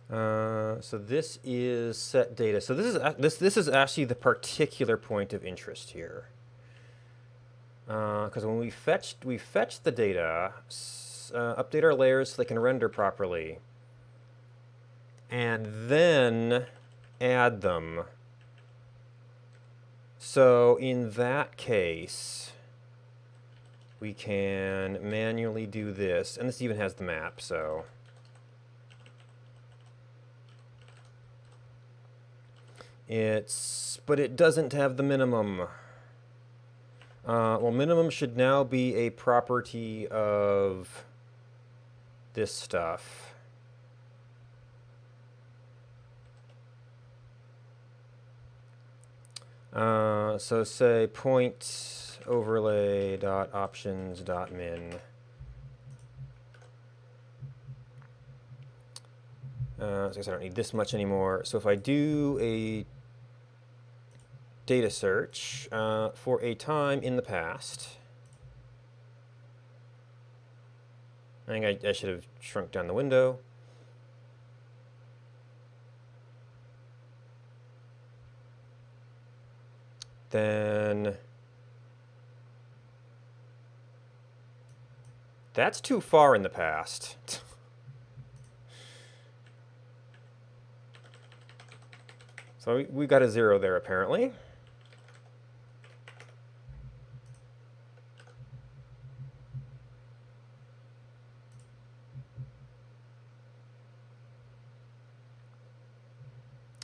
So this is set data. So this is actually the particular point of interest here. Because when we fetch the data, update our layers so they can render properly, and then add them. So in that case, we can manually do this. And this even has the map, so... But it doesn't have the minimum. Well, minimum should now be a property of this stuff. So say point overlay dot options dot min. So I guess I don't need this much anymore. So if I do a data search for a time in the past, I think I should have shrunk down the window. Then that's too far in the past. So we got a 0 there apparently.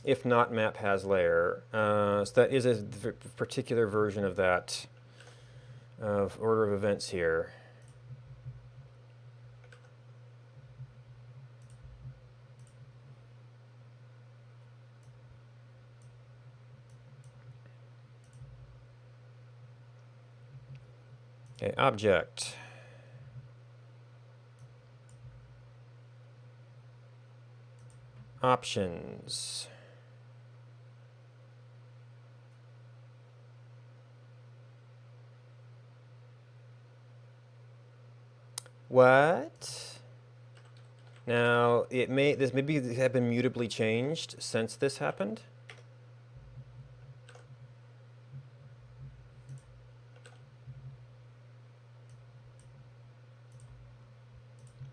If not, map has layer. So that is a particular version of that, of order of events here. Okay, object. Options. What? Now, this maybe have been mutably changed since this happened.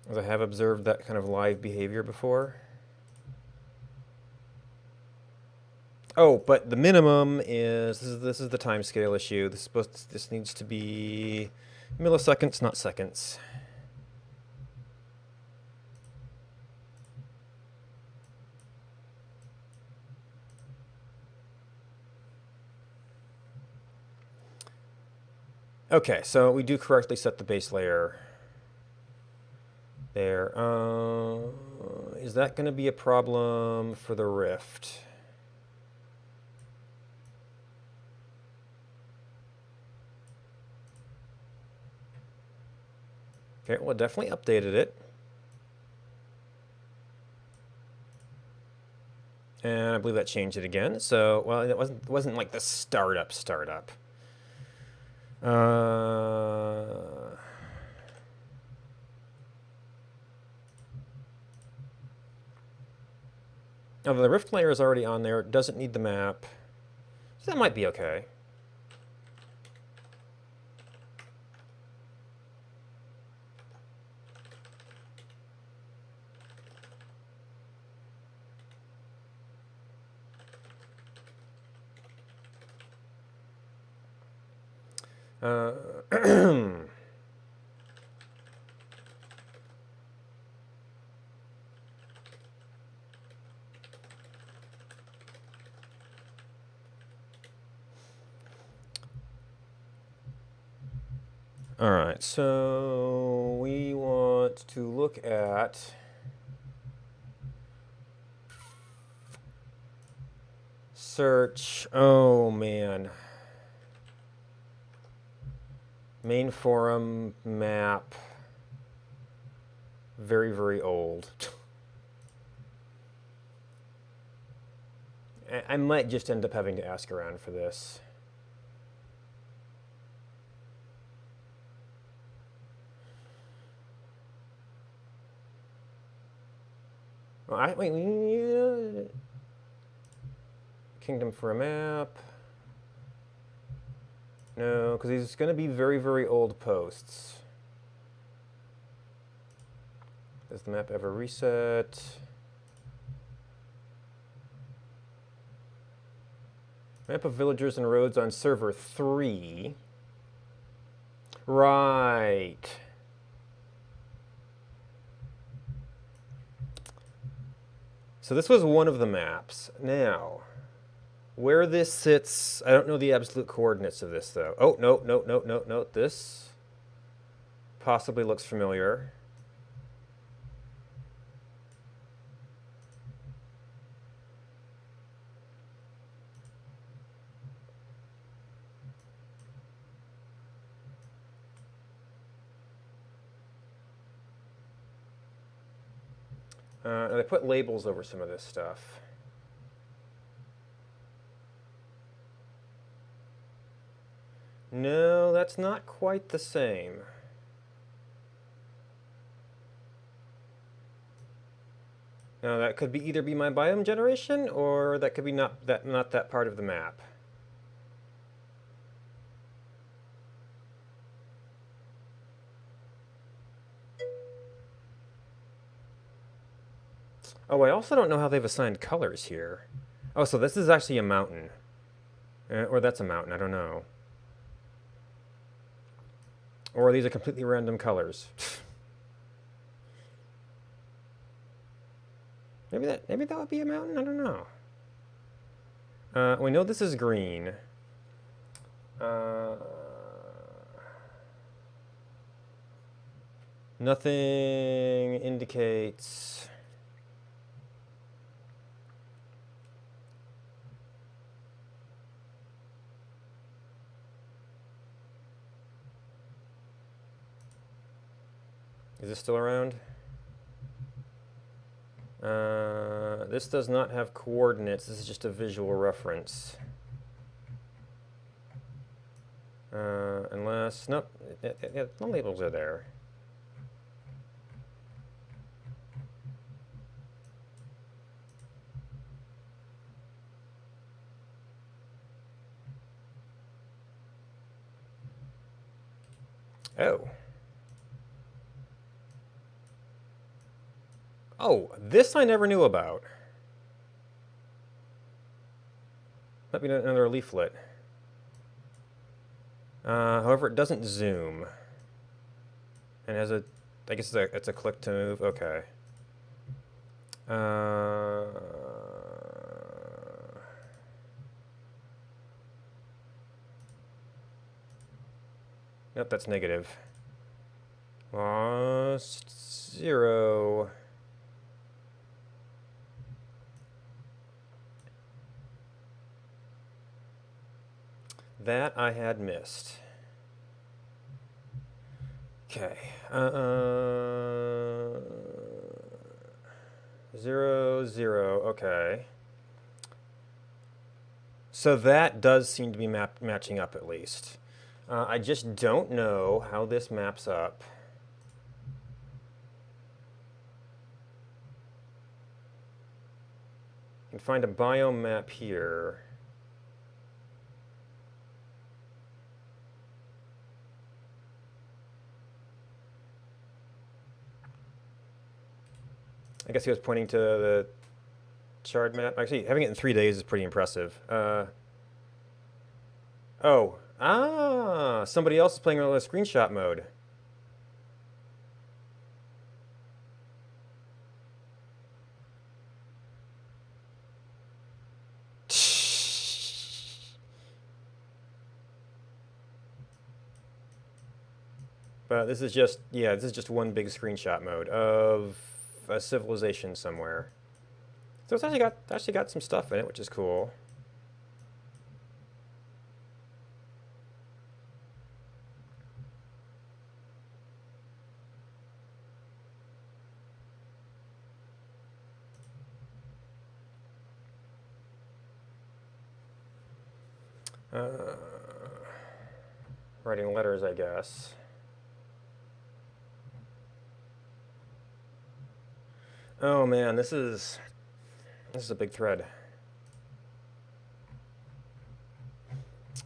As I have observed that kind of live behavior before. Oh, but the minimum is this is the time scale issue. This needs to be milliseconds, not seconds. Okay, so we do correctly set the base layer there. Is that going to be a problem for the Rift? Okay, well, it definitely updated it. And I believe that changed it again. So, well, it wasn't like the startup. Although the Rift layer is already on there, it doesn't need the map. So that might be okay. All right, so we want to look at search. Oh man. Main forum map. Very, very old. I might just end up having to ask around for this. Well, wait, Kingdom for a map. No, because these are going to be very, very old posts. Does the map ever reset? Map of villagers and roads on server 3. Right. So this was one of the maps. Now, where this sits, I don't know the absolute coordinates of this, though. Oh, no, no, no, no, no. This possibly looks familiar. And I put labels over some of this stuff. No, that's not quite the same. Now that could be either be my biome generation, or that could be not that part of the map. Oh, I also don't know how they've assigned colors here. Oh, so this is actually a mountain. Or that's a mountain, I don't know. Or these are completely random colors. maybe that would be a mountain, I don't know. We know this is green. Nothing indicates... Is this still around? This does not have coordinates. This is just a visual reference. Unless... Nope. No labels are there. Oh. Oh, this I never knew about. Might be another leaflet. However, it doesn't zoom. And has a... I guess it's a click to move. Okay. Yep, that's negative. Lost 0. That I had missed. Okay. 0, 0. Okay. So that does seem to be matching up at least. I just don't know how this maps up. You can find a biome map here. I guess he was pointing to the chart map. Actually, having it in 3 days is pretty impressive. Somebody else is playing with a screenshot mode. But this is just, yeah, this is just one big screenshot mode of a civilization somewhere. So it's actually got some stuff in it, which is cool. Writing letters, I guess. Oh man, this is a big thread.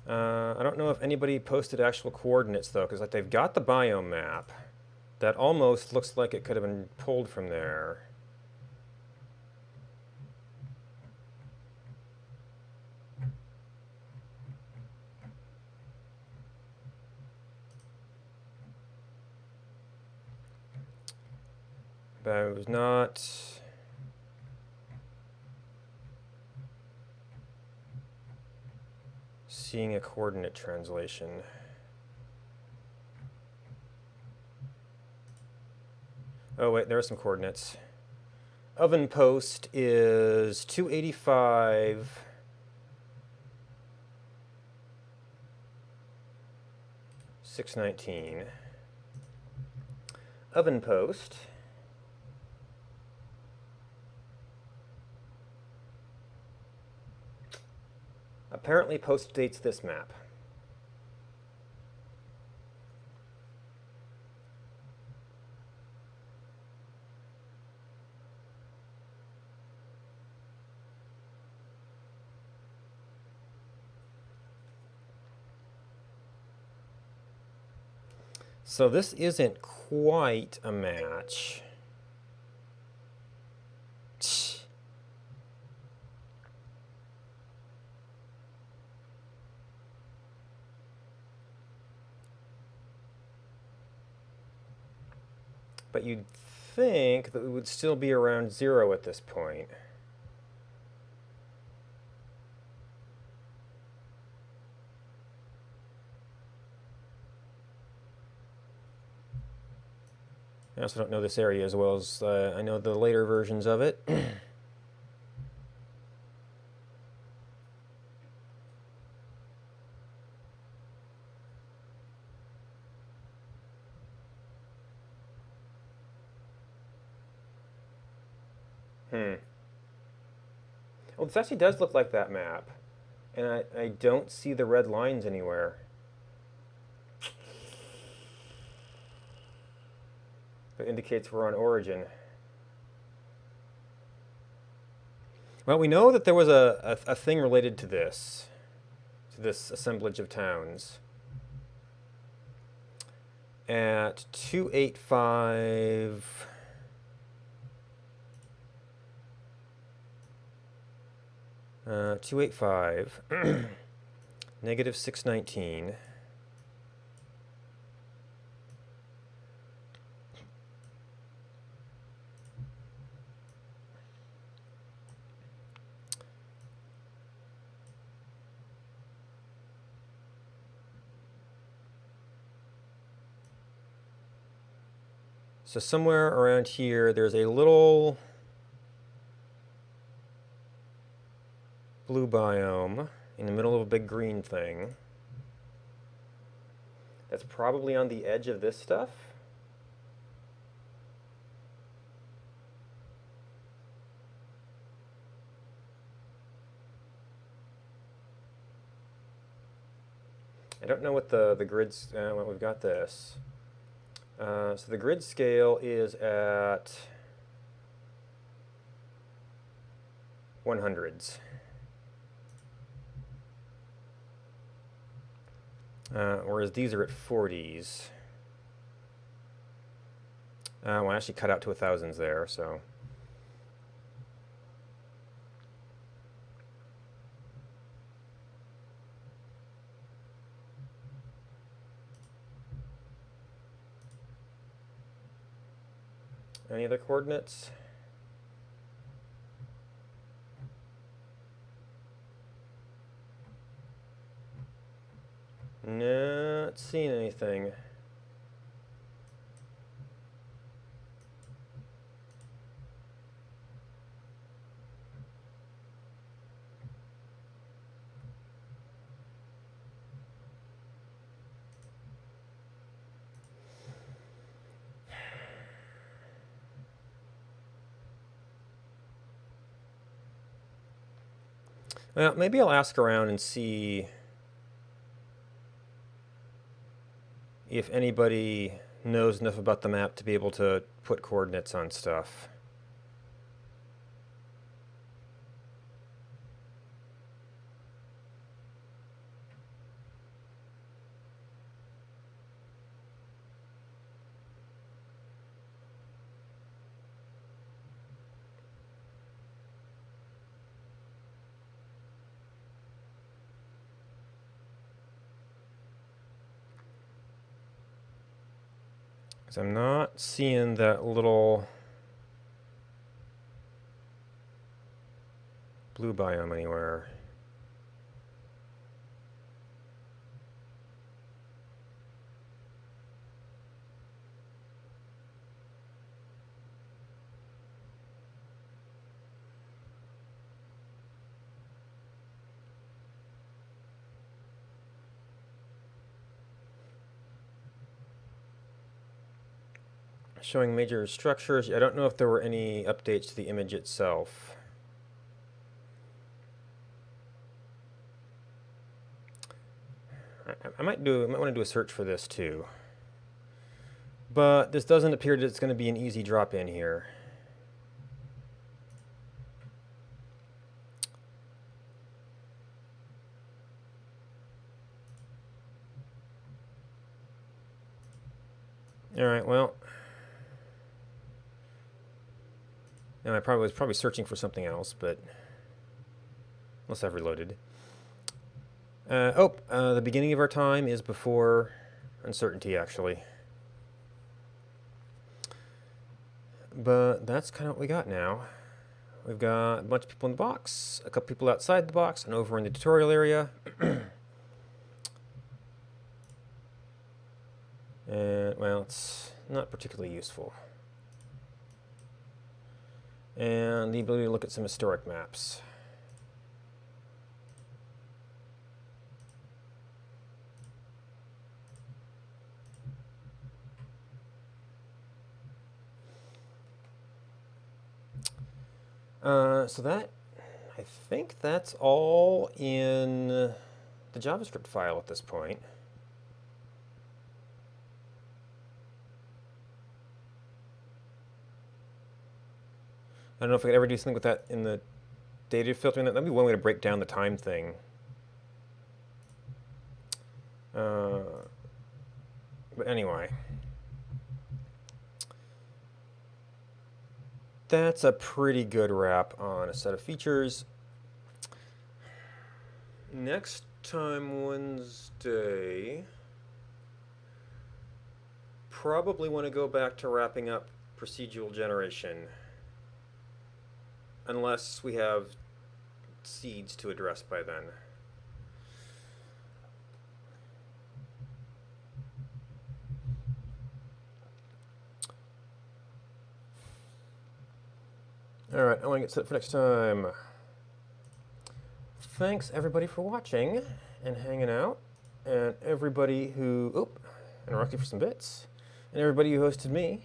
I don't know if anybody posted actual coordinates though, because like they've got the biome map. That almost looks like it could have been pulled from there. But I was not seeing a coordinate translation. Oh wait, there are some coordinates. Oven post is 285. $6.19. Oven post apparently post dates this map. So this isn't quite a match. But you'd think that we would still be around 0 at this point. I also don't know this area as well as I know the later versions of it. Well, this actually does look like that map. And I don't see the red lines anywhere. It indicates we're on origin. Well, we know that there was a thing related to this assemblage of towns. At 285... .285 negative 619 So somewhere around here there's a little blue biome in the middle of a big green thing. That's probably on the edge of this stuff. I don't know what the grids, well, we've got this. So the grid scale is at 100s. Whereas these are at 40s. Well, I actually cut out to 1000s there, so. Any other coordinates? Not seeing anything. Well, maybe I'll ask around and see if anybody knows enough about the map to be able to put coordinates on stuff. I'm not seeing that little blue biome anywhere. Showing major structures. I don't know if there were any updates to the image itself. I might want to do a search for this too. But this doesn't appear that it's going to be an easy drop in here. All right, well. And I was probably searching for something else, but unless I've reloaded. The beginning of our time is before uncertainty, actually. But that's kind of what we got now. We've got a bunch of people in the box, a couple people outside the box, and over in the tutorial area. And, well, it's not particularly useful. And the ability to look at some historic maps. So that, I think that's all in the JavaScript file at this point. I don't know if I could ever do something with that in the data filtering. That'd be one way to break down the time thing. But anyway. That's a pretty good wrap on a set of features. Next time, Wednesday, probably want to go back to wrapping up procedural generation. Unless we have seeds to address by then. All right, I want to get set for next time. Thanks everybody for watching and hanging out, and everybody who and Rocky for some bits, and everybody who hosted me.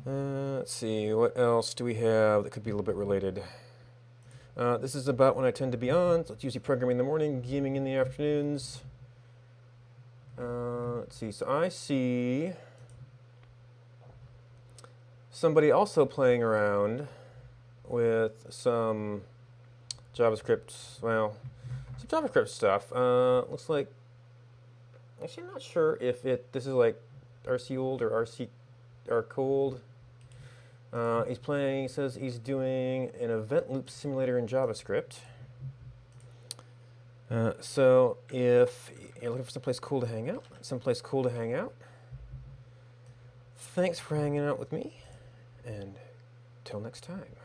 Let's see, what else do we have that could be a little bit related? This is about when I tend to be on, so it's usually programming in the morning, gaming in the afternoons. Let's see, so I see somebody also playing around with some JavaScript, well, some JavaScript stuff. Looks like, actually I'm not sure if this is like RC old or RC cold. He's playing, he says he's doing an event loop simulator in JavaScript. So if you're looking for someplace cool to hang out, thanks for hanging out with me, and till next time.